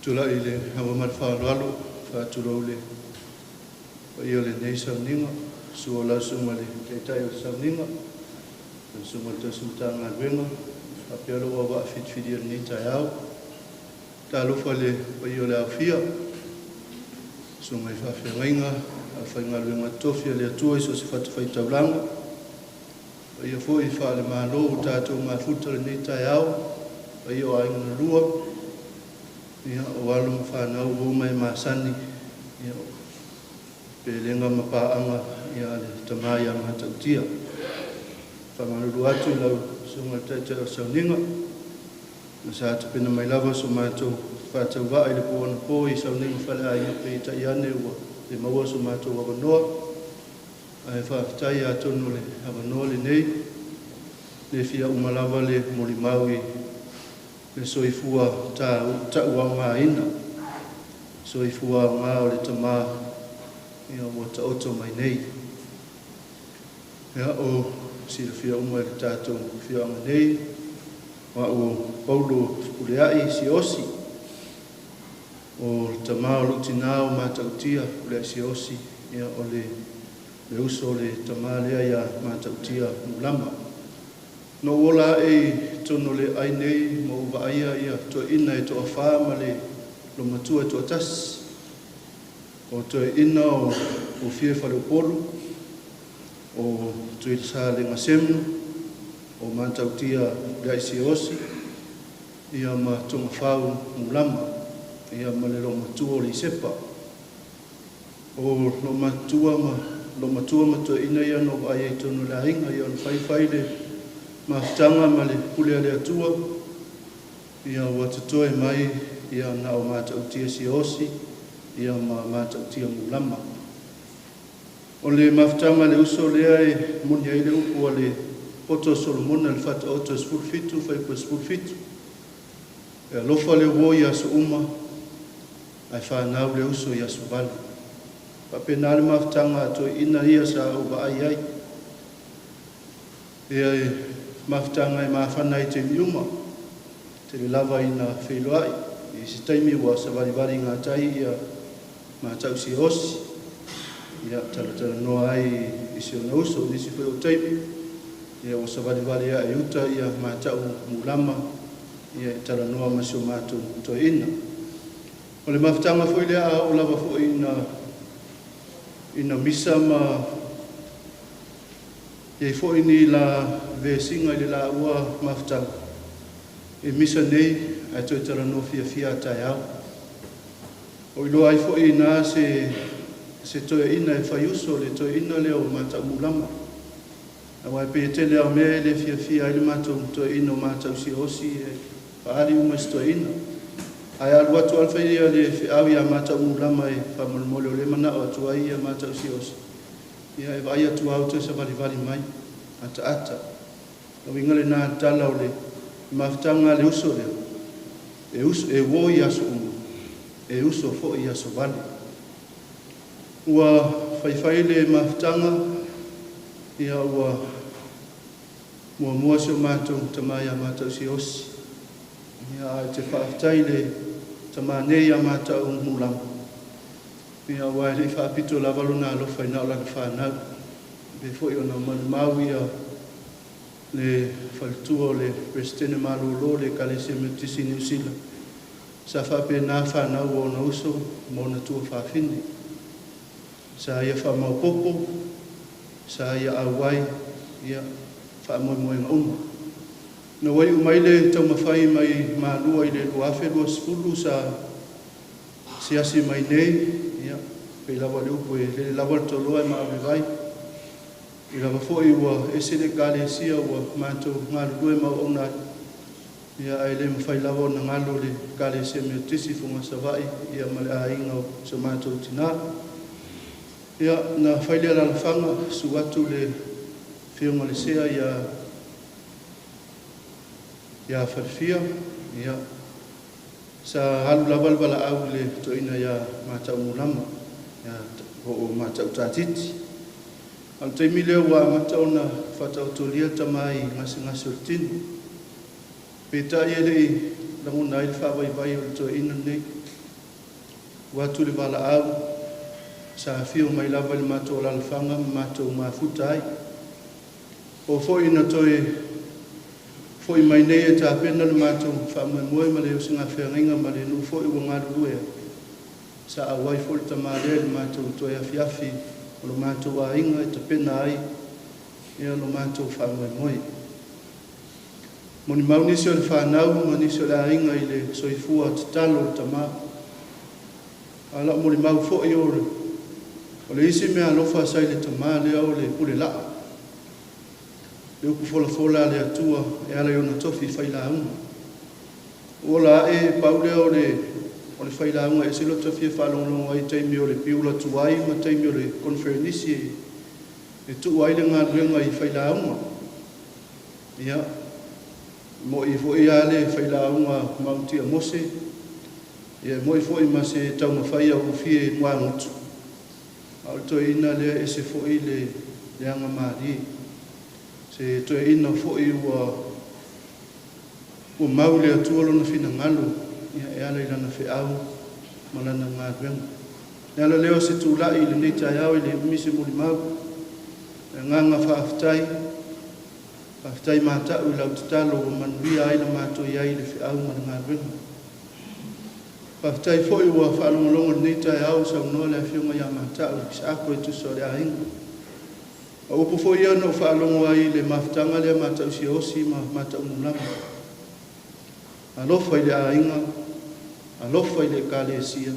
Tula ile hawa marfa lalo fa turole o ia le nei sauninga suola sumale te tai o sauninga sumal te sultanga wenga a pialo wa fit fidir ni tai au ta lo fale o ia le afia sumai fa fenga a fainga wenga tofia le tua so se fat fai taulanga o ia foi fa le malo ta to ma futa ni tai au o ia ai na lua ia o alu whanau o mai masani ia pe lenga mapaanga ia le tamai a matautia whamaruru atu lau sunga taita o sauninga na sa te pena mai lava so mātou whātau wa le pōna pō i sauninga whale ai pe tai ane ua le maua so mātou awanoa ai whaatai a tono le awanoa le nei le fia umalawa le mori maui le soifua ta uanga ina soifua ngā o le tama ia o ta oto mai nei ia o sila fia umai le tātou fia anga nei wa o Paulo Puleai si osi o le tama o lutina o matautia Puleai si osi ia o le uso le tama lea ia matautia mulama no ola e tono le ai nei mo vaia ia to ina e to afama le lo matua to tas o to ina o fie falo polo o to il sa le ngasem o mantautia le si osi ia ma to fau mulama ia ma le lo matua le sepa o lo matua ma to ina ia no ai tono la inga ia fai le maftanga ma le pule le atua ia watutoe mai ia na o matautia si osi ia ma matautia mulama o le maftanga le uso lea e moni ai le upu le poto solomona le fata oto spulfitu fai po spulfitu e lofa le uo ia so uma ai whanau le uso ia so bali pa pena le maftanga to ina ia sa uba ai ia maftanga e mawhanai te miuma, te le lava ina wheloai, i si taimi wa sa wari ngā tai ia mātau si osi, ia taratara noa ai i si ona uso, nisi whai o taimi, ia o sa wari a e uta ia mātau mulama, ia i tara noa masio mātou to ina. O le maftanga whai lea o lava whai ina misa ma e foi ni la vesinga le la ua maftanga e misa nei a to tara no fia tai au o lo ai foi na se se toe ina e whai uso le toe ina leo mātau mulama. A wai pe te leo mea le fia ele mātau toe ina o mātau si osi e whaari umas toe ina. Ai alu atu alwhairia le whiawi a mātau mulama e whamolmole o le mana o atu ai a mātau si osi. Ia e vai atu au te sa vali mai, ata. O ingale nā tala o le mawhtanga le uso leo. E wo i aso umu, e uso fo i aso vale. Ua whaiwhai le mawhtanga, ia ua mua se o mātou tamai a mātou si osi. Ia te whaafitai le tamanei a mātou mulama. Ia ua le whaapito la waluna alofa i nao laki whanau. Be fo i ona mau ia le whalitua le Prestene Malolo le Kalesia Metisi New Zealand. Sa whape nā whanau o na uso mo na tua whawhine. Sa ia whamaupopo, sa ia awai, ia whamoemoe ngā uma. Na wai umaile tau mawhai mai mālua i le luawherua spulu sa siasi mai nei, ia, pei lawa le upu e le lawa toloa e maawe vai. I lawa fōi ua esele Kalesia ua mātou ngālu lue mau onai. Ia ai le mawhai lawa na ngalo le Kalesia mea tisi funga savai, ia male a inga o sa mātou tina. Ia na whaile ala whanga su atu le whiunga le sea ia wharwhia, ia sa halu lawalwala au le toina ia mātou mulama, ia o mātou tātiti. Al te mile ua matau na whatau tolia tamai ngasi o tinu. Peta ia lei languna i whawai vai o to ina nei. Watu le wala au sa whio mai lava le mātou lalwhanga mātou mafutai. O fōi na toi fōi mai nei e tā pena le mātou whamoe ma le o singa whianginga ma le nu fōi ua ngaru ea. Sa awai fōi tamare le mātou toi a fiafi o lo mātou a inga e te pena ai ia lo mātou whamoe. Moni maunisi o le whanau, manisi o le a inga i le soifua te talo ta mā. Ala moni mau fōi o le. O le isi mea alofa sai le ta mā lea o le pule laa. Le uku fola le atua e ala i ona tofi whaila unga. O la e paule o le whaila unga e silo tofi e whalonglongo ai taimi o le piula tuai ma taimi o le konferenisi e tuai le ngā ruenga i whaila unga. Ia, mo i fo i ale whaila unga mautia mose. Ia, mo i fo i ma se taunga whaia u fie mua ngutu. Au to ina lea e se fo i le anga maari. Se to ina fo i ua maule atua lona fina ngalo. Ia e ala ilana fe au malana ngā ruenga. E ala leo se tūlai le nei tai au i le umise muli mau. E nganga whaafitai. Whaafitai mātau i lau tatalo o manuia ai la mātou iai le fe au malana ngā ruenga. Whaafitai fo i ua whaalongolongo le nei tai au sa unoa le whiunga ia mātau i sa ako e tuso le a inga. A upo fo ia no whaalongo ai le mawhtanga le mātau si osi ma mātau mulama. Alofa i le a inga, alofa i le Kalesia,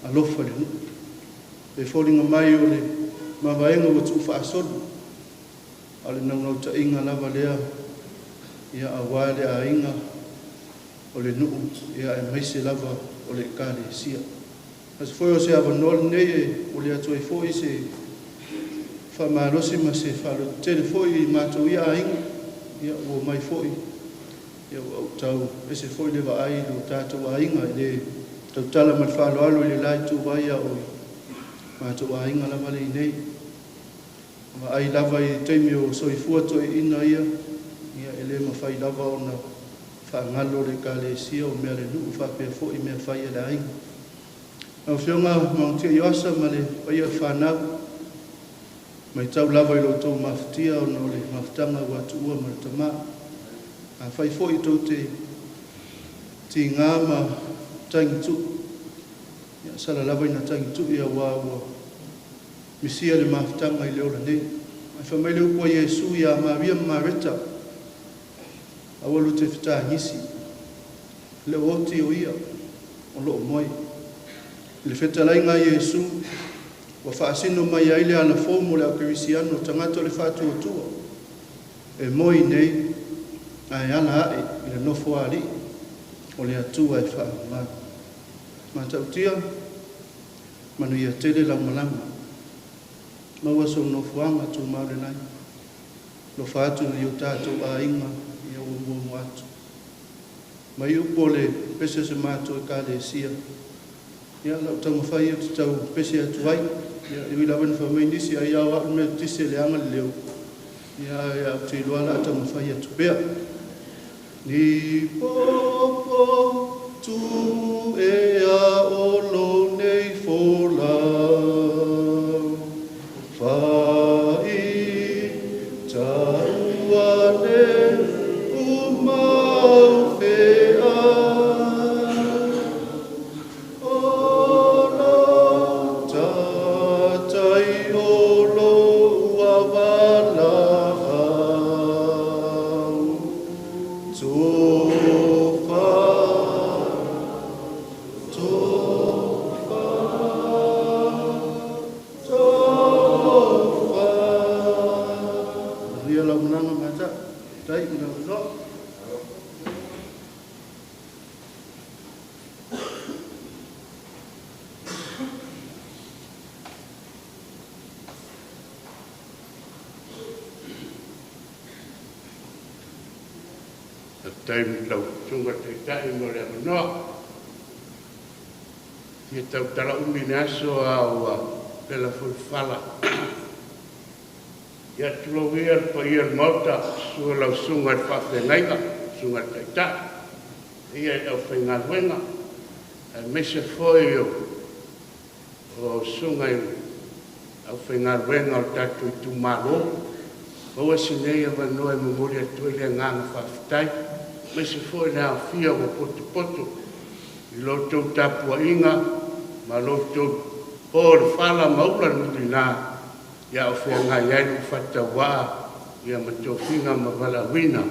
alofa le nuku. E wholinga mai o le mawaenga o tu whaasolu. A le naunau ta inga lava lea, ia a wae le a inga o le nuku, ia e maise lava o le Kalesia. As foi o se avanol nei o le atu e foi se whamalosi ma se whalo tele foi mātou ia a inga, ia o mai foi. Ia au tau ese foi le vai lo tātou a inga le tau tala mal whalo alo le lai tu vai a oi mātou a inga lava le nei ma ai lava i teimi o soifua toi ina ia ele ma whai lava o na whaangalo le Kalesia o mea le nuu whapea foi mea whai e la inga au whionga mauntia i asa ma le whai a whanau mai tau lava i lo tau mawhtia o no le mawhtanga watu ua ma le tamaa a whai fo i tau te ngā ma tangitu. Ia sala lava ina tangitu ia wāua. Misia le mawhtanga i leo la nei. Ai whamai leo kua Iesu ia mawia mareta. Awalu te whita ngisi. Leo oti o ia. O loo moi. Le whita lainga Iesu. Wa whaasino mai aile ana fōmo le au kirisiano tangata le whātua tua. E moi nei, ai ana ae, i le nofo ali, o le atua e whaamana. Ma tautia, manu ia tele lau malanga. Maua so nofuanga tu maure nai. Lo whātu i o tātou a inga i o umu atu. Mai upo le pese se mātua ka le sia. Ia lau tau mawhai o tau pese atu ai. Ia iwi lawan whamai nisi a iau au me tise le anga leo. Ia au te iluala tau mawhai atu pea. Ni popo tu e a olo nei folau. Whai taua ne umau whea. Olo tatai olo ua walaha. Time lau tunga te tai mo le no. Ia tau tala umine aso au pe la fulfala. Ia tulo ia pa ia mota sua lau sunga fa fenaiga, sunga te tai. Ia au fenga wenga. A mese foi o sunga au fenga wenga o tatu tu malo. O sinei va no e memoria tu le ngana fa tai. Me se foi na fia o poto i lo tau tapua inga ma lo tau por fala maula nutina ia o fea ngai ai u fata wa ia ma tau finga ma vala wina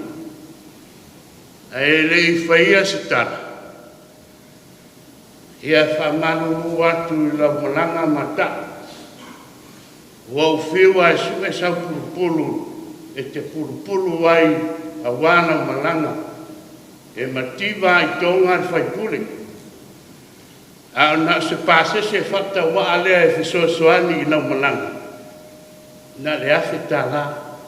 a ele i faia se tala ia fa manu atu i la malanga mata wa o fiwa e sa pulu e te pulu ai a wana malanga e mativa i tonga fai pule. A na se pase se fata wa alea e fisosoani i lau malanga. Na le afe tala.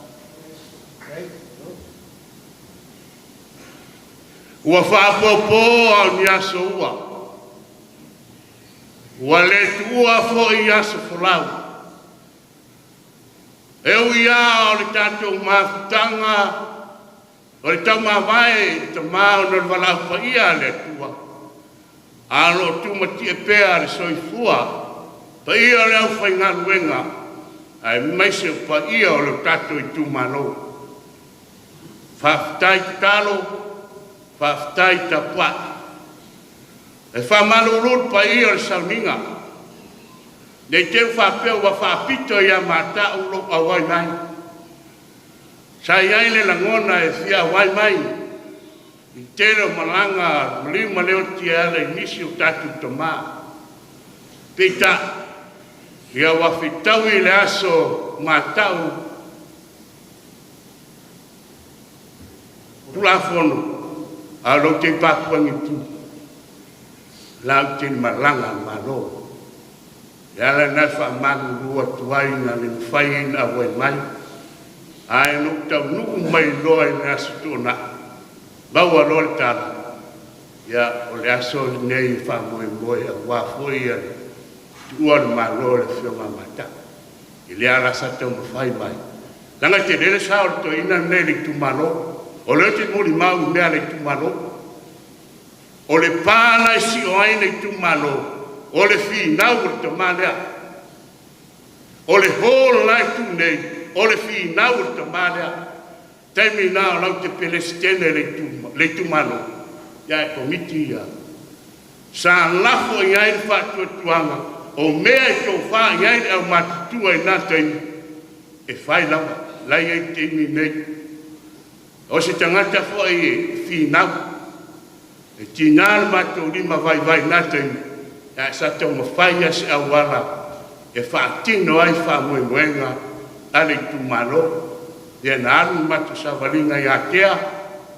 Ua whaapopo au ni aso ua. Ua le tua fo i aso folau. E uia o le tatou mafutanga o le tau mawai, ta mao na walau pa ia le tua. Alo tu mati e pea le soifua, pa ia le au whai ngā luenga, ai maise pa ia o le tato i tu mano. Whaftai talo, whaftai ta pua. E whamalurut pa ia le salminga. Nei te whapeo wa whapito ia mata ulo awai mai. Sai ai le langona e fia wai mai. I tero malanga lima leo tia le nisi o tatu toma. Pita, ia wafitau i le aso matau. Pulafono, a lo te papuangi tu. Lau te malanga malo. Ia le nafa manu rua tuaina le whaina wai mai. Ai no tau nuku mai loa i aso tōna. Baua loa le tala. Ia o le aso nei whamoe moe a wafoi a tua le malo le whionga mata. I le ala sa tau mawhai mai. Langa te lele sa o le to ina nei le tu malo. O le te mori mau mea le tu malo. O le pāna i si o aina i tu malo. O le fi nau le to malea. O le hōla lai tu nei. O le fi nau le to malea. Taimi nao lau te pelestene le tu malo. Ia e komiti ia. Sa lafo i ai le whātua tuanga. O mea e tō whā i ai au matutua i nā taimi. E whai lawa. Lai e teimi nei. O se tangata fo e fi nau. E tina le matou lima vai vai nā taimi. Ia e sa tau mawhai ase au wala. e whaatino ai whamoemoenga ale tu malo ia na alu matu savalinga ia kea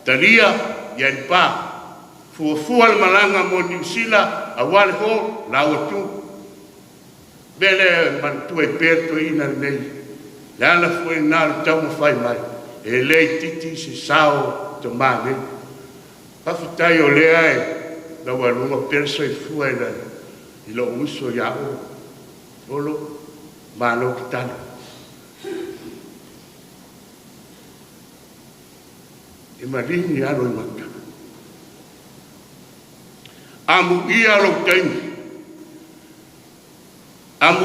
talia ia i pā fuafua le malanga mo New Zealand awale ho lau tu bele mantu e perto ina nei le ala fue na le tau mawhai mai e lei titi se sao te mane pafutai o lea e la walunga perso e fua i lo uso iao olo malo kitana e marini alo i maka amu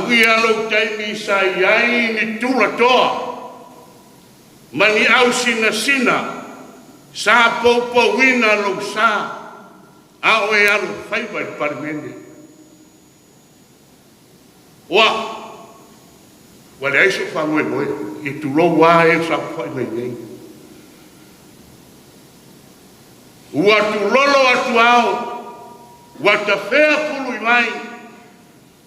ia lo taimi sa iai ni tula toa mani au sina sa popo wina lo sa ao e alo faiva i parmene wale aiso whamoe i tulo wa e sa whai nei ua tulolo atu ao wa ta whea pulu i mai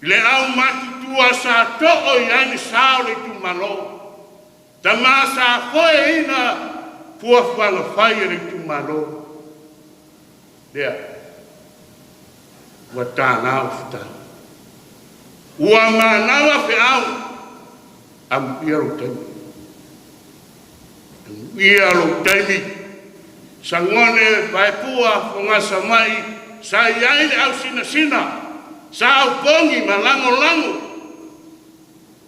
le au matu tua sa to'o i aini sao le tu malo ta maa sa koe ina pua whanga whai le tu malo lea wa tānau whita ua manawa wheau am ia lo taimi sangone vai pua fongasa mai sa iai le au sina sa au pongi malango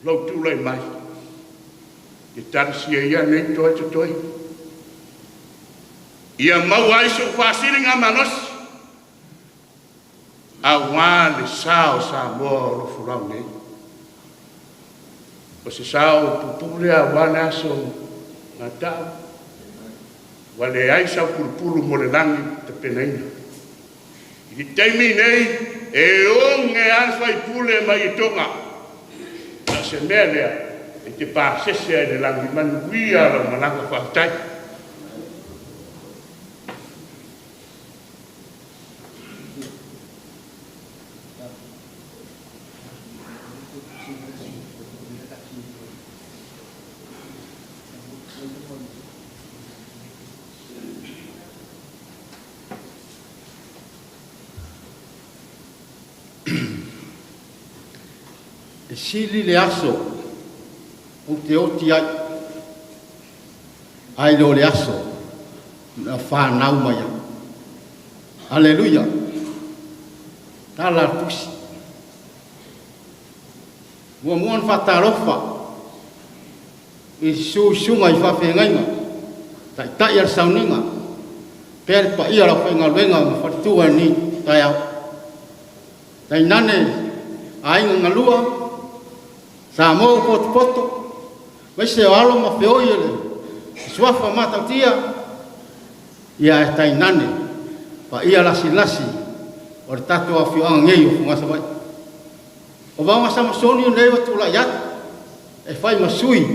lo tulai mai i tarsia ia nei toi ia mau ai so fasiringa manos awan sao sa mo lo furau nei o se sao pupule awan aso ngata wale ai sa pulpulu mo le langi te penaina i taimi nei e onge alfa i pule mai i tonga na se melea e te pāsese ai le langi manuia la mananga whaatai e sili le aso o te oti ai lo le aso na whanau mai aleluia tala tusi mua muan whatarofa i sunga i whawhengainga tai al sauninga per pa ia la whenga luenga ma whatua ni tai au tai nane ainga ngalua sa mo poto vai se alo ma feoile suafa mata tia ia tai nane pa ia lasi o tato a fio angei o ngasa vai o va sama soni nei o tula ya e fai masui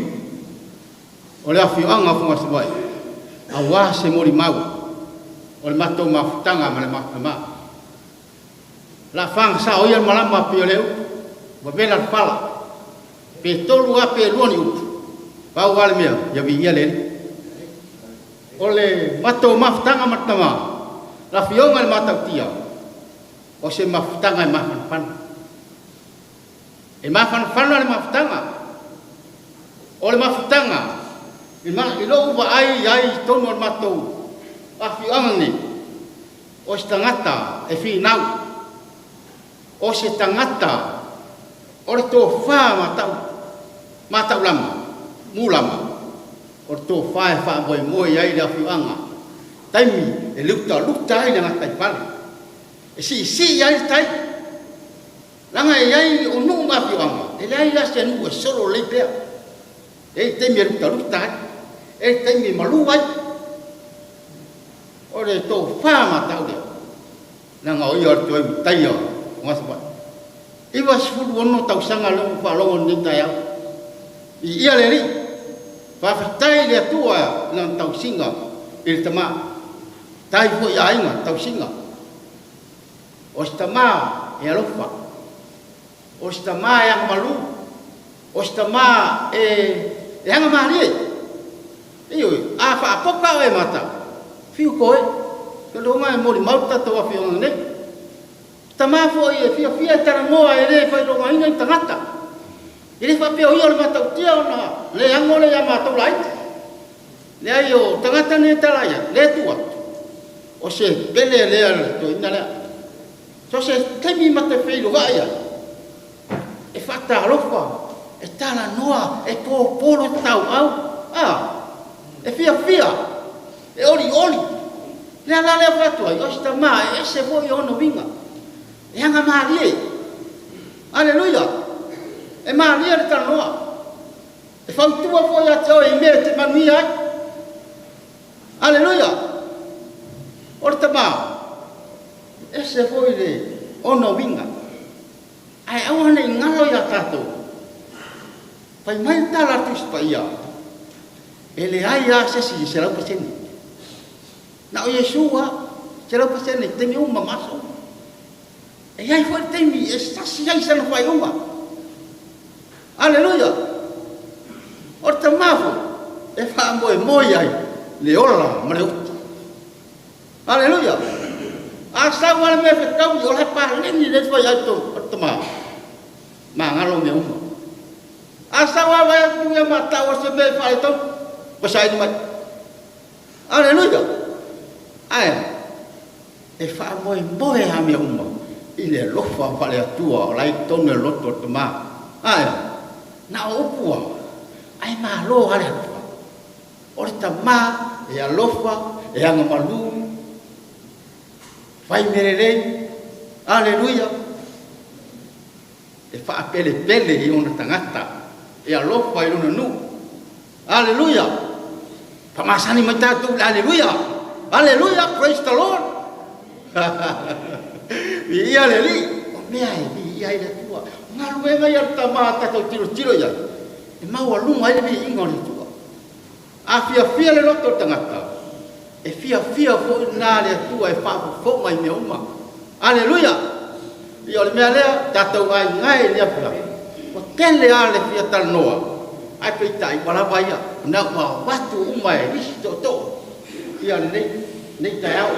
o le fio anga fo ngasa vai a wa se mori mau o le mato mafutanga ma le mafama la fang sa o ia malama pioleu va bela pala pe tolu a pe luani upu pau wale mea ya vi ia lele ole mato maftanga matama la fionga le matau tia o se maftanga e mafan le maftanga ole maftanga ilo uba ai tono mato a fionga ni o se tangata e fi nau o se tangata ore to fa matau lama mulama ore to fa boy moi ai la fianga taimi e lukta ai na tai pale e si ai tai langa ai o no ma fianga e lai la se no solo le pe e taimi lukta e taimi malu ai ore to fa matau de langa o yo to tai yo ngasa iwa sifuru ono tau sanga lo fa lo ni ta ya ia le ri fa fatai le tua na tau singa il tama tai fo ya inga tau singa o stama e lo fa o sta ma ya malu o sta ma anga mari iyo a fa poka e mata fiu ko e ke lo mai mo mau ta to fi on ne sta ma fo e fi tara mo e le fa lo mai ni tangata ile fa pe o yo mata tia ona le ango le ya mata lai le ayo tangata ne tala ya le tua o se pele le to ina le so se temi mata fe lo ga ya e fatta lofa e tala noa e po polo tau au e fia e oli le ala le fatua yo sta ma e se vo yo no vinga e anga marie aleluia e marie le tala noa e fa tua fo ya teo e me te mania aleluia orta ma e se vo le ono vinga ai au ne ngalo ya tato pai mai tala tu spaia ele ai ya se si se la paseni na o yeshua se la paseni te mi uma maso e ai foi te mi e sta si ai se no fai uma aleluia orta mafo e fa mo ai le ola ma le aleluia asa wala me fe tau yo le pa ni le foi ai to orta ma ngalo me uma asa wala tu ya mata o se me fa to pasai mai aleluia ai e fa mo a me uma ile lo fa fa le tua lai to ne lo to ma ai na o pua ai ma lo ale orta ma e a lofa e anga malu fai merele aleluia e fa pele i una tangata e a lofa i una nu aleluia pamasani mai tatu aleluia praise the Lord vi aleli me ai vi ai le tua ngalu e mai alta mata to tiro ya e mau alu mai vi ingoli tua a fia le loto tangata e fia fo na le tua e fa fo mai me uma aleluia io le me le tatu ai ngai le fla o tele ale fia tal noa ai pe tai wala vai na wa watu umai isto to ia nei tai au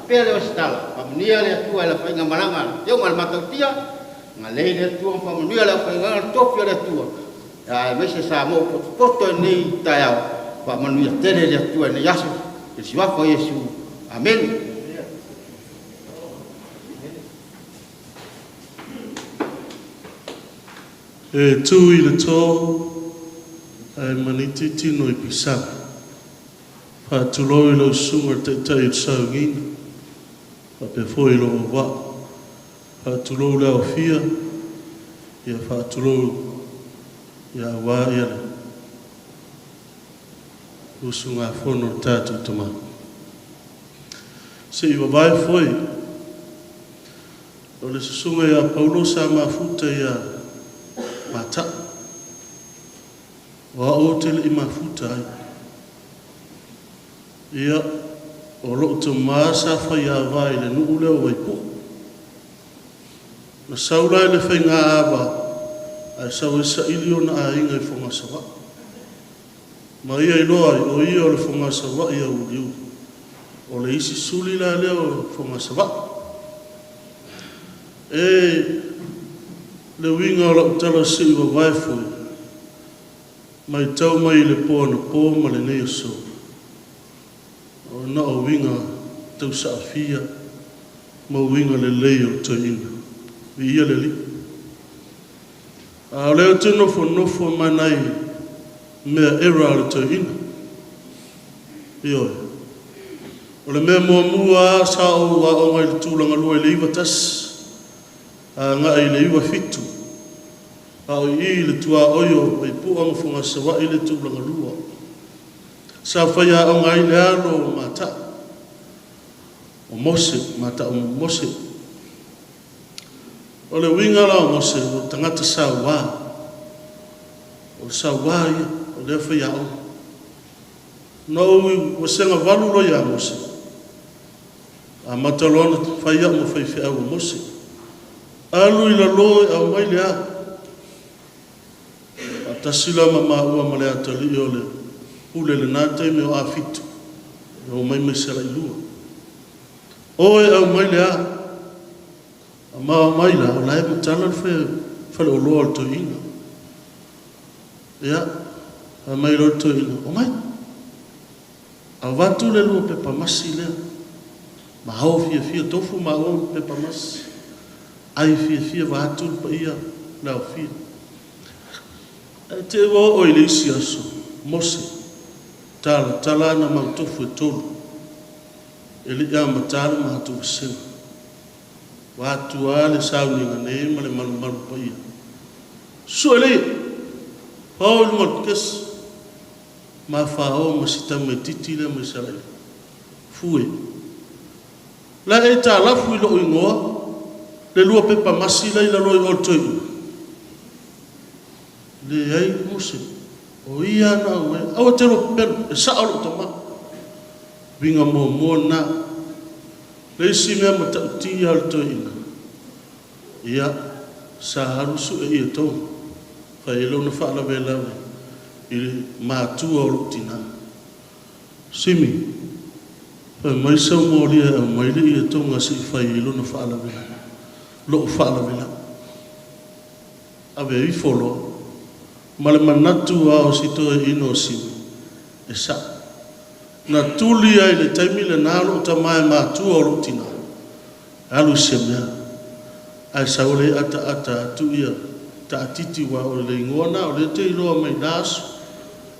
pe le ostala pa mnia le tua la fa ngamalanga yo mal matotia ngalei le tua pa mnia la fa ngal to le tua ai me se sa mo poto nei tai au pa mnia tele le tua ne yasu e si va ko yesu amen. E tui le tō ai maniti tino i pisa pa tuloi lo sunga te tai sau ngina pa pe foi lo wa pa tuloi lo fia ia pa tuloi ia wa ia lo sunga fono tatu toma se i vai foi o le sunga ia Paulo sa mafuta ia mata wa hotel i mafuta ia o lo to masa fa ya vai le nu le o ipu na saura le fenga aba ai sa ilio na inga i fonga sawa ma ia i loa o ia o le fonga sawa ia o liu o le isi suli la le o fonga sawa le winga o la utala si wa vai foi mai tau mai le po na po ma le nei so o na o winga tau sa fia ma winga le lei o to ina vi ia le li a le o nofo manai me era le to ina io o le me mo mua sa o ngai le tulanga lua le iwa tas a ngai le iwa fitu a i le tua oio i pu ang funga sawa i le tulanga lua sa faya o ngai le alo mata o mose mata o mose o le winga la o mose o tangata sa wa o le faya o no o senga valu lo ya mose a matalona faya mo fai fia o mose alu i la loe a mai le a tasila mama ua male atali ole ule le nate me o afitu o mai me sala ilua o e au mai lea ama mai la o lai mutala fe o lo alto ina ya a mai lo to ina o mai a vatu le lu pe pa masi le ma ho fia tofu ma o pe pa masi ai fia vatu pa ia la fia te wo o ile isi aso mose tala na mautofu e tolu ele ia matala ma hatu sena watu ale sauni ngane male malu pa ia so ele Paul Marques ma fao masita me titile me sala fue la eta la fui lo ingoa le lua pepa masila ila lo i oltoi le ai mose o ia na we au te ro per sa alo toma vinga mo na le si me mata ti alto ina ia sa haru su e to fa elo no fa la vela il ma tu o tina simi fa mai sa mo li mai li to nga si fa elo no fa la vela lo fa la vela ave i folo male manatu a o sito ino si esa na tuli ai le taimi le nalo tamai ma tu o rutina alu semia ai saule ata tu ia ta titi wa o le ngona o le te ilo mai das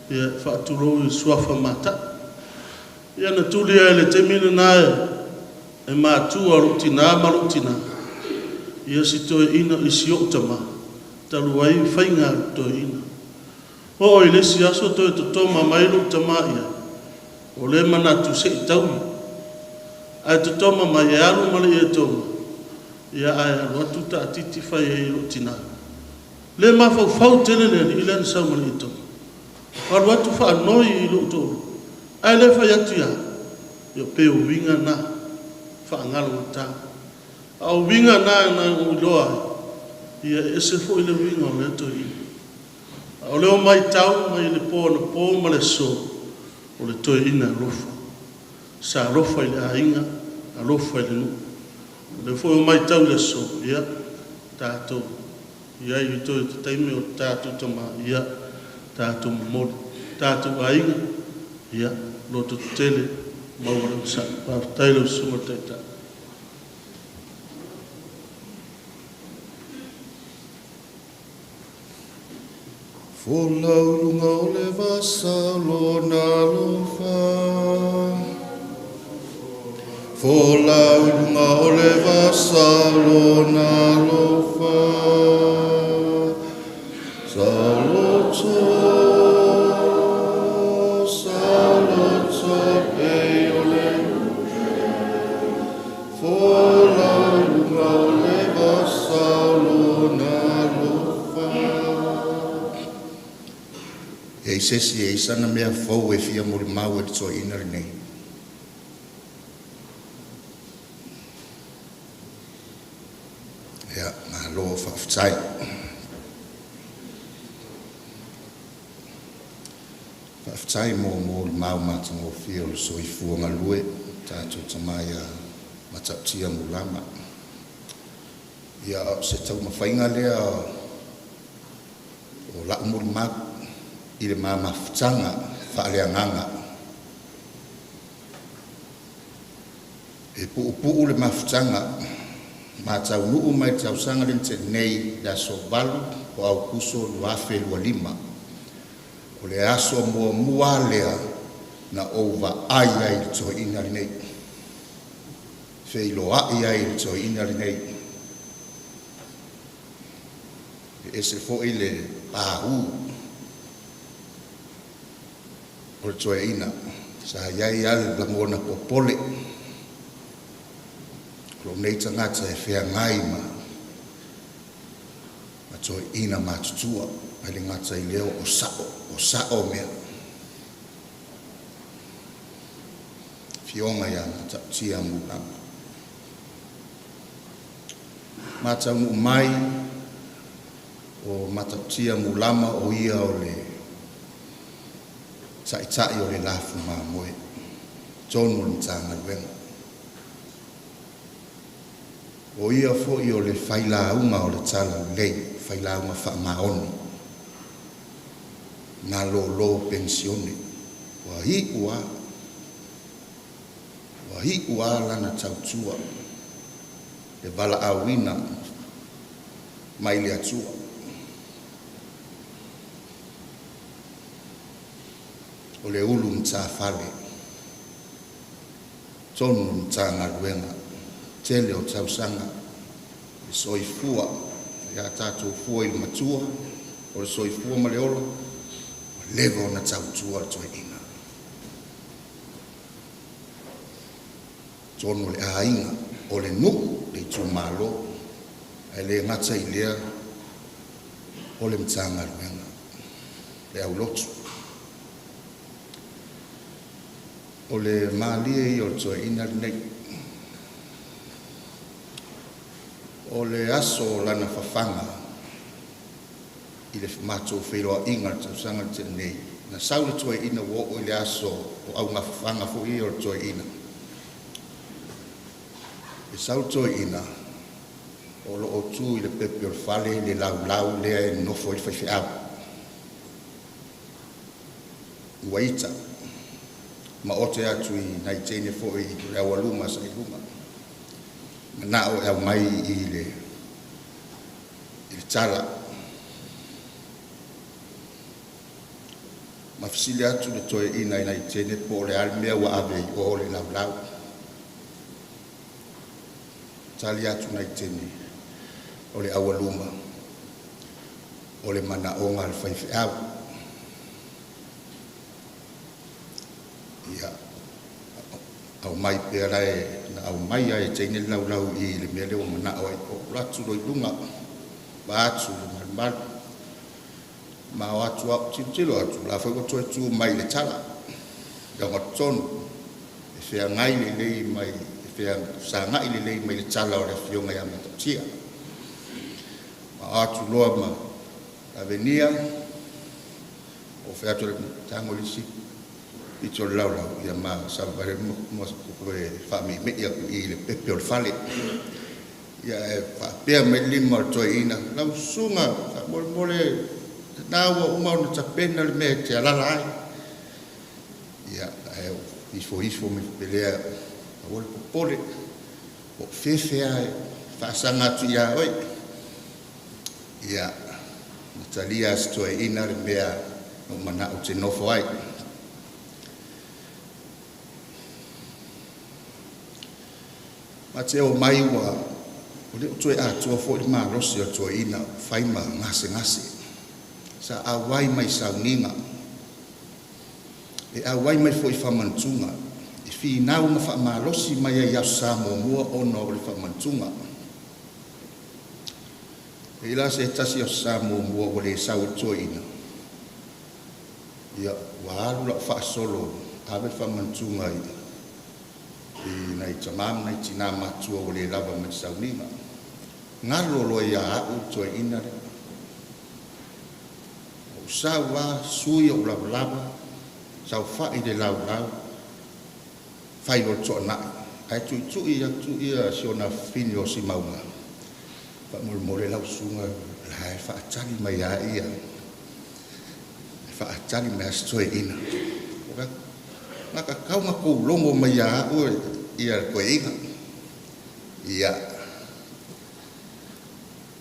ia fa tu ro suafa mata ia na tuli ai le taimi le na e ma tu o rutina ma rutina ia sito ino isi o tama talu ai fainga to ina o ile si aso to toma mai lu tama ia o le mana tu se tau ai to toma mai alu mali e to ia ai lo tu ta titi fa e lo tina le ma fa tele le ile sa mali to ar wa tu fa noi lo to ai le fa ya tia yo pe o winga na fa ngalo ta au winga na uloa ia ese fo ile winga le to i o leo mai tau mai le po ma le so o le to ina rofa sa rofa ile ainga a rofa ile nu le fo mai tau le so ia tato ia i to taime o tato toma ia tato mo tato ainga ia lo to tele ma o sa pa tailo suma tata Folau lunga o le vasalo na lofa Folau lunga o le vasalo na lofa Saloto e o le Folau lunga o le vasalo na e sesi e sana mea fau e fia mori mau e tso inari nei. Ea, ngā loa whaftai. Whaftai mō mori mau mātanga o fia o so i fuanga lue, tātou tamai a mataptia mulama. Ia se tau mawhainga lea o la mori mau i le mamafutanga whaaleanganga. E pu'u le mafutanga, mā tau nuu mai tau sanga rin te nei da so balu o au kuso luafe lua lima. O le aso mua lea na ova ai ai le toi ina li nei. Feilo ai ai le toi ina li nei. E se fo i le pāu o le toe ina, sa iai ale langona popole. Klo nei tangata e whea ngai ma toe ina mātutua, mai le ngata i leo o sao mea. Fionga ia ngata tia mulama. Mata mu mai, o matautia mulama o ia o le sai o le lafu mamoe John Mulitanga Wenga. O ia fo i o le whaila unga o le tala lei, whaila unga wha maoni. Nā lo pensione. Wa hi ua lana tautua. Le vala awina mai le atua. O le ulu mta fale. Tonu mtanga luenga. Tele o tausanga. Le soifua. Ya tatu fua ili matua. O le soifua maleolo. Levo na tautua toe ina. Tonu le ainga. O le nuku le tumalo. E le ngata ilea. O le mtanga luenga. Le au lotu. O le malie i o toe ina nei. O le aso lana fafanga. I le mato wheroa inga tausanga te nei. Na saule toe ina wo o le aso o au ngā fafanga fo i o toe ina. E saule toe ina. O lo o tu i le pepe o fale le lau lea e nofo i whaiwhi au. Uaita. Ma o te atu i nai tene fo i le awaluma sa i luma. Na o e mai i le tala. Ma fisile atu le toe i nai tene po le almea wa ave o le lau. Tali atu nai tene o le awaluma. O le mana o ngā le whaiwhi au. Ia au mai pera na au mai ai tene lau i le mele o mana o ratu roi lunga ba atu mal ma o atu au tilo atu la foi ko tu mai le tala da maton e fea ngai le lei mai e fea sa ngai le lei mai le tala o le fionga ya matatia ma atu loa ma avenia o fea tu tango lisi i tō lau ia maa salvare mo koe whami me ia i le pepe o le whale ia e whapea me lima o toi ina lau sunga mole nāua umau na tapena le mea te alala ai ia e ifo me pelea a wole popole o whewhea e whaasanga atu ia oi ia natalia as toi ina le mea o mana o te nofo ai ma te o mai wa o le toe a tua fo i ma rosi o toe ina whaima ngase sa a wai mai sauninga e a wai mai fo i whamantunga i whi nau ma wha ma rosi mai a iau sa mua ono o le whamantunga e ila se tasi o sa mua o le sau toe ina ia waru la wha solo ave whamantunga ina i nei tamam nei tina matua o le lava mai sauninga ngalo lo ia au toe ina re o sawa sui o lava sau fa i le lau fai lo tona ai tu ia siona fini o si maunga pa mo le lau sunga la fa tali mai ia fa tali mai toe ina naka kaunga ko longo mai a o ia ko inga ia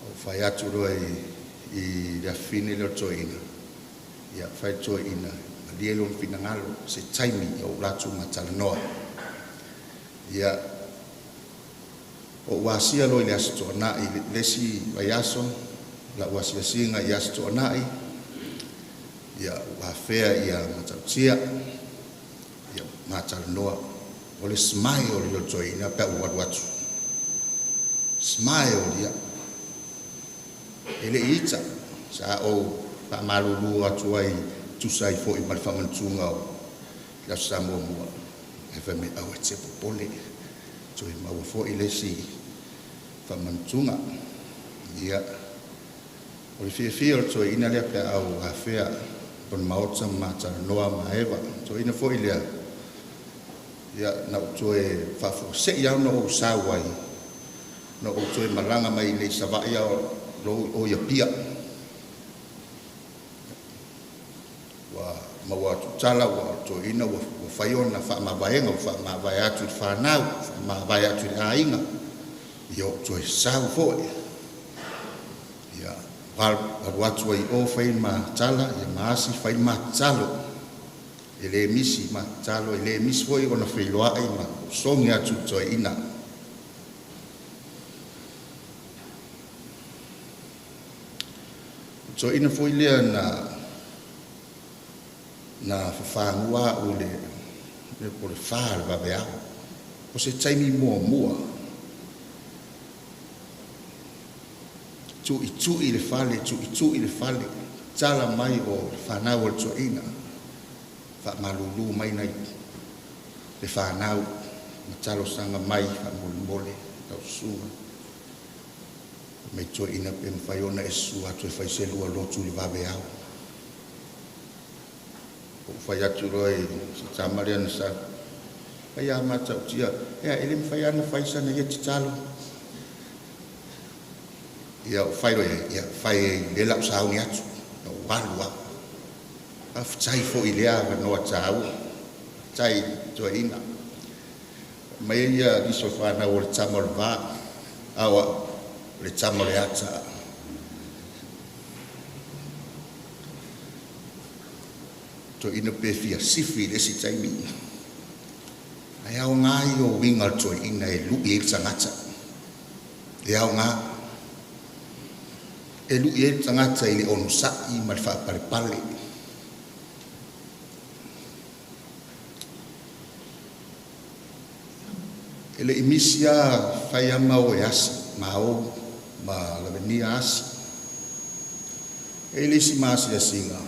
o fai atu roi i da fine lo toina ia fai toina dia lo finangalo se taimi o latu matala noa ia o wasia lo ile asto na i lesi vayaso la wasia singa ia asto na ia wa fea ia matautia matal noa o le smile o le joina pe watu smile dia ele ita sa o pa malulu atu ai tu sai fo i mal famantunga la samo mo e fa me au tse popole to i ma fo ile si famantunga dia O le fia o tō ina lea pe au hawhea pon maota mātara noa maewa. Tō ina fo i lea. Ia na o tō e whafo se iau na o sāwai. Na o tō e malanga mai nei savai au o ia pia. Wa maua tu tala wa tō ina wa whaiona wha mawaenga wha mawai atu i whanau, mawai atu i ainga. Ia o tō e sāu fo e. Ia watu ai o whai ma tala, ia maasi whai ma talo. E le misi ma talo, e le misi foi ona whailoa ai ma songi atu tō e ina. Tō ina foi lea na whawhangua o le pole whaare waweao. O se taimi mua. Tu i le whale, tala mai o whanau o tō ina. Wha malulu mai nei le whanau, ma talo sanga mai, wha mole, tau sunga. Me tō ina pe mwhaiona e su atu e whaiselua lotu le waweao. O whai atu roi, si tamariana sa, whai a mata o tia, ea ele mwhaiana whaisana ia titalo. Ia o whai roi, ia whai e lela o sauni atu, na walua. A whai fo i lea noa tāua, tai tō ina. Mai ia iso whanau o le tamar vā, awa le tamar e ata. Tō ina pe fia sifi le si taimi. Ai au ngai o winga tō ina e lupi e tangata. E au ngā. E lupi e tangata i le onu sai ma le whaapare pale. E le imisia whai ama o e asi, ma o, ma la venia asi. E le si maasi a singa.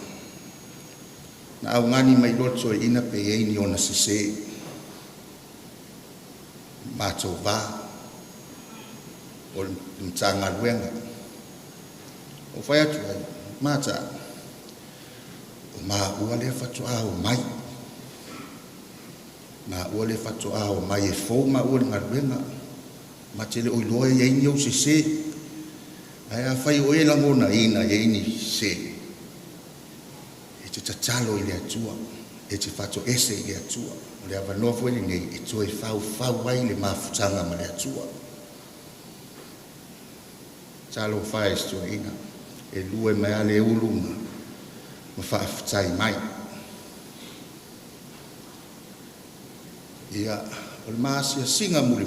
Na au ngani mai loto e ina pe eini ona sise. Mātou vā. O mtanga luenga. O whai atu ai, māta. O mā ua lea whatua o mai. Mā ua lea whatua o mai e fōu mā ua ngā luenga. Ma tele oi loa e eini au sise. Ai a whai o e langona ina e eini se. Te tatalo i le atua, e te whato ese i le atua. O le awanofo e nei, e toe whau ai le mafutanga ma le atua. Talo whae stua ina, e lue mai ale ulunga, ma whaafutai mai. Ia, o le maasia singa muli,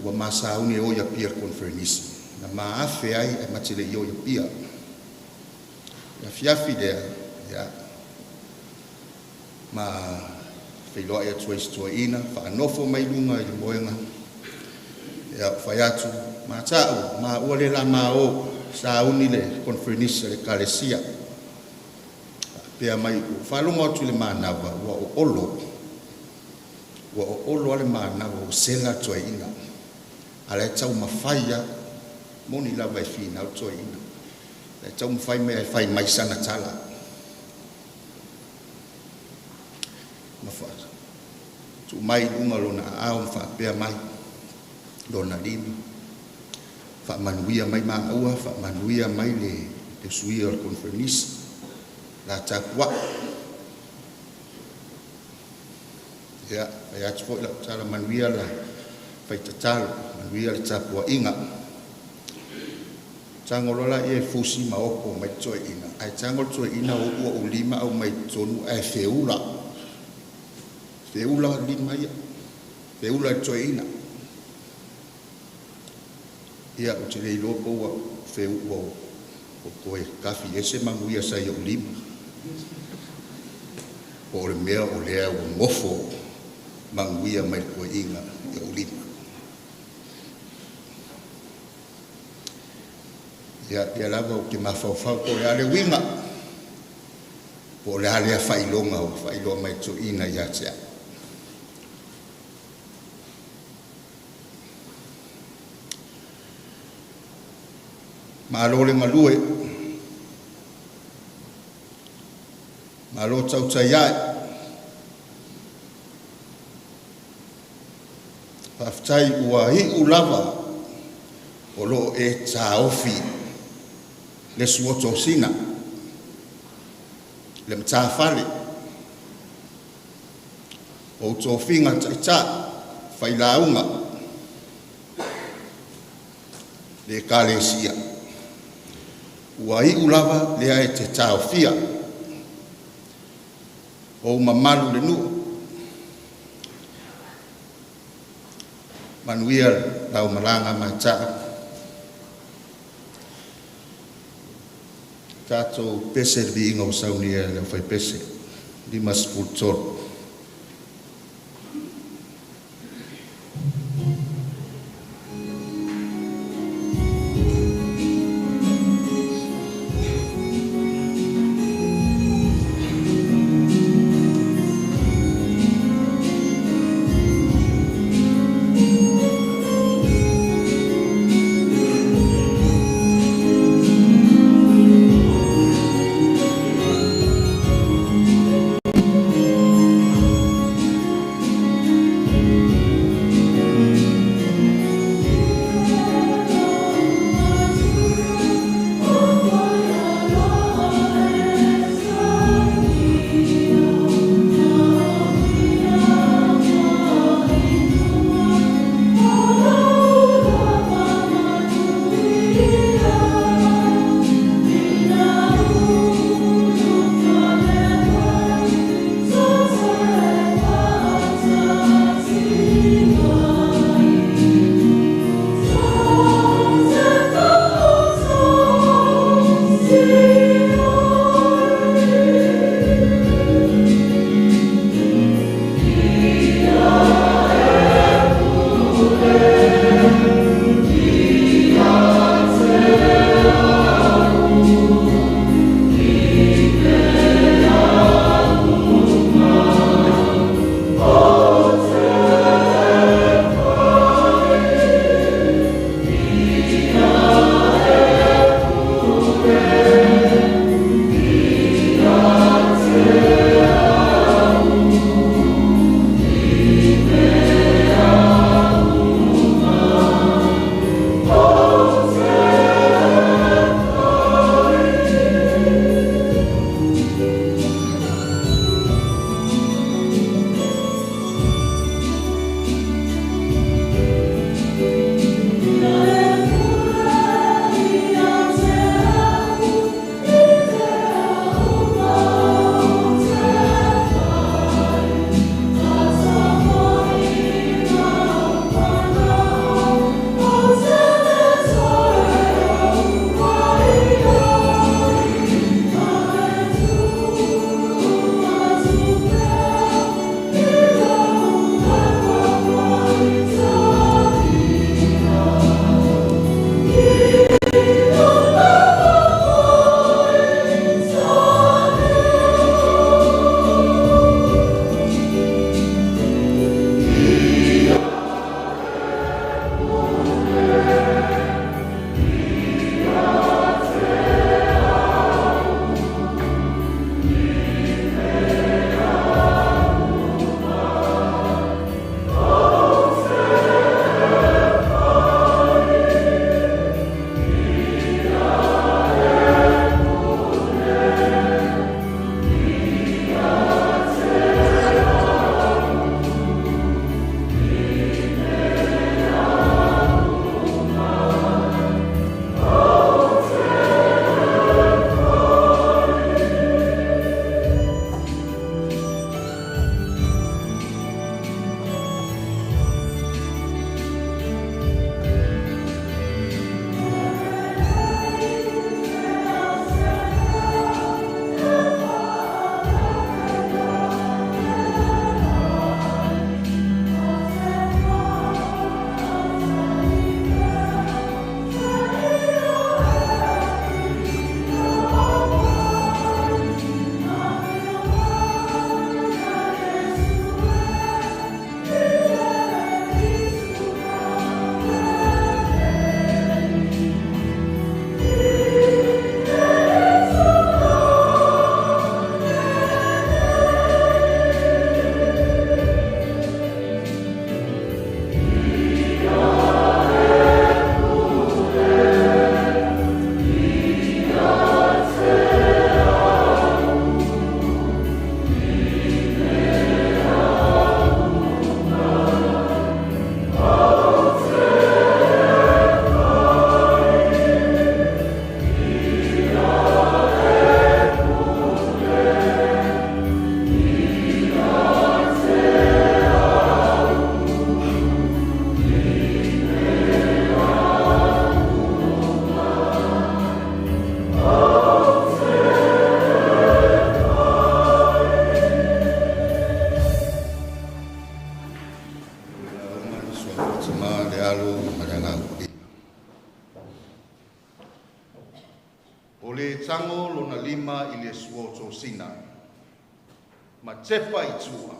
ua masauni e oia pia konferenisi. Na maafe ai e matile i oia pia. Ia fiafi dea, ia, ma whailoa ea tua ina, whaanofo mai lunga i le moenga. Ea whai atu, ma tāu, ma ua le la ma o, sa uni le konferenisa le kalesia. Pea mai, whalunga atu le mānawa, ua o olo ale mānawa, o sela tua ina. Ala e tau mawhaia, moni la vai fina o tua ina. E tau mawhai mea e whai mai sana tala. Tu mai lunga lona ao fa pe mai lona limi fa manuia mai ma ua fa manuia mai le suia conference la takwa ya ya tfo la tala manuia la fa tatal manuia le takwa inga tangolola e fusi ma oko mai toi ina ai tangol toi ina o lima au mai tonu e feula Feula lima ia, feula toina. Ia o te rei lopo ua feula o koe kafi ese manguia sai o lima. O le mea o lea o ngofo manguia mai koe inga i o lima. Ia lava o ke mawhauwhau ko le ale winga. Po le ale a whailonga o whailonga mai to ina ia tea. Ma alole malue, Malo tau tai ai. Paftai ua hi ulava o lo e ta ofi le suoto sina le mta fale o to finga ta fai launga le kalesia ua hi ulava le ai te ta ofia o mamalu le nu manuia lau malanga mata tato pese vi ingo saunia le fai pese di mas pultor suoto sina. Ma tepa I tua.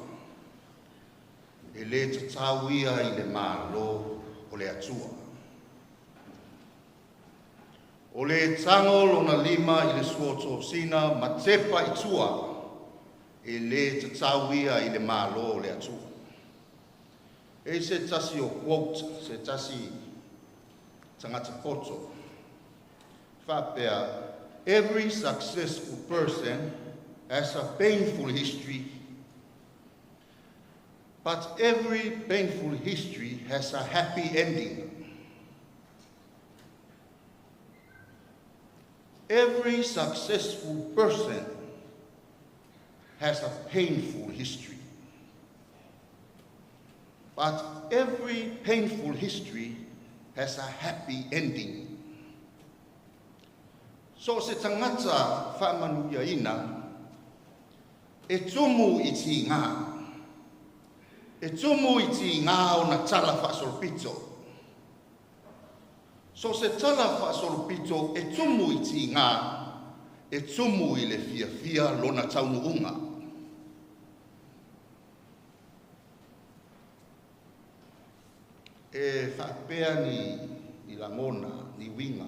E le te tauia I le malo o le atua. O le tango lona lima I le suoto sina, ma tepa I tua. E le te tauia I le malo o le atua. E se tasi o quote, se tasi tangata poto. Whapea, every successful person has a painful history, but every painful history has a happy ending. Every successful person has a painful history, but every painful history has a happy ending. So se tangata whamanuia ina, e tumu I ti ngā. E tumu I ti ngā o na tala whasolpito. So se tala whasolpito, e tumu I ti ngā, e tumu I le fia lona taunu unga. E whapea ni langona, ni winga.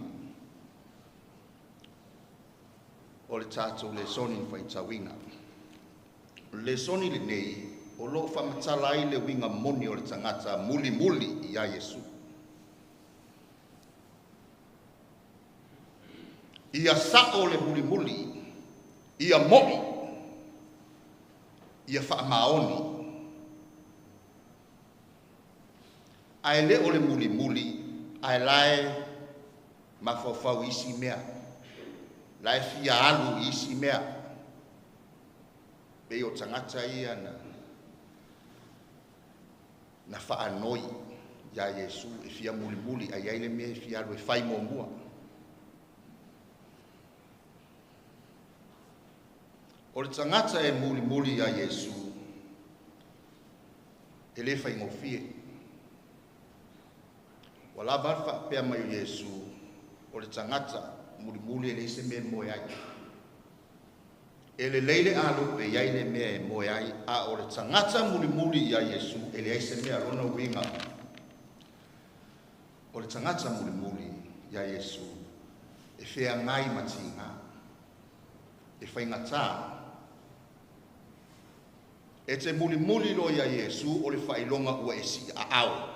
O le tātou le soni whai tawina. Le soni le nei, o lo whamatala I le winga moni o le tangata muli I a Yesu. Ia sako le muli, ia mo'i, ia whaamaoni. Ai le o le muli, ai lae mawhawhau isi mea. Lai fia alu isi mea. Pe o tangata ia na whaanoi ia Yesu e fia muli ai aile mea e fia alu e whai mua. O le tangata e muli ia Yesu e le whai ngofie. Wala barfa pea mai Yesu o le tangata muli e le se me moe ai. E le leile alu pe iai le mea e moe ai, a o le tangata muli ia Yesu, e le aise mea rona winga. O le tangata muli ia Yesu, e whea ngai matinga, e whaingata. E te muli lo ia Yesu, o le whailonga ua e si a au.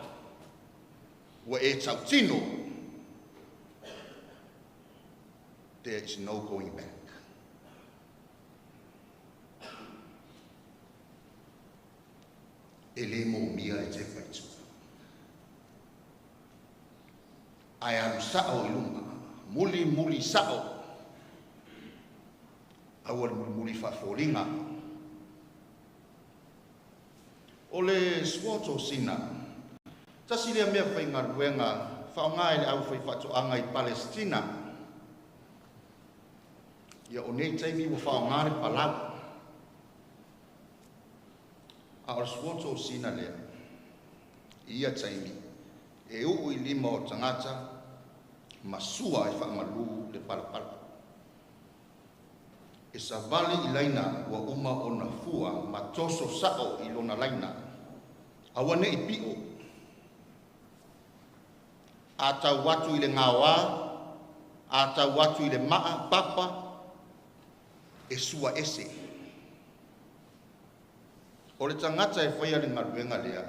Ua e tautino, there is no going back. Ele mo mia e te whaitu. Ai alu sao I lunga, muli sao. Awal muli whawhoringa. O le swato sina, tasi lea mea whainga ruenga, whaonga ele au whai whatoanga I Palestina. Ia o nei taimi wa whaongare palau. A o swato sina lea. Ia taimi. E uu I lima o tangata. Masua e whaamalu le palapala. E sa vali I laina wa uma o na fua. Ma toso sao I lona laina. Awane I pio. A tau watu I le ngawa. A tau watu I le maa papa. E sua ese. O le tangata e whaia le ngaruenga lea.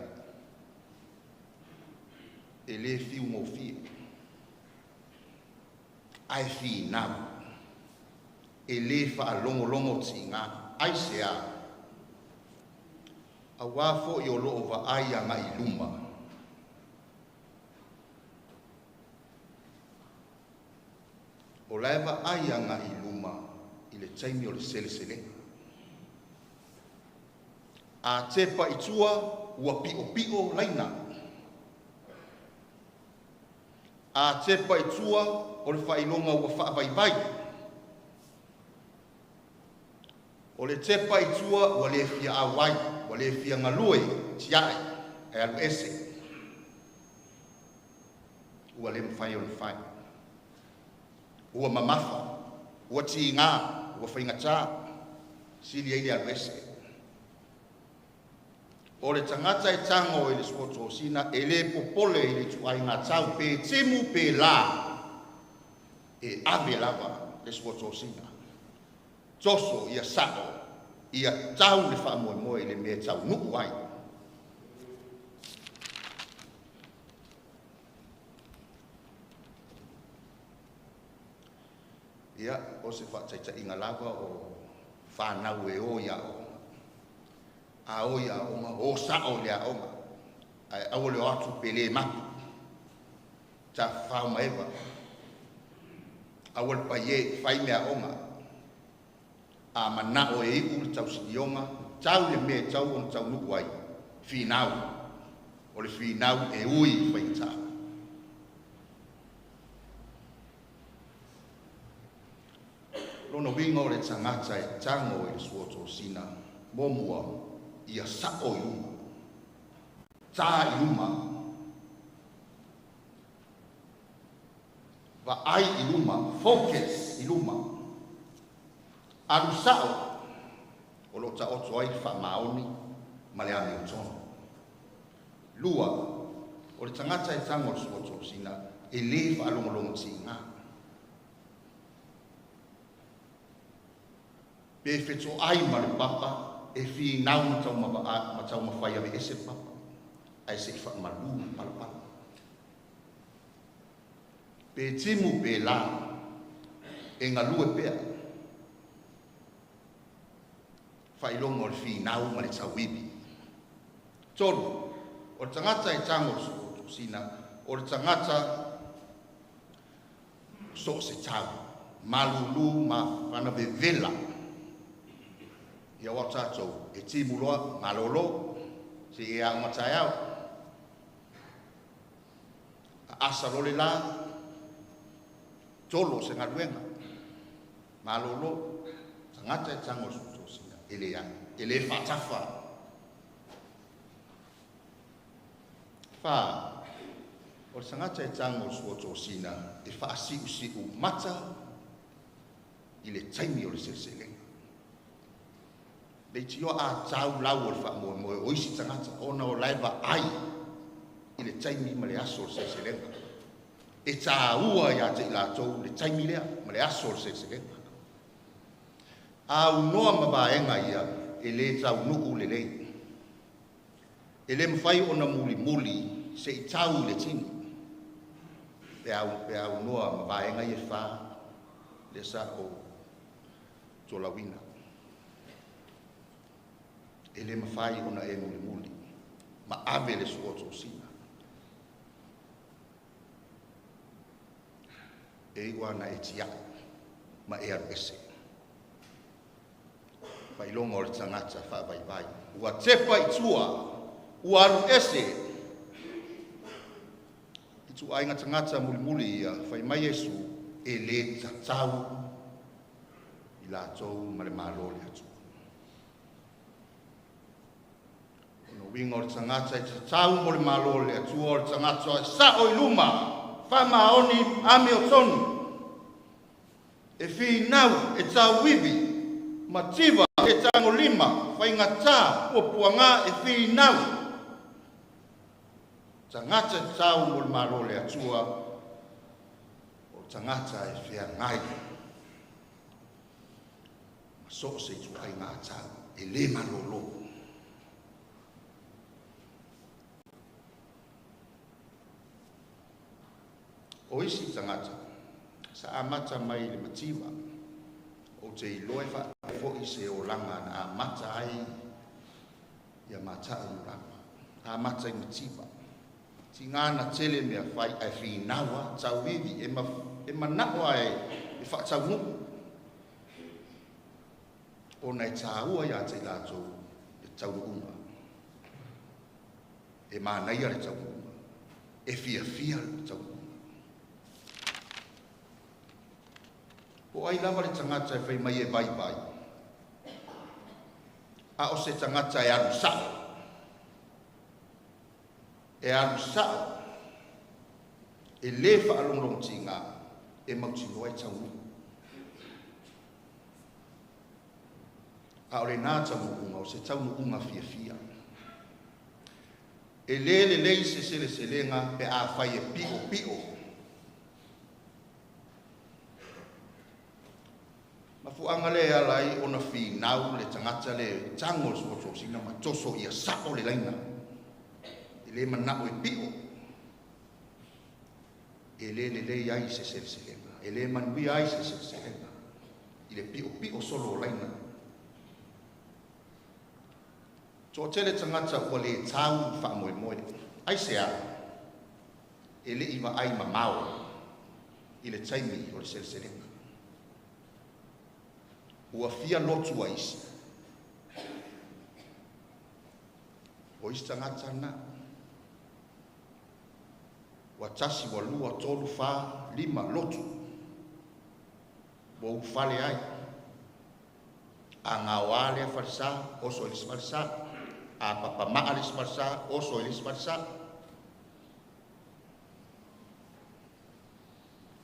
E le fiu mo fie. Ai fi nau. E le wha longo tinga. Ai sea. A wafo I o loo wa ai anga I luma. O laiva ai anga I luma. I le taimi o le sele. A tepa I tua ua pio laina. A tepa I tua o le whailonga ua whaavaivai. O le tepa I tua ua le fia awai, ua le fia ngalue, tiai, e alu ese. Ua le mwhai o le whai. Ua mamafa, ua ti ngā. ua whaingatā, sili eile alu ese. O le tangata e tango i le suoto sina, e le popole i le tuai ngā tau, pe timu pe la, e ave lava le suoto sina. Toso ia sao, ia tau le wha moe moe le mea tau nuku ai. Ia, o se whaataita inga lava o whanau e o ia o. A o ia o ma, o sao lea o ma. Ai au leo atu pele maki. Ta whao maewa. Au le pa ye, whai mea o ma. A mana o e iku le tau sidionga. Tau le mea tau o tau nuku ai. Whinau. O le whinau e ui whaitau. Lono winga o le tangata e tango e suoto sina, momua ia sako iluma, tā iluma, va ai iluma, focus iluma, alu sao, o lo ta oto ai wha maoni, ma le ame o tono. Lua, o le tangata e tango e suoto sina, e le wha alongolongo tinga. Pe feto ai ma le papa, e fi nau ma tau ma whai ave ese papa. Ai se wha malu pala pala. Pe timu pe la, e ngā lue pea. Whai longo le fi nau ma le tau wibi. Tolu, o le tangata e tango so sina, o le tangata so se tau. Malulu ma whana vevela. Ia wa tātou e timuloa malolo se e au matai au. Asa lole la tolo se ngaluenga. Malolo tangata e tango suto sina ele ai. Ele whatafa. Wha o tangata e tango suto sina e whaasiu siu mata i le taimi o le seselenga. Le tio a tau lau o le wha moe moe o isi tangata ona o laiva ai i le taimi ma le aso o se selenga. E tā ua ia te ilatou le taimi lea ma le aso o se selenga. A unoa ma vaenga ia e le tau nuku le lei. E le mwhai ona muli muli se i tau le tini. Pe a unoa ma vaenga ia wha le sa o tolawina. E le mawhai ona e muli muli, ma ave le suoto sina. E iwana e tia, ma e aru ese. Whailonga o le tangata wha vai. Ua tepa i tua, ua aru ese. I tu ainga tangata muli muli ia, whai mai Yesu e le tatau i la tau ma le malo le atu. Winga o le tangata e te tau mo le malo le atua o le tangata e sa o iluma, whama oni ame o tonu. E whi nau e tau wibi, ma tiva e tango lima, whainga tā o puanga e whi nau. Tangata e tau mo le malo le atua o tangata e whia ngai. Ma so se tu ai ngā tau e le malolo. O isi tangata, sa amata mai le mativa, o te iloe wha fo i se o langa na amata ai, ia mata ai urama, amata i mativa. Ti ngana tele mea whai ai whinawa, tau vivi, e manawa e wha tau nuku. O nei tāua ia te lātou, e tau unga. E mānaia le tau unga, e fia le tau unga. O ai lava le tangata e whai mai e vai. A o se tangata e aru sao. E aru sao. E le wha alongrong tinga e mauti noa e taunu. a o le nā tamuunga o se taunuunga fia. E le lei se selenga pe a whai e pio. Ma fuanga le alai ona finau le tangata le tango so sina ma toso ia sako le laina. E le manao e pio. E le ai se selenga. E le manui ai se selenga. I le pio solo laina. So tele tangata o le tau wha moe. Ai sea, e le iwa ai mamao, i le taimi o le selenga. Ua fia lotu a isi. O isi tangata na. Ua tasi wa lua tolu wha lima lotu. Wa ufale ai. A ngā wale farsa, oso ilis farsa. A papa maalis farsa, oso ilis farsa.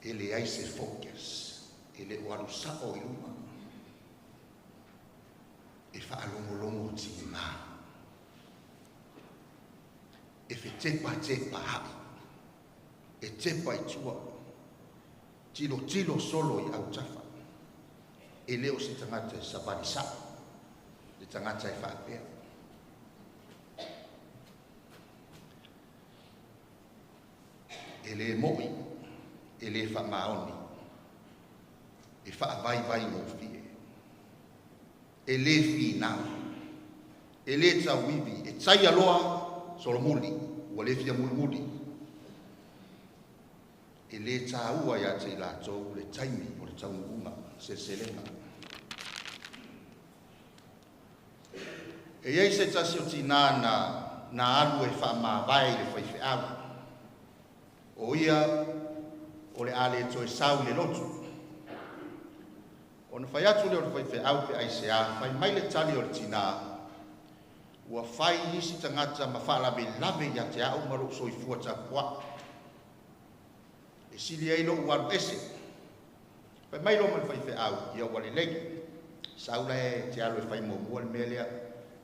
Ele ai se focus. Ele waru sao i luma. E whaalongolongo tima. E fe tepa hapi. E tepa i tua. Tilo solo i au tafa. E leo se tangata e sabarisa. E tangata e whaapea. E le moi. E le whamaoni. E whaavai mo fie. E le fina, e le tawivi, e tai aloa solomuli, ua le fia mulimuli. E le taua ia te latou, le taimi o le taununga, se selenga. E iei se tasi o tina na alu e whaamawai le whaifeau. O ia, o le ale to e sau le lotu. Ona fai atu leo fai au pe aisea, fai mai le tali o le tina. Ua fai nisi tangata ma whala me lave ya te au maro so i fua ta kua. E sili ei lo uaru ese. Fai mai lo man fai au, ia wale legi. Saula e te alu e fai mo mua le melea,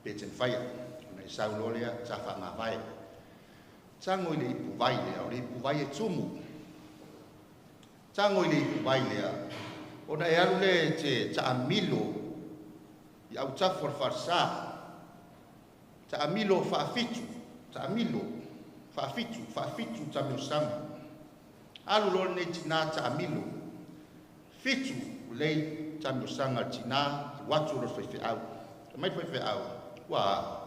pe ten faya. Ona e saulo lea, ta wha ngā vai. Tango i le ipu vai lea, o le ipu vai e tumu. Tango i le ipu vai lea, ona e alu le te taamilo i au tafor farsa. Taamilo faafitu tamio sama. Alu lo ne tina taamilo. Fitu lei tamio sanga tina watu lo fai au. Mai fai au. Wa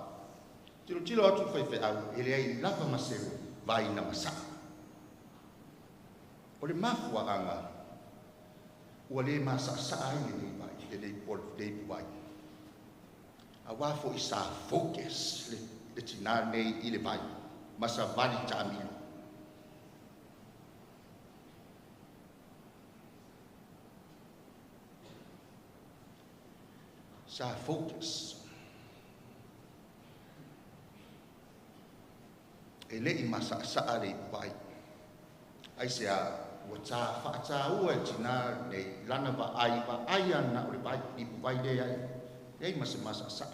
tilo atu fai au ele ai lava masero vai na masa. Ole mafua anga. Ua le masasa ai le vai, le pol le vai. A wafo i sa focus le tina nei i le vai, masa vali tamilo. Sa focus. E le i masasa le vai. Ai sea wata fata ua tina nei lana va ai ana o le vai i vai le ai ei masa sa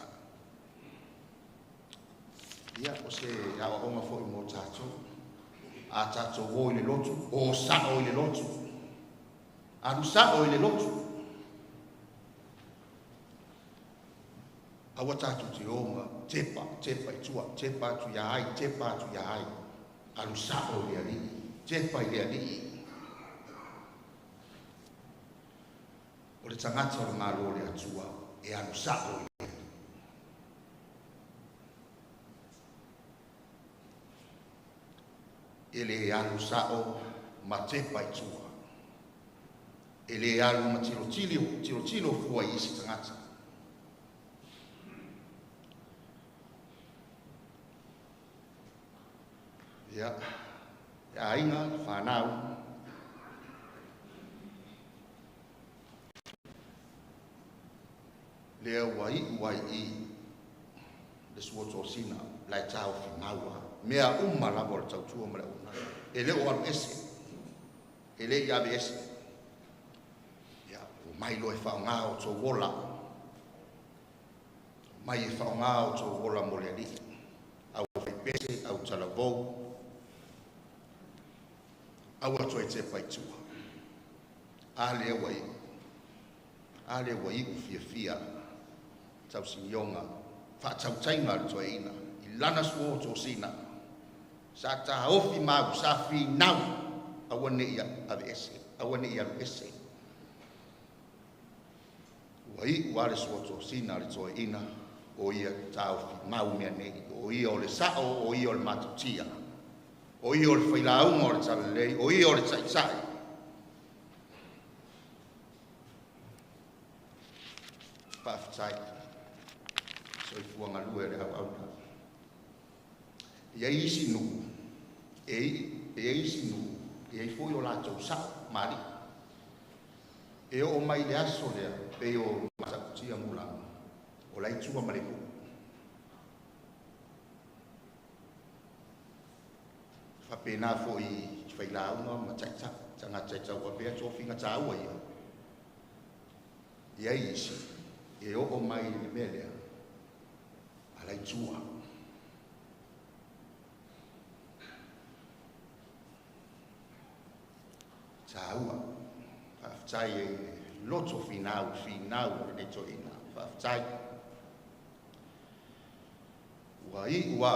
ia o se a o ma fo mo tato a tato o le lotu o sa o le lotu a lu sa o le lotu a wata tu ti o ma tepa i tua tepa tu ya ai a lu sa o le ali tepa i le ali. O le tangata o le malo le atua e anu sako i le. E le anu sako ma tepa i tua. E le anu ma tilo fua i isi tangata. Ia inga whanau. Lea wai i le suoto sina lai tau finaua mea la bol tau tua mele una e le o ese e le ia ese ya o mai lo e fa nga o to wola mai e whaonga o tō ola mo le ali. Au whaipese, au talavou, au atu e te paitua. Ale wai u fia tau sinionga, whaatau tainga le toi ina, I lana suo tō sina, sa ta ofi mau, sa fi nau, awane ia ave ese, awane ia ese. Wai wale suo tō sina le toi ina, o ia ta ofi mau mea nei, o ia o le sao, o ia o le matutia, o ia o le whailaunga o le talalei, o ia o le taitai. Whaafitai, so I fuanga lue le au au. Ia isi nu, isi nu, I fui o lātou sa, mari. E o mai le aso lea, pe o matakutia mulanga, o lai tua maleku. Whapena fo I whailaunga, mataita, tanga taita ua pea tō whinga tāua ia. Ia isi, e o mai le melea, a lai tua. Tāua, whaafitai e loto whinau le neto ina, whaafitai. Ua I ua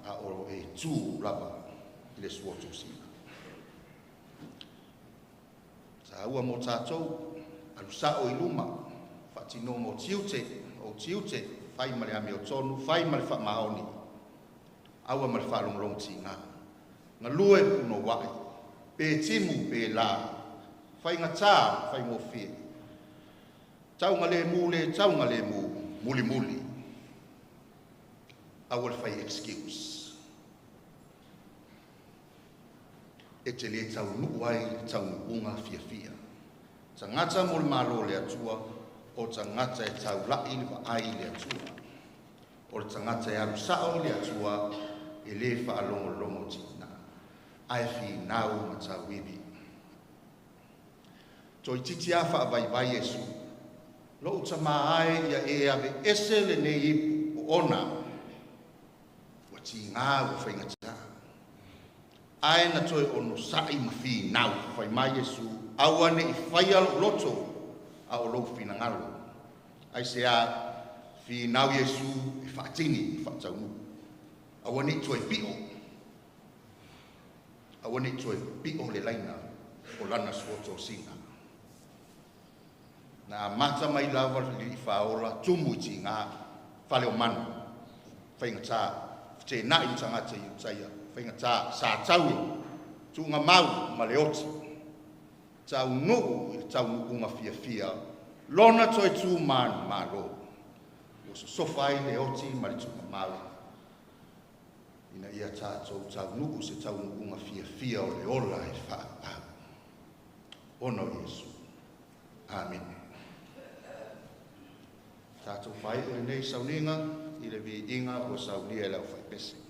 a oro e tū lava I le suoto sina. Tāua mo tātou, alusao I luma, whaatino mo tiute, whai male ame o tonu, whai male whaamaoni, aua male whaalonglong tinga. Ngā lue puno wai, pe timu pe la, whai ngā tā, whai ngō whie. Taunga le muli. Aua le whai excuse. E te le tau nuai, tau nuunga fia. Ta ngata mo le malo le atua, o ta ngata e tau lai le ai le atua. O le tangata e alusao le atua, e le whaalongo tina. Ai fi nau ma tau iwi. Toi titi a whaavai Yesu, lo ta maae ia e ave ese le ne ipu o ona, wa ti ngā u whaingata. Ai na toi ono sai ma fi nau whai mai Yesu, awane I whai alo loto a o lou fina ngalo. Ai se a fi nau Yesu e whaatini I whaataunu. Awane toi pio. Awane toi pio le laina o lana suoto sina. Na mata mai lava li whaola tumu ti ngā whale o manu. Whaingata, te nai tangata I utaia. Whaingata, sa tau, tu ngā mau ma le oti. Tau nuu I tau nukunga fia. Lona toi tu man malo. O so sofai le oti ma le tu ngā mau. Ina ia tātou tau nuu se tau nukunga fia o le ola e wha. Ono Yesu. Amen. Tātou whai o nei sauninga, I le vi inga o saunia e lau whai pese.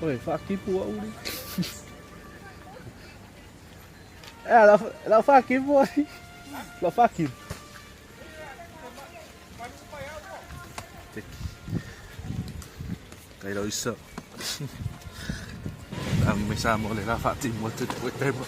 Oi, whakipu au ni. La whakipu ai. La whakipu. Kay daw isa. Ang may sama ulit na fatim mo ito. Wait, tayo mo.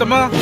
Tama.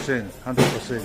%, 100%.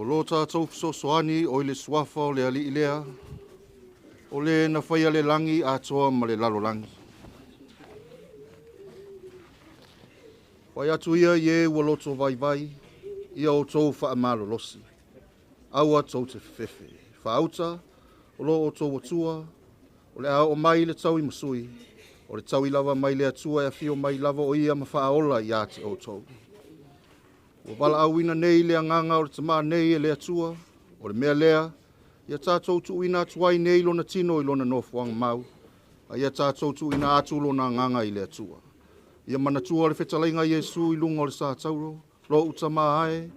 lo tātou sosoani o le swafa o le ali ilea. O le na whaia le langi atoa ma le lalo langi. Wai atu ia ye ua loto vai vai, ia o tau wha amalo losi. Aua tau te fefe. Whaauta, o lo o tau atua, o le ao o mai le tau i masui, o le tau i lava mai le atua e a fio mai lava o ia ma whaaola i ate o tau. O wala awina nei le anganga o le tamaa nei e le atua, o le mea lea, ia tātou tu ina atuai nei lona tino i lona nofuanga mau, a ia tātou tu ina atu lona anganga i le atua. Ia manatua le whetalainga Iesu i lunga o le sātauro, lo utama ae,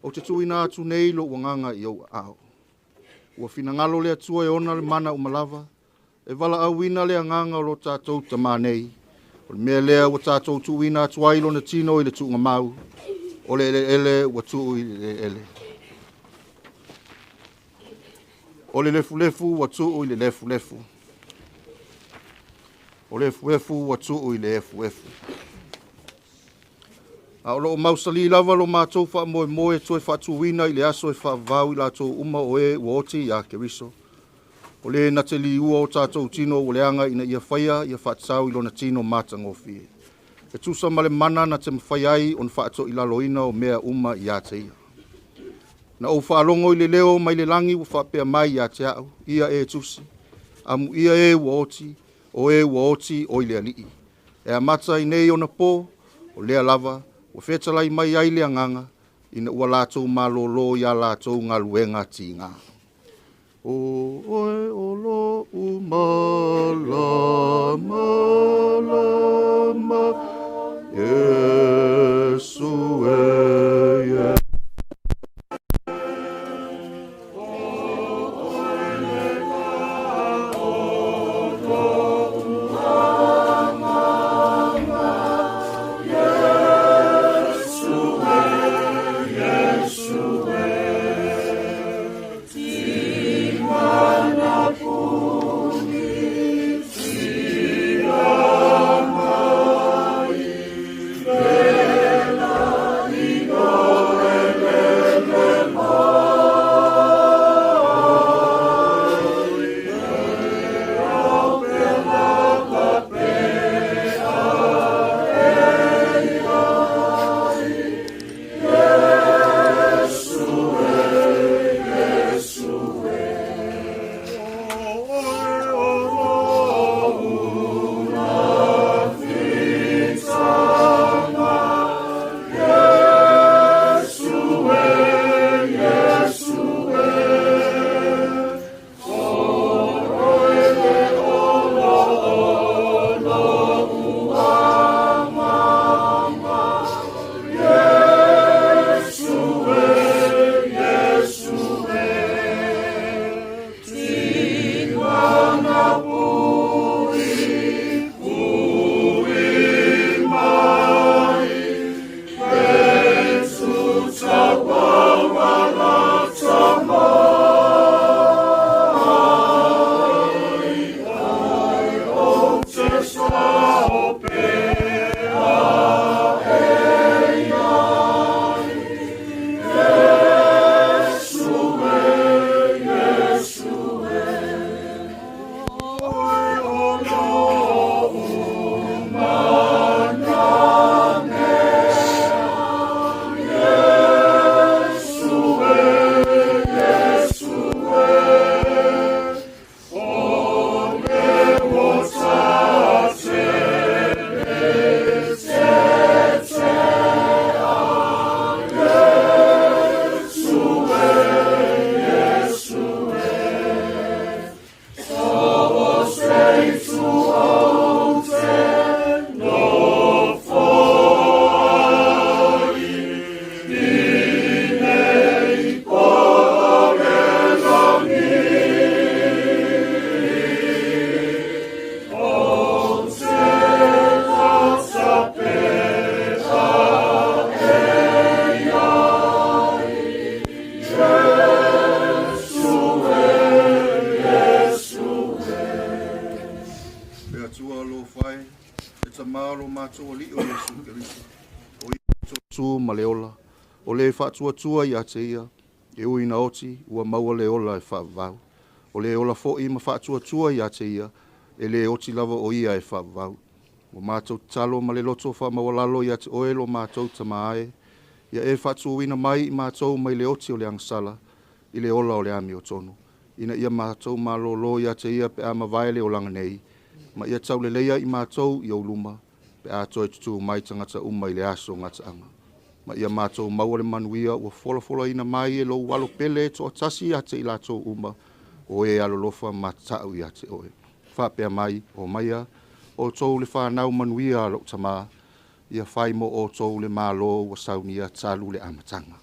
o te tu ina atu nei lo uanganga i au ao. Ua fina ngalo le atua e ona le mana umalava, e wala awina le anganga o lo tātou tamaa nei, o le mea lea ua tātou tu ina atuai lona tino i le tuunga mau, o le ele ua tu i le ele. O le lefu lefu ua tu i le lefu lefu. O le efu ua tu i le efu. A o lo mausali lava lo mātou wha moe moe toe whatuwina i le aso e whavau i lātou uma o e uoti i a Keriso. O le na te li ua o tātou tino o le anga ina ia whaia ia whaatau i lona tino mātangofie. E tusa male mana na te mawhaiai on whaato i laloina o mea uma i a te ia. Na o whaalongo i le leo mai le langi u whapea mai i a te au, ia e tusi. Amu ia e uoti, o e uoti o i le alii. E a mata i nei o na po, o lea lava, o whetalai mai ai le anganga, ina ua lātou malolo i a lātou ngā luenga ti ngā. O oe o lo u malama, Yesu e Yesu. Maleola, o le whaatua tua i a te ia, E ui na oti, ua maua le ola e whaavau. O le ola fo i ma whaatua ia te ia, e le oti lava o ia e whaavau. O mātou talo ma le loto wha mawalalo ia te oelo mātou tamaae. Ia e whaatuuina mai i mātou mai le oti o le angsala, i le ola o le ami o tonu. Ina ia mātou malolo ia te ia pe a mawhaele o langa nei. Ma ia tau le leia i mātou i o luma, pe a toi tutu mai tangata umai le aso ngata anga. Ma ia mātou maua le manuia ua fola ina mai e lo walo pele to atasi ate i lātou uma o e alolofa matau i ate oe. Whapea mai o maia o tou le whanau manuia lo tama ia whai mo o tou le malo wa saunia talu le amatanga.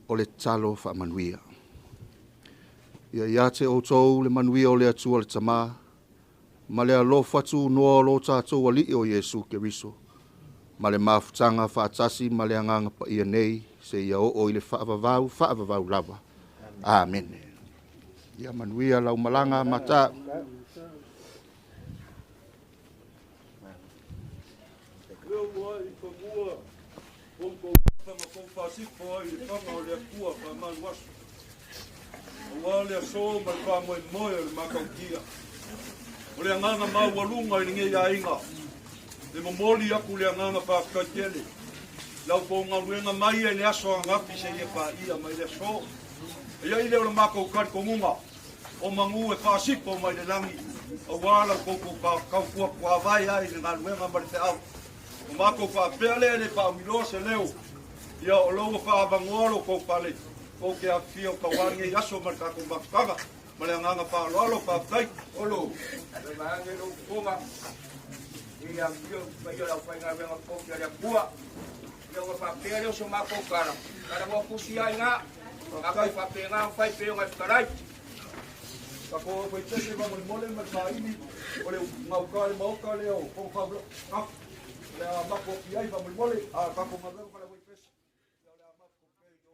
O le talo wha manuia. Ia iate o tou le manuia o le atua le tama ma le alofa tu noa lo tātou ali o Yesu Keriso. Ma le mafutanga whaatasi ma le anganga pa ia nei se ia o i le whaavavau lava. Amen. Ia manuia lau malanga mata. O le anganga maualunga i ngei ainga. Le momoli aku le anganga whakatele. Lau po ngaruenga mai e le aso angapi se ia pa ia mai le so. Ia i leo le mako kari kongunga. O mangu e whasipo mai le langi. O wala koko kaukua kua vai ai le ngaruenga mari te au. O mako whapele le pa umilo se leo. Ia o logo whaavangolo ko pale. Ko ke a fio kawangi i aso mari kako makutanga. Ma le anganga whaaloalo whaptai. Olo. Le maange lo konga. Ia yo yo la fai nga venga ko ya bua yo nga fa pere so ma ko kara kada mo kusi ai nga aga fa pere nga fai pere nga karai ka ko ko tse ba mo mole ma sai ni ole nga ka le o ko fa blo ka le ma ko ki ai ba mo mole a ka ko ma ka la voi pes ya la ma ko pe yo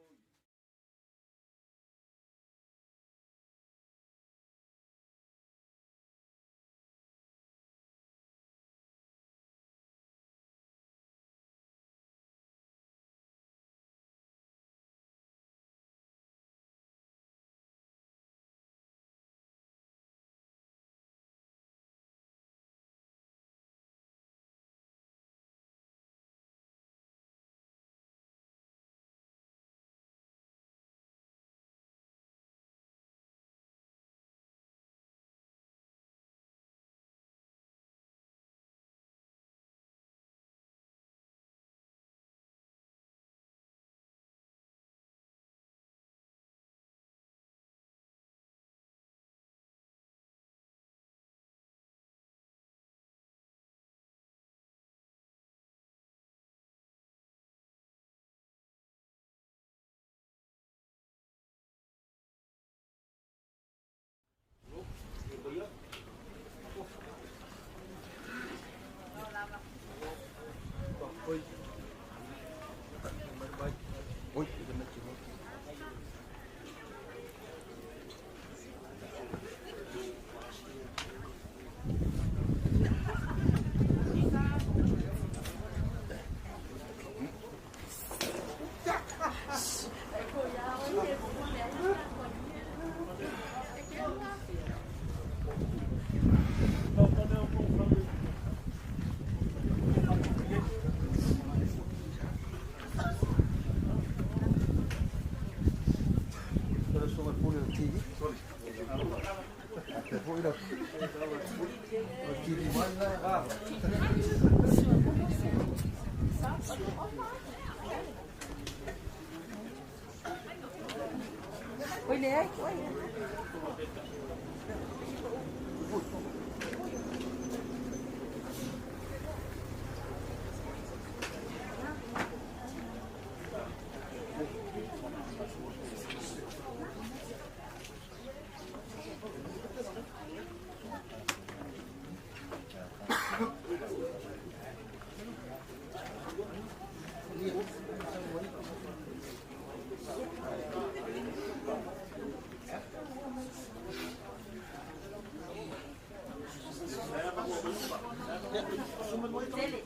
Dele.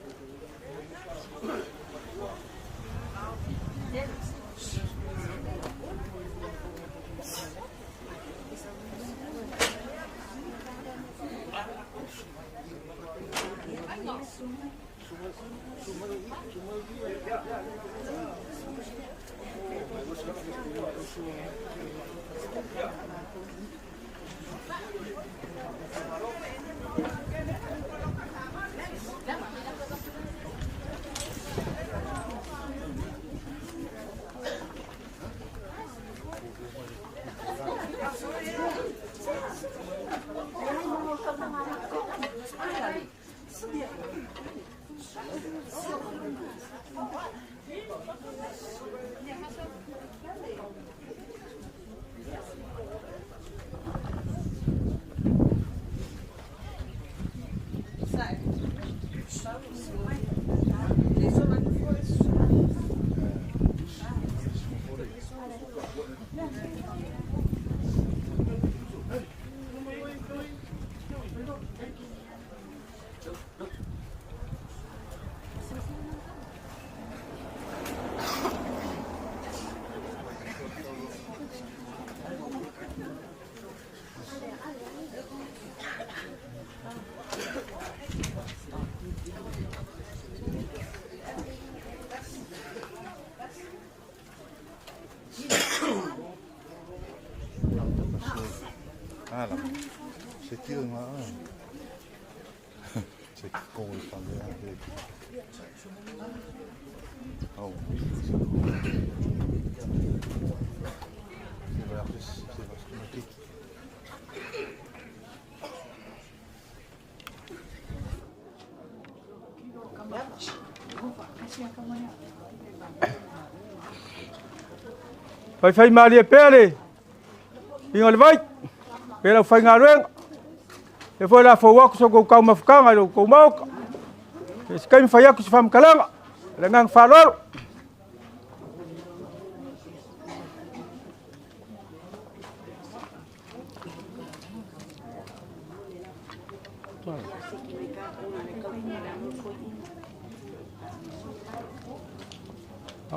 Ah là, c'est qui là? C'est con il fallait avec. Oh. C'est automatique. Fai mali e pele. Inga le vai. Pela fai ngā ruenga. E foi la fo aku so ko kau mafukanga lo ko mauka. E skai mi fai aku se fam kalanga. Le ngang faloro.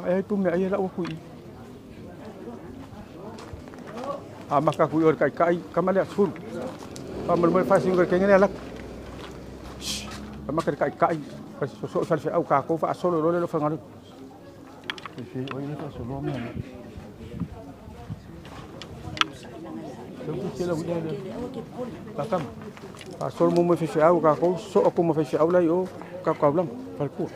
Ai tu me ai la o kui. Maka kui or kai kamale sul. Pamal mo fa singo kengene ala. Maka kai fa so fa au ka ko fa solo lo fa ngalu. Fi o ni fa solo me. Então que ela udah ada. Pakam. Fa solo mo fi au ka ko so ko mo fi au la yo ka ka blam fal ku.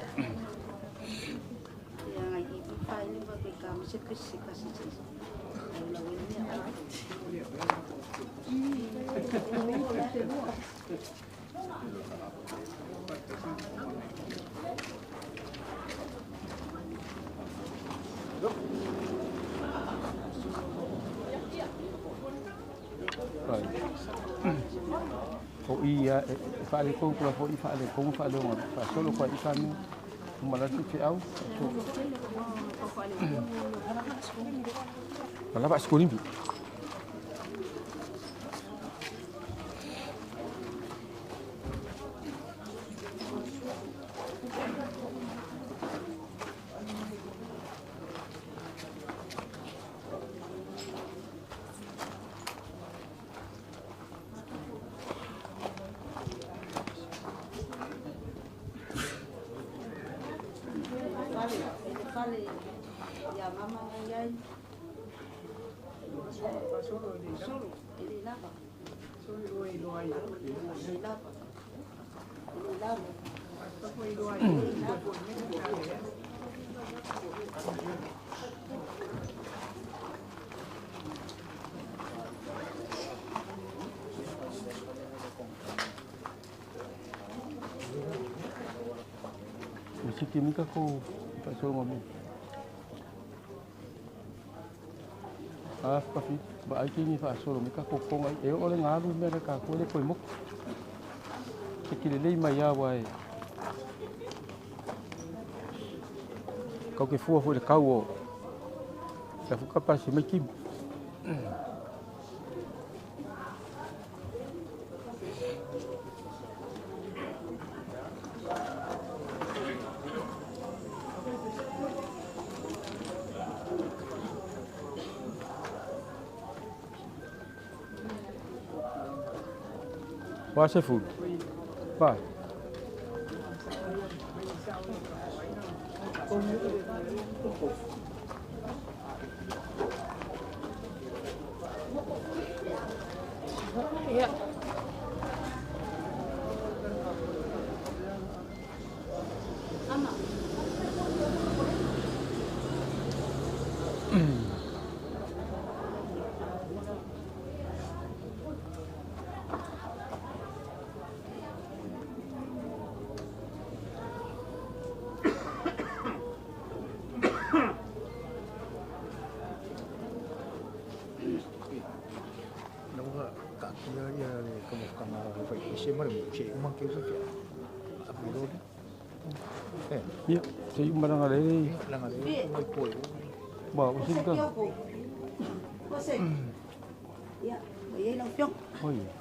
Ko ia fa le ko ko fa le ko fa le mo fa solo ko ikan mala tu fi au wala ba skoni bi Kimika ko pasol mo. Papi, ba ai ni fa solo mika ko ko ai e ole ngalu me ka ko le koi mo. Sekile le mai ya wai. Kau ke fu le kau. Sa fu kapal si mai kim. What's the food? Bye. Ya. Iya, saya barang ada ini. Bawa ke sini kan? Ya, bayar langsung. Oh iya.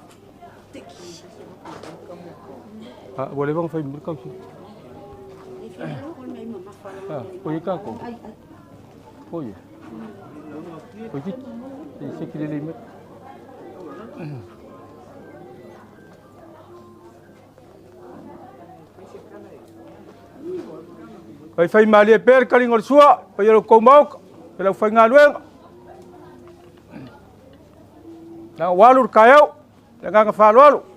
Boleh bang saya berkau sih? Oh iya kau? Oh iya. Oh iya. Saya kira limit. Pai fai mali per kaling or sua, pai ro komau, pela fai ngalueng. Na walur kayau, nga falu.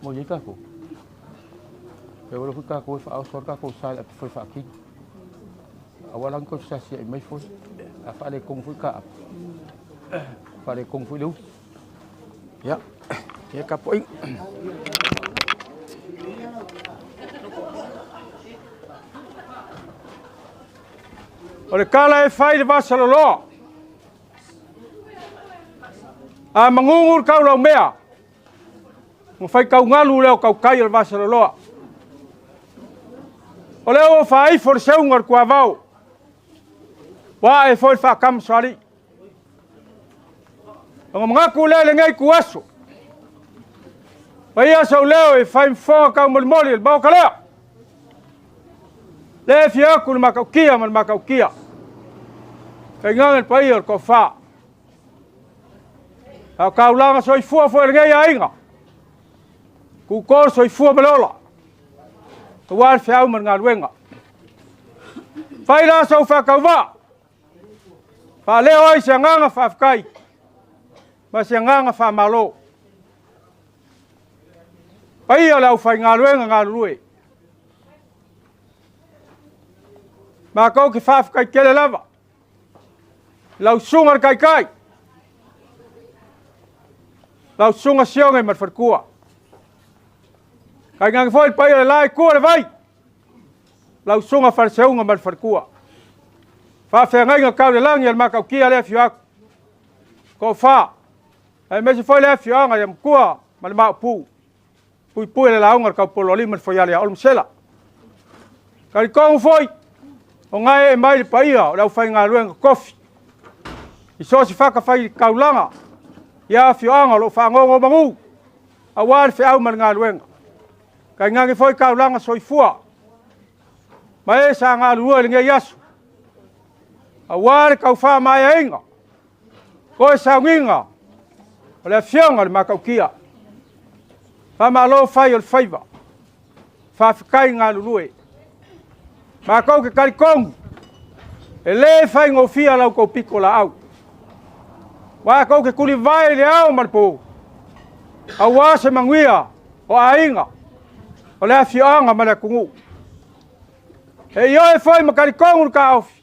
Mau jadi kaku. Kalau aku kaku, aku sorry kaku saya apa fakir. Awalan kau saya siap mai fus. Apa ada kung fu ka? Apa ada kung fu lu? Ya. Ya kapoing. Oleh kala fai de Barcelona. Mengungur kau lau mea. Fai kau ngalu leo kau kai al Barcelona. Ole o fai for seu ngar kwa vau. Wa e foi fa kam sari. Ngaku le ngai kuaso. Pai aso leo e fai fo kau mol el bau kala. Le fia kul makau kia mal makau kia. Kai ngang pai or ko fa. Kau langa soi fua foi ngai ainga. Ku kor soi fua melola. Tuar fiau man ngaluenga. Fai la so fa kau va. Fa leo ai sianganga fa kai. Ma sianganga fa malo. Pai ala fai ngaluenga ngalue. Ma kau ki fa kai kele lava. Lau sungar kai kai. Lau sunga siong e mat farkua. Kai ngang foi pai le lai ko le vai. Lau sunga far seunga mat farkua. Fa fe ngai nga kau le lang yel ma kau kia le fiak. Ko fa. Ai me se foi le fiak nga yam kua mal ma pu. Pui pui le launga kau pololi mat foi ale olm sela. Kai kong foi. O ngai e mai le pai lau fai nga luenga kofi. Iso si faka fai kau langa. Ya fianga lo fa ngongo mangu. Awal fe au man nga luenga. Kai ngangi foi kau langa soifua. Mai sa nga lua le ngai yasu. Awal kau fa mai ainga. Ko sa winga. Ole fianga le makau kia. Fa malo fai ol faiva. Fa fikai nga lue. Ma kau ke kali kong. Ele fai ngofia lau ko piko la au. Wa kau ke kuli vai le au marpo. Awa se manguia o ainga. O le afianga mala kungu. E yo e foi makari kongu ka ofi.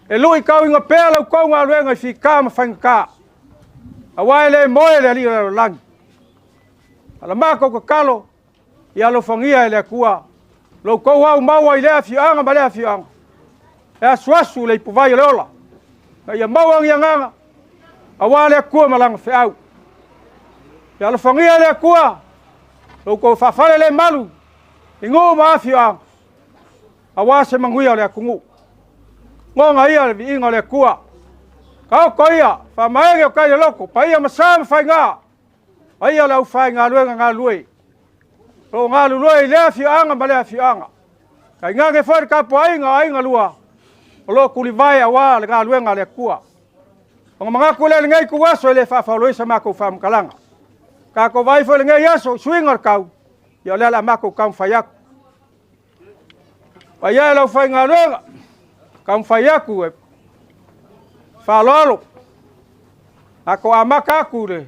E lui kau inga pela kongu aluenga fi kama fanga. Awa le moe le ali lang. Ala mako ko kalo. Ya lo fangia le kua. Lo ko wa mawa ile afianga mala afianga. E aswasu le puvai le ola. Ya mawa nganga. Awa le kua malang fe au. Ya lo fangia le kua. Lo ko fafale le malu. Ingo ma fiang. Awa se manguia le kungu. Ngonga ia le inga le kua. Kau koia fa mai ke kai loko, pa ia masam fa nga. Ai ala ufai ngā lue. Ro ngā lue le fianga ma le fianga. Kai ngā ke whare ka po ai ngā lua. O lo kuli vai awa le ngā lue ngā le kua. O ngā mga kule le ngai kuwaso le whawhawloi sa mako whamkalanga. Ka ko vai fo le ngai aso swingar kau. Ia le la mako kam whaiaku. Pa ia lau whai ngā lue kam whaiaku e. Whalolo. Ako amaka aku le.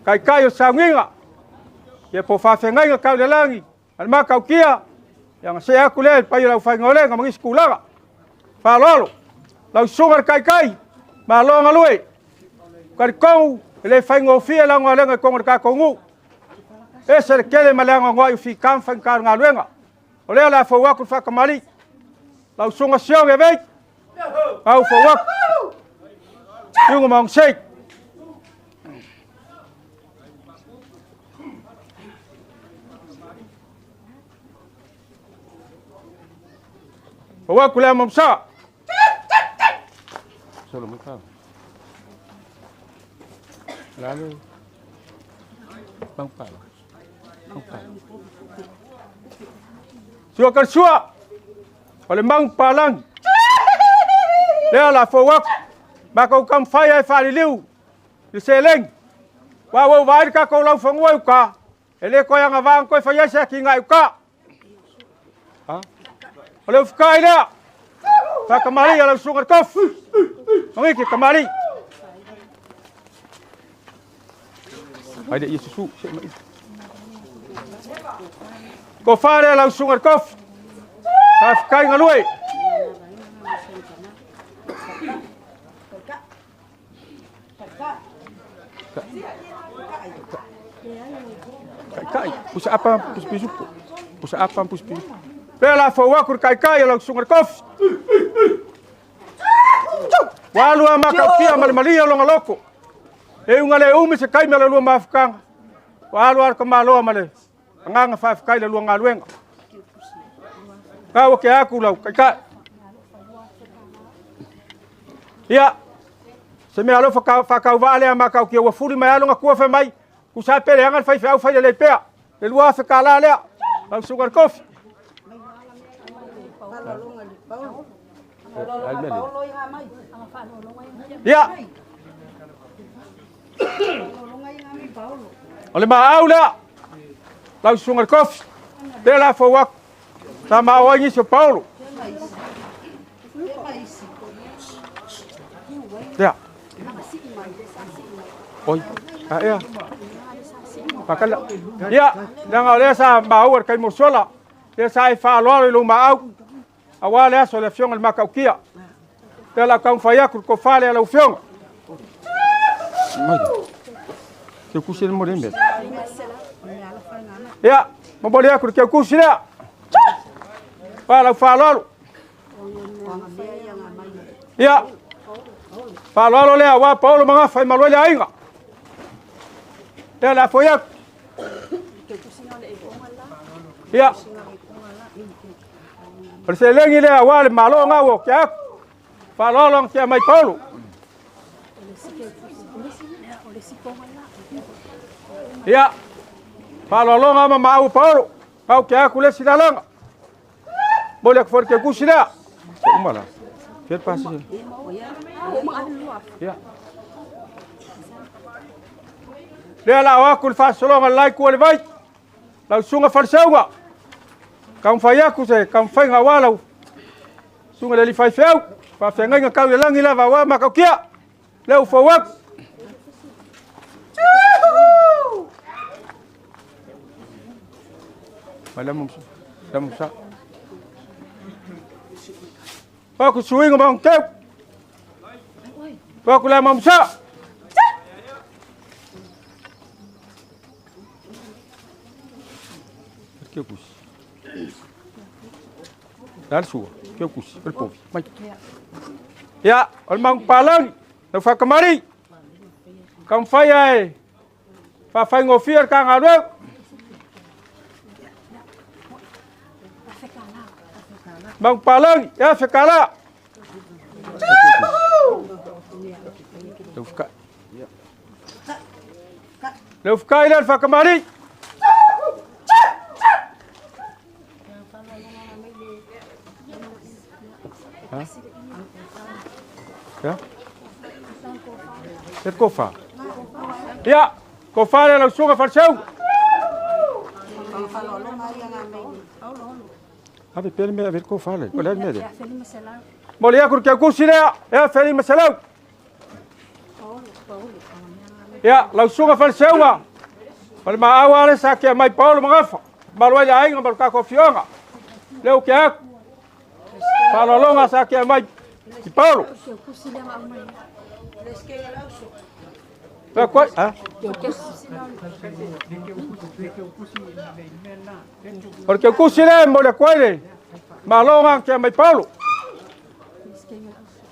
Kai o saunginga. Ia po whawhengai ngā kau le langi. Al makau kia. Yang se aku le pa ia lau whai ngā le ngā mangi skulanga. Whalolo. Lau sungar kai. Ma longa lue. Kari kou. Le whai ngō fia la ngā lenga kongar ka kongu. E se le kele ma lenga ngā i fi kam whai ngā ngā luenga. O lea la whauaku whakamari. Lau sunga siong e vei. Au whauaku. Yunga maung seik. Whauaku lea mamsa. Solo mo ka. Lalu bang pala. Sua kersua. Oleh bang palang. Dia la fowak. Bakau kam faya fali liu. Di seleng. Wa wa ka ko lau fangoi ka. Ele ko yang avang ko faya sa ki ngai ka. Ha? Oleh fukai dia. Pak kemari ala sungar kof. Mengi kemari. Ada Yesus. Ko fare la sungar kof. Af kai ngalui. Kai, pusa apa puspi. Pusa apa puspi. Pela fawakur kai la sungar kof. Walu ama ka kia mali longa loko. E unga le umi se kai mele lua mafukanga. Walu ar kamalo male. Nganga fa kai le lua ngaluenga. Kau ke aku lau kai. Ia. Se me alo fa vale ama ka kia wa furi mai alo ngakua fe mai. Ku sa pele angan fai fai le pea. Le lua fe kala le. Lau sugar coffee. Ya. Oleh mau la. Lau sungar kof. Dia la fawak. Sama awalnya si Paulo. Ya. Oi. Ya. Pakala. Ya, nang oleh sa bawar kai musola. Dia sai fa lo lu mau. Awale aso le fiong al makaukia. Tela kau faya ko fale ala fiong. Que kusi mo rembe. Ya, mo bole aku que kusi la. Para falalo. Ya. Falalo le awa Paulo manga fai malo le ainga. Tela foya. Ya. Perselengi le awal malo ngawo kya. Falolong kya mai Paulo. Ya. Falolong ama mau Paulo. Kau kya kule sidalang. Boleh for ke kusida. Umala. Fer pasi. Ya. Le la wa kul fasolong alai ku le vai. Lau sunga farsawa. Kau faya ku se, kau fai ngawalau. Sunga le fai feu. Pa fengai nga kau langi la wa ma kau kia. Leu fawak. Malam sa. Aku suing ngomong kau. Aku la mamsa. Que eu pus. Dá sua, que eu pus, pelo povo. Ya, olmang palang, no fa kamari. Kam fai ai. Fa fai ngofir ka ngaro. Bang palang, ya fekala. Eu ficar. Le fikai le whakamari. Ya? Set kofa. Ya, kofa le lau sunga wharsau. Ave pele me ver kofa le. Olha me de. Mole akur ke kusi le, e feli masalau. Ya, lau sunga wharsau. Pale ma awa le sa ke mai Paulo magafa. Malwai ai ngam ka kofionga. Leu ke aku. Palolonga sa ke mai Ki Paulo. Quay à? Porque o curso é molha quay mà lo ngang che mai Paulo.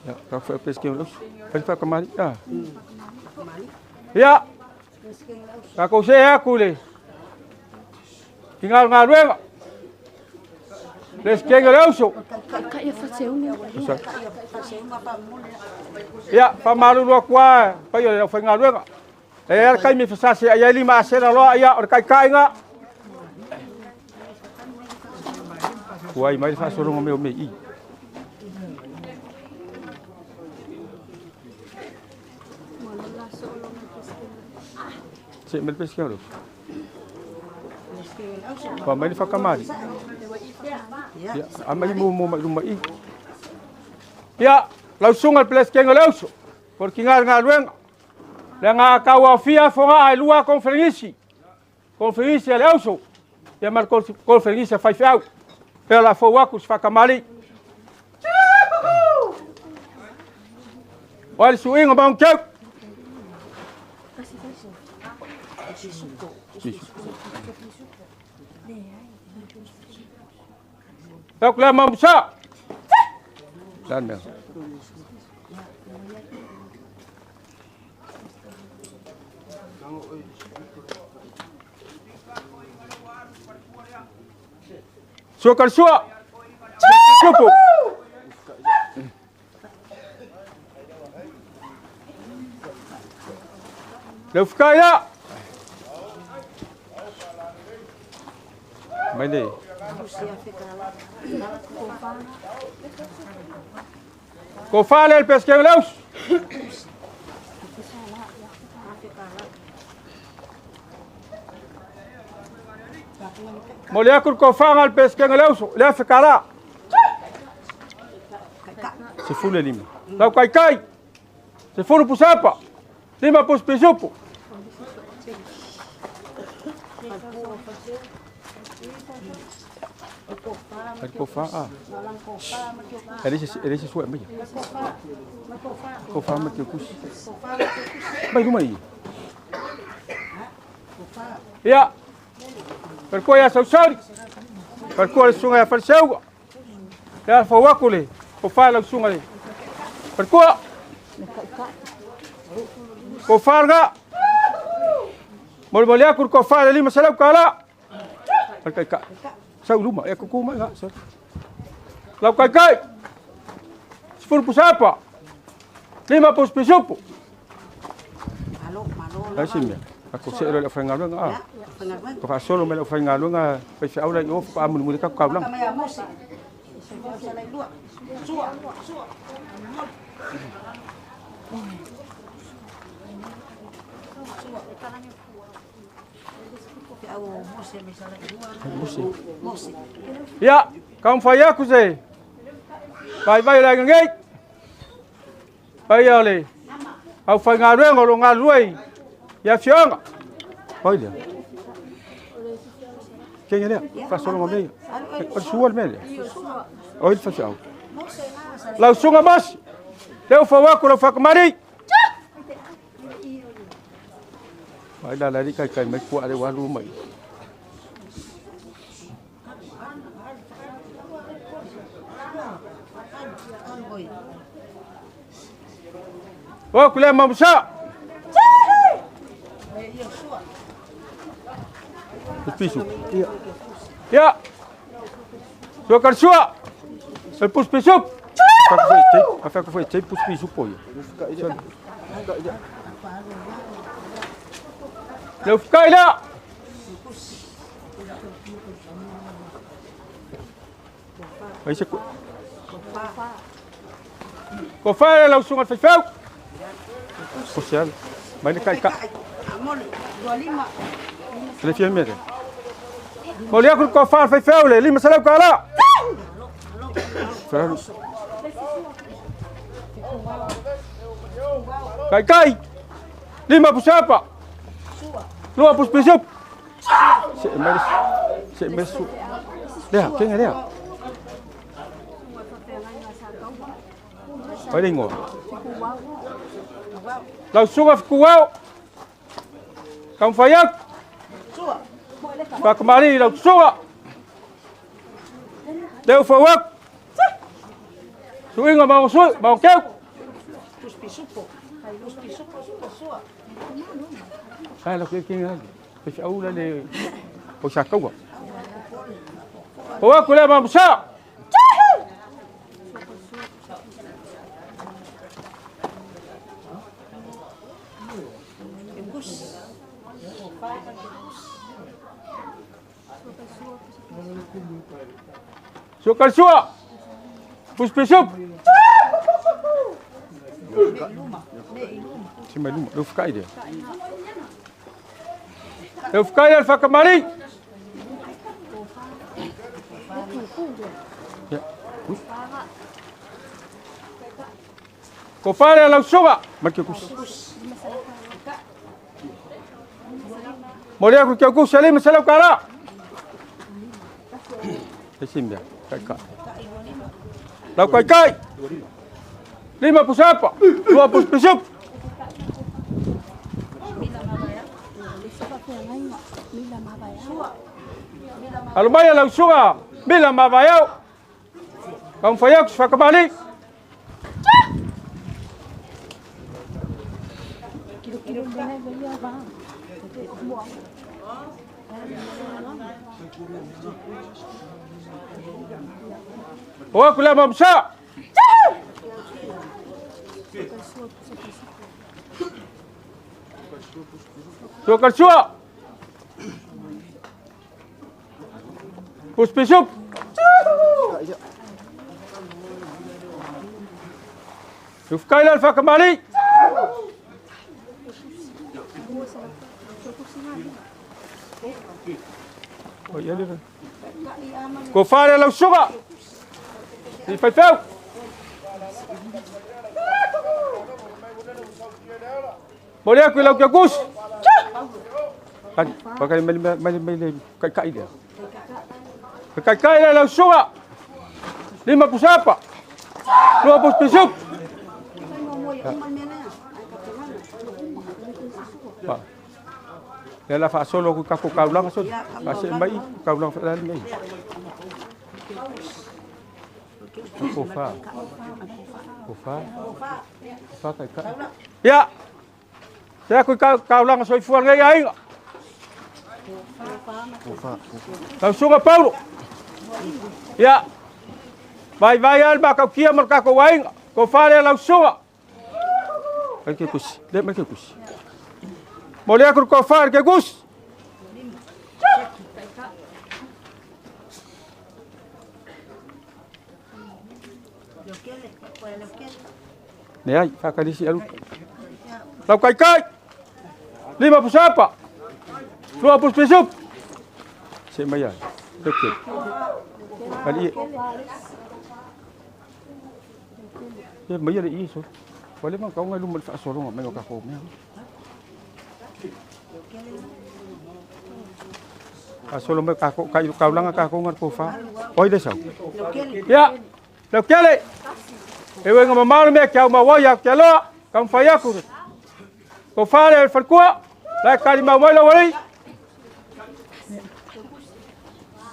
Ya, ka fa pesque los. Ele fa kamari. Ah. Ya. Ka ko se aku le. Tinggal ngaruenga. Les kenga lauso. Ya, pa malu lo kwa, pa yo fa ngaruenga. E kai mi fa se ai lima sera lo ya or kai nga. Kuai mai fa solo meu mei. Se mel pescado. Pa mai fa kamari. Ya, amai mo mai. Ya, lausung al ples kenga lauso. Porque ngaruenga. Nga kawa fia fonga ai lua conferenci. Conferenci lauso. Ya mar conferenci fai fau. Pela fowakus fa kamari. Olha suing bang chau. Aku lama besar. Dan dah. Suka suak. Cukup. Dah fikai tak? Mana? Kofa le pesque laus. Moleakur kofa al pesque laus. Le ficara. Se fule lima. Lau kai. Se fulu pusapa. Lima pus pesupo. Kofa ah. Ele se suai mai. Kofa mati kus. Mai rumai. Ya. Percoia sausari. Percoia sungai farsau. Ya fawakule. Kofa la sungai. Percoia. Kofa ga. Mol kur kofa lima salau kala. Perkai. Sau rumah, aku kuma enggak, sir. Lau kai. 10 pusapa. 50 pesupo. Malo. Simia. Aku se lo fa ngalo nga. Ko fa solo me lo fa ngalo nga, pa sa aula yo pa amun ka ka lang. Ya, kaum faya ku se. Vai la ngai. Vai ale. Au fa ngaru ngolo ngaruai. Ya fianga. Oi dia. Quem é? Fa solo ngomei. Per sual mele. Oi fa sau. Lau sunga mas. Teu fa wa ku fa kamari. Vai la lari kai mai ku ale wa lu mai. Oh, kule mamsa. Pisu. Ya. So karsua. El pus pisu. Apa foi? Pus pisu poi. Leu fikai lá. Aí você Kofar lau sungat fefeu. Social. Mas ele cai. Ele fica mesmo. Olha que kofar fefeu le, lima salau kala. Kai. Lima pusapa. Lua pus pisuk. Se mesu. Dia, quem é dia? Vai dengo. Lau sunga kuau. Kam fayak. Pak kembali lau sunga. Deu fawak. Suing mau keu. Sai lau quem lagi. Pesau lah le. Posa kau. Fawak kule mau besar. Sukar suak. Puspisup. Si mai luma, eu ficar dia. Eu ficar ele fa kembali. Ya. Kau fare lau suga, marke kus. Molha ku kus sali masalah kara. Kesim dia. Lau kai. 5 pusapa. 2 puspisup. Alumaya lau suga. Bila mabayau. Kau fayak fa kembali. Oh, kula mamsa. Sukar suak. Puspisup. Sufkailan fa kembali. Oh, iya dia. Kau fare lau suga. Di fefeu. Boleh aku lau kus. Kan, pakai mai kai dia. Kai dia lau suga. 5 pusapa. 2 puspisup. Pak. Ela fa solo ku kaku kaulang asun. Masih mai kaulang fa dan mai. Kofa. Kai. Ya. Saya ku kaulang soi fuang ngai ai. Kofa. Langsung ke Paulo. Ya. Vai ba kau kia mar kako waing. Kofa le langsung. Mereka kus. Lihat mereka kus. Boleh aku kofar ke Gus? Ni ai, kakak di sini. Lau kai. 5 pusapa. 2 puspisup. Semaya. Dekat. Kali. Ya, maya le iso. Boleh mang kau ngai lumut fa solo mai ka ko me. Solo me kako kau lang kako ngar kofa. Oi de sau. Ya. Lo kele. Ewe ngam mal me kau ma wa ya kelo. Kam fa ya ku. Ko fa le fa ku. La kali ma wa la wali.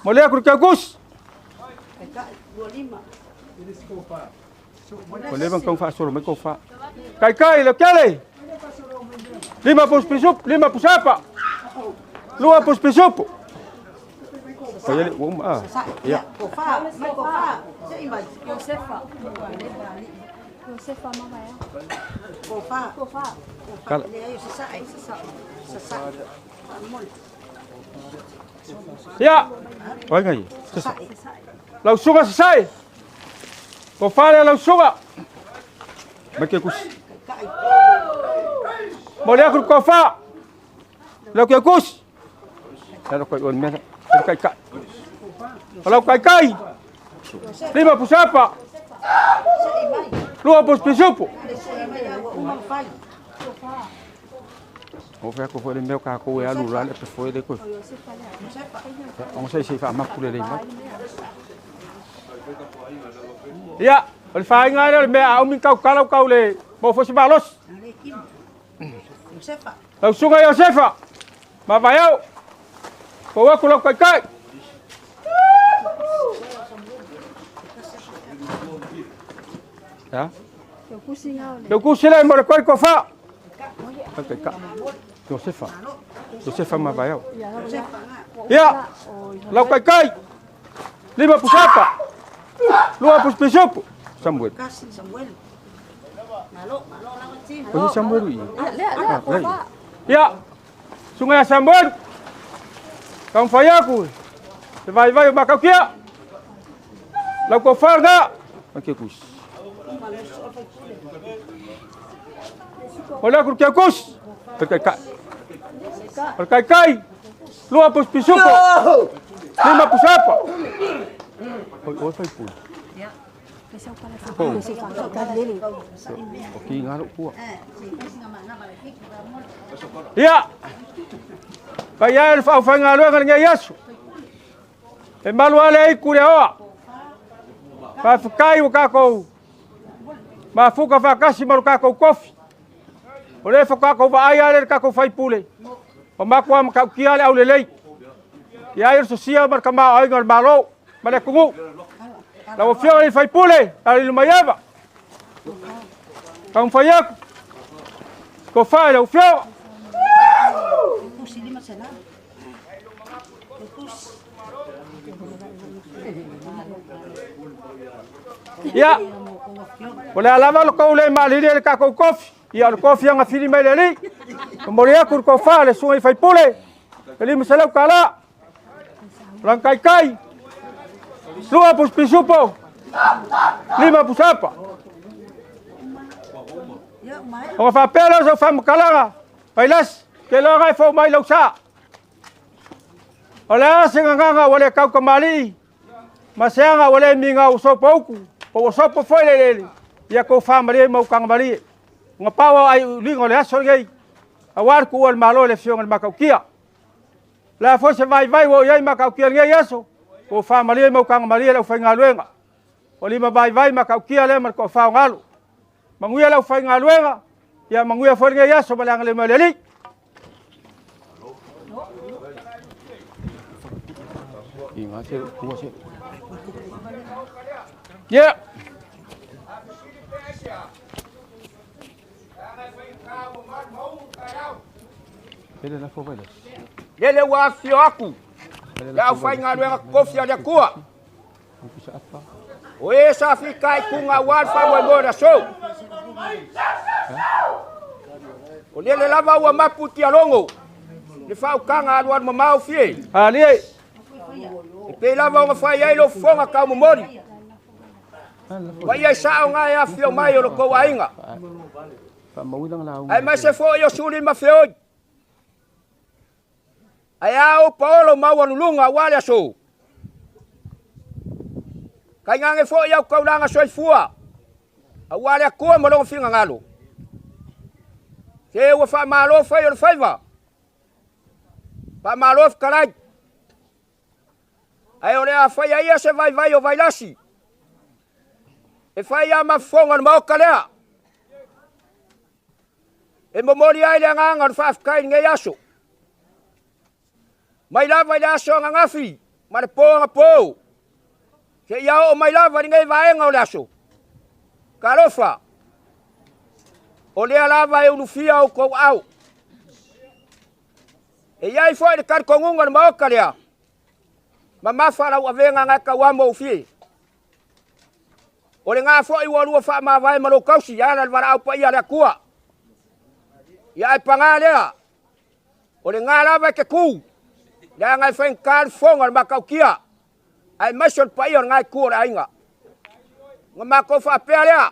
Moleh aku ke Gus. Boleh bang kau fa solo me kofa. Kai lo kele. 5 puspisup, 5 pusapa. 2 puspisup. Kaya ni Ya. Kofa. Josefa. Você fala vai. Kofa. Ele aí sasa. Ya. Oi ngai. Lau sunga sai. Ko fale lau sunga. Make kus. Boleh aku kofa. Lau ke kus. Lau ko on mena. Kai kai. Lau kai. Lima pusapa. Lua pus pisupo. O fea ko foi meu ka ko e alu la le foi de ko. On sei se fa makule le mai. Ya, o fa nga le me au min kau le mo fo si balos. Au sunga Josefa. Ma vai au. Ko wa ko lo kai. Ya. Eu kusile mo ko ko fa. Kai. Josefa ma vai au. Ya. Lau kai. Lima pusapa. Lua pus pisupo. Samuel. Oh, Samuel ini. Ya. Sungai Samuel. Kau fayaku. Vai makau kia. Lau ko farga. Makai kus. Olha kur kia kus. Kai. Lua pus pisupo. Lima pusapa. Oi fai pun. Okey ngaruk kuat. Ya. Bayar fa ngalu ngan Yesu. E maluale ku le oa. Fa fikai o kako. Ma fuka fa kasi maru kako kofi. Ole fa kako va ayar kako fai pule. O makwa makau kiale au lelei. Ya ir sosial markama ai ngal malo. Male kungu. Lau fio ai fai pule, ali lumayava. Kau fayak. Ko fai lau fio. Ya. Boleh alava lo kau le mali le ka ko kofi. Ya lo kofi yang afili mai le. Kemudian kur ko fa le sungai fai pule. Eli masalah kala. Lang kai. Lua pus pisupo. Lima pusapa. O fa pelo so fa mkalanga. Pailas, ke lo ngai fo mai lo sa. Ola singanga wale kau kamali. Masenga wale minga usopoku. O sopo foi lele. Ya ko fa mari mau kang mari. Ngapawa ai lingo le aso ngai. Awar ku wal malo le fiong makau kia. La fo se vai wo yai makau kia ngai yaso. Ko fa mari mau kang mari le fa ngaluenga. O lima vai makau kia le mar ko fa ngalu. Manguia le fa ngaluenga. Ya manguia fo ngai yaso balang le maleli. Ingat se kuwa se. Ya. Ele lá foi ele. Ele o afioku. Ya fai ngaluenga kofia de kua. O esa fikai ku ngawal fa mo mora so. O le lava o maputi alongo. Le fa o kanga aluan mamau fie. Ali. E pe lava o fa ia lo fonga ka mo mori. Wa ia sa o nga ia fio mai o ko ainga. Pa mau lang lao. Ai mas se fo yo suli ma fio. Ai au Paulo mau lunga wale so. Kai ngange fo ia ko langa so fua. Awale ko mo lo finga ngalo. Se o fa malo fa yo faiva. Pa malo kalai. Ai ore a fa ia se vai o vai lasi. E fai ama fonga no mau kalea. E momori ai le nganga no fa kai ngai aso. Mai lava ia aso ngafi, ma po po. Se ia o mai lava ngai vai nga o aso. Karofa. O le lava e unufia o ko au. E ia foi de kar kongunga no mau kalea. Mama fala o avenga nga ka wamo fie. O le ngā fo i walua wha mawai maro kausi, ia na wara au pa ia rea kua. Ia e pangā lea. O le ngā lawa ke kū. Lea ngai whain kāri whonga le makau kia. Ai maison pa ia ngai kua le ainga. Ngā mako wha pēr lea.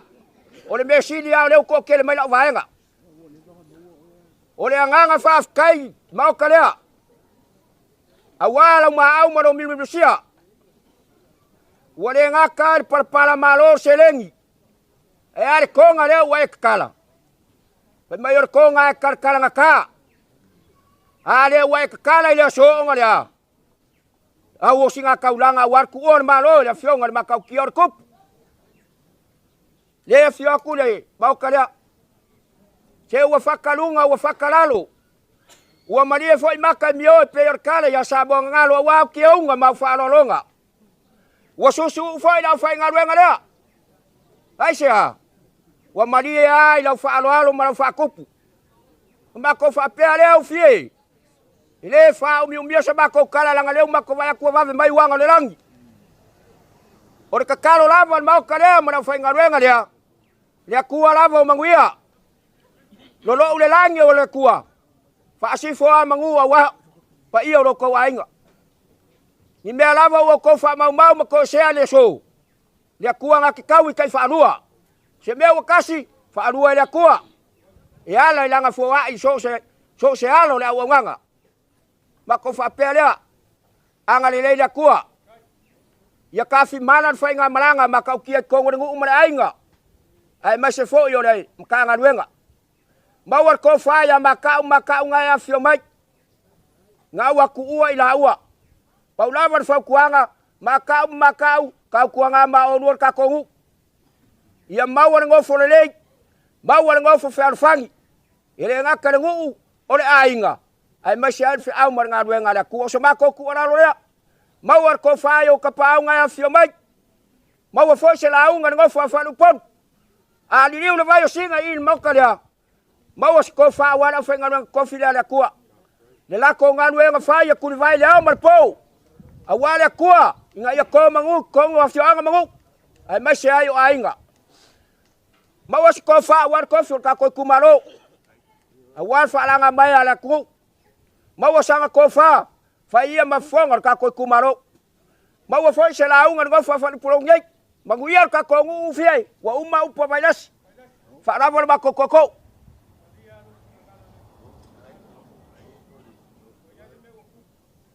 O le mesini au leo ko kele mai lau vaenga. O le anganga wha afkai mauka lea. A wala ma au maro milmilusia. Wa le ngā kāri parapara malo selengi. E are konga leo wa e kakala. Pai mai ora konga e karakala ngā kā. A leo wa e kakala i leo soonga lea. Au o singa kaulanga warku o le malo le fionga le makau kia ora kupu. Le fioku le mauka lea. Se ua whakalunga ua whakalalo. Ua marie fo i maka mio e pe orkale ya sabo ngalo a wau ki unga mau whaalolonga. Ua susu ufai lau whai ngaruenga lea. Ai se ha. Ua marie ai lau whaaloalo ma lau whaakupu. Mako whaapea lea ufie. Ile wha umia sa mako kala langa leo mako vai akua vave mai wanga le rangi. Ore kakalo lava mauka lea ma lau whai ngaruenga lea. Lea kua lava o manguia. Lolo ule langi o le kua. Fa asifo a mangua wa pa ia ro ko ainga. Ni mea lava o ko fa mau mau ko sea le so. Le kua nga ki kawi kai fa alua. Se mea o kasi fa alua le kua. E ala ilanga fo wa i so se alo le au nganga. Ma ko fa pelea. Anga le le kua. Ya kafi malan fa inga malanga ma ka kia kongo ngu umare ainga. Ai ma se fo yo le mkanga ruenga. Mawar ko faya makau ngaya fio mai. Ngawa ku ua ila ua. Paulawan fa kuanga makau kau kuanga ma onur ka kongu. Ia mawar ngofo lelei. Mawar ngofo ferfangi. Ile ngaka ngu ole ainga. Ai masian fi au mar ngadwe ngada ku so mako ku ora loya. Mawar ko faya ka pau ngaya fio mai. Mawar fo se la unga ngofo fa lupon. Ali liu le vai singa in makalia. Mawas ko fa wala fa ngal ko fila la kua le la ko ngal we fa ya ku vai le mal po awala kua nga ya ko mangu ko ngo fio anga mangu ai ma se ayo ainga mawas ko fa war ko fio ka ko kumaro awal fa la nga mai ala ku mawas anga ko fa ia ma fonga ka ko kumaro mawas fo se la unga ngo fa pulong nyai mangu ya ka ko ngu fiai wa uma upa bailas fa ra ba ko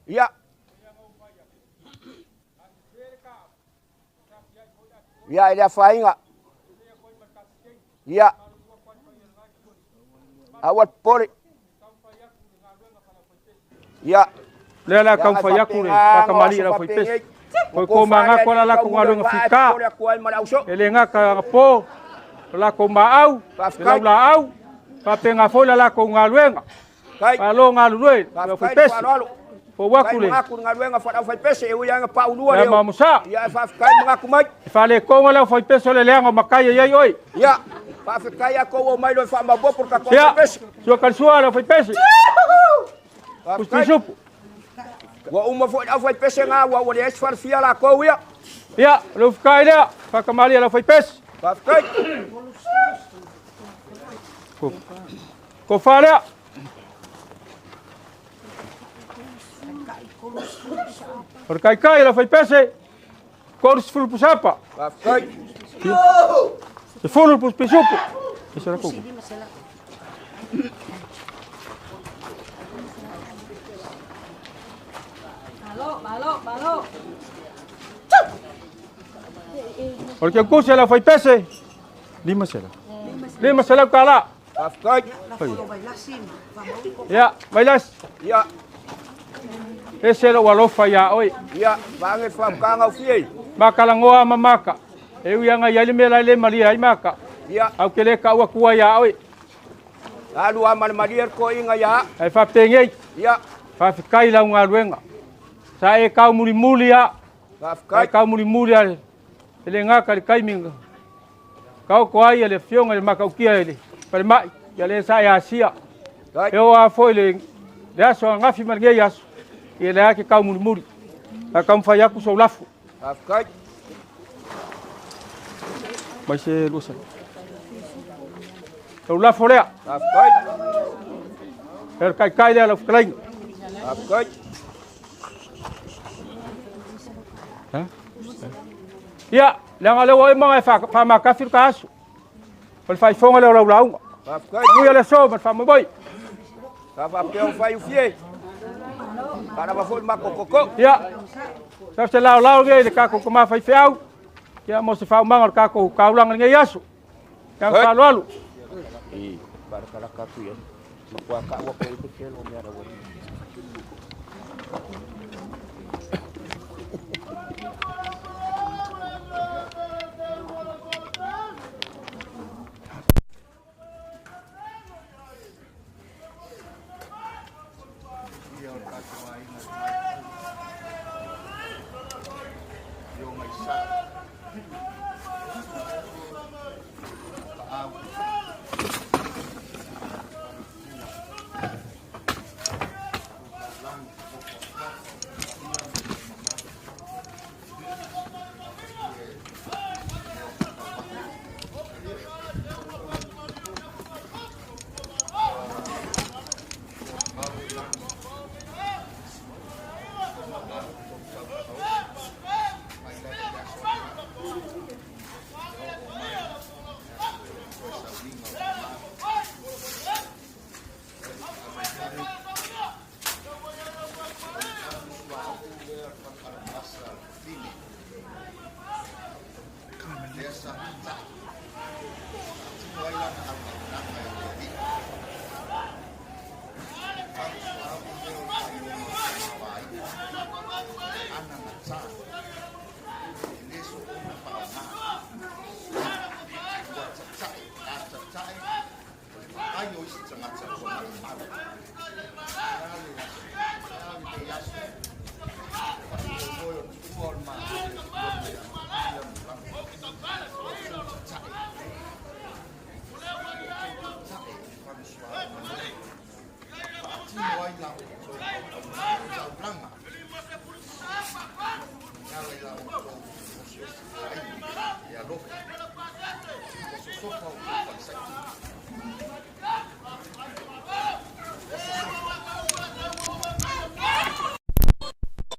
Ya. Ya, ele fainga. Ya. Awat poli. Ya. Lela kau fayaku le, pakamali la foi pes. Ko manga ko la ko ngalo ngafika. Ele ngaka po. La ko maau, la au. Pa penga foi la ko ngaluenga. Palo ngaluwe, la foi pes. Po wakule. Aku ngaluenga fa au fai pese e uia pa ulua le. Ma musa. Ya fa kai ngaku mai. Fa le ko ngala foi pese le lenga makai ye oi. Ya. Fa kai ko o mai lo fa mabo por ka ko pese. Sio kalsua la foi pese. Pustisupu. Wa uma foi au fai pese nga wa le es far fia la ko uia. Ya, lo kai le. Fa kamali la foi pese. Fa kai. Ko fa le. Por kai la fai pese. Kors ful pusapa. Kai. Se ful pus pisupu. Isso era como. Malo. Porque o curso ela foi pese. Lima sela kala. Kai. Ya, bailas. Ya. Ese era o alofa ya oi. Ya, vange fa kanga fiei. Makalangoa mamaka. Eu ia ngai mela le maria ai maka. Ya. Au kele ka wa kua ya oi. Alu amal maria ko inga ya. Ai fa pengei. Ya. Fa fikai la unga luenga. Sa e ka muri ya. Fa fikai ka muri ya. Ele ngaka kai minga. Kau ko ai le fionga le maka ukia ele. Pale mai ya le sa ya sia. Eu a foi le. Ya so ngafi marge ya. Ele é que cau muri. A cam faia com o seu lafo. Afkai. Mai se lu sa. Tau la folea. Afkoi. Kai le la klein. Afkoi. Ha? Ya, langa le wa mo fa ma ka fil ka asu. Pal fai fonga le lau lau. Afkoi. Mu ya le so ma fa mo boy. Ka fa pe fai fie. Para ba fo ma kokoko. Ya. Sa se lau ge de ka ko ma fai fiau. Ya mo se fa mangar ka ko ka ulang nge yasu. Ka fa lalu. Para kala ka tu ya. Makwa ka wa pe pe ke lo me ara wa.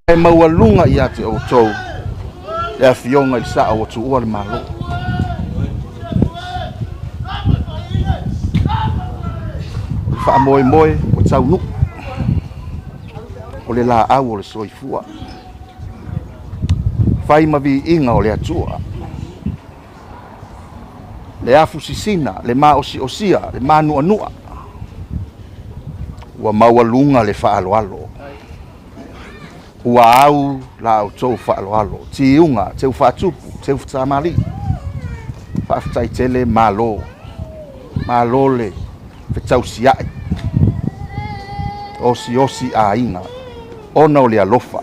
E maualunga ia te o tau le afionga i saa o tu ua le malo. Wha moe moe o tau nuk o le la au o le soifua. Whai mavi inga o le atua. Le afu sisina, le maa osi osia, le maa nua nua. Ua maualunga le wha alo alo. Ua au la o tau whaaloalo. Ti unga, teu whaatupu, teu whatamali. Whaafitai tele malo. Malo le whetau siai. Osi osi a inga. Ona o le alofa.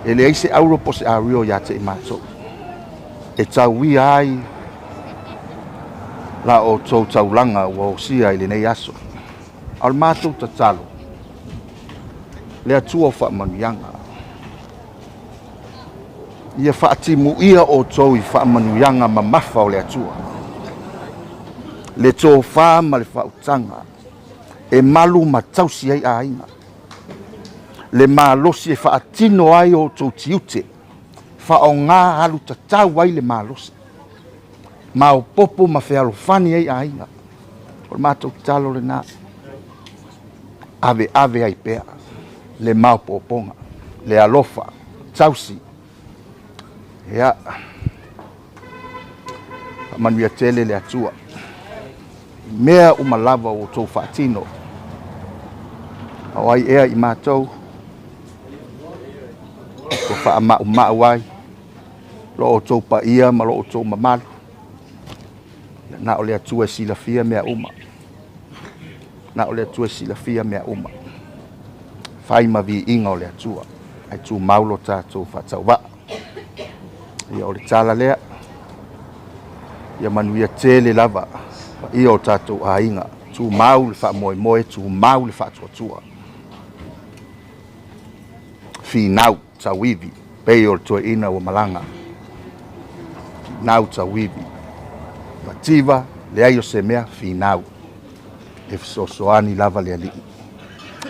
E le eise auro po se a rio ya te imato. E tau wia ai la o tau taulanga ua osia i le nei aso. Al mātou tatalo. Le atua wha manuyanga. Ia whaatimu ia o tau i wha manuyanga ma mafa o le atua. Le tō wha ma le whautanga. E malu ma tausi ai a inga. Le malosi e whaatino ai o tau tiute. Wha o ngā halu tatau ai le malosi. Ma o popo ma whealo whani ai a inga. O le mātou talo le nā. Ave ave ai pēa. Le mau poponga, le alofa, tausi. Ia. Manuia tele le atua. Mea umalava o tau whaatino. Awai ea i mātou. Ko wha ama wai. Lo o tau pa ia, ma lo o tau mamalu. Na o le atua sila fia mea uma. Na o le atua sila fia mea uma. Fai ma vi inga o le atua. Ai tu maulo tātou whatau wa. Ia o le tala lea. Ia manuia tele lava. Ia o tātou a inga. Tu mau le wha moe moe, tu mau le wha tua. Fi nau, tawivi. Pei o le tua ina o malanga. nau tawivi. Mativa le ai o se mea finau. E fisosoani lava le ali.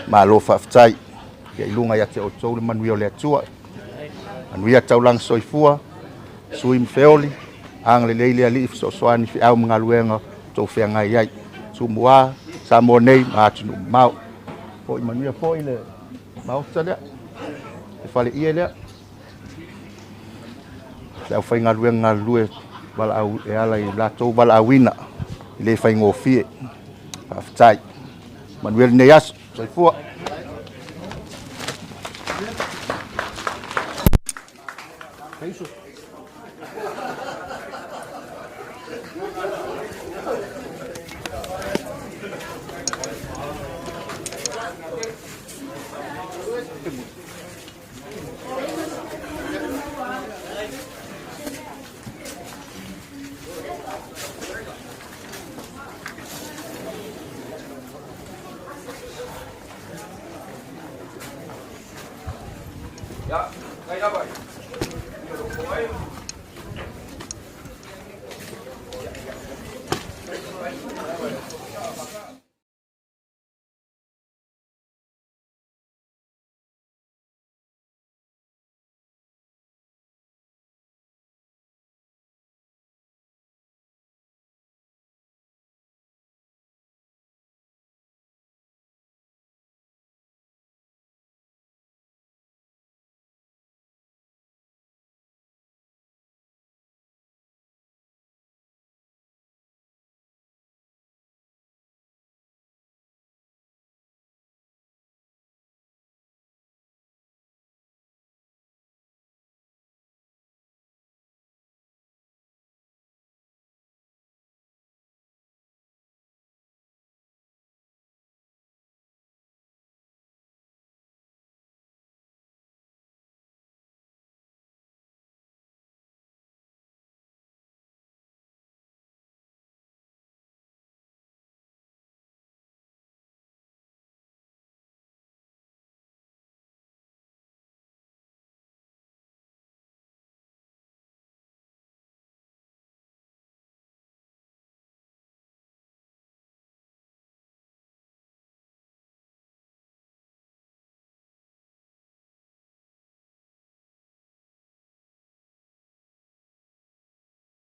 Ma lo whaftai. Ia ilunga ia te o tau le manuia o le atua. Manuia taulang soifua. Sui mwheoli. Ang le leile ali fisosoani fi au mga luenga. Tau whea ngai iai. Sumua. Samo nei maatunu mau. Po i manuia po i le mau talea. E whale ia lea. Sau whai ngā lue wala au e ala i latou wala awina. I le whai ngōwhie. Whaftai. Manuel nei aso. Soifua. Isso. Ja, kijk daarbij.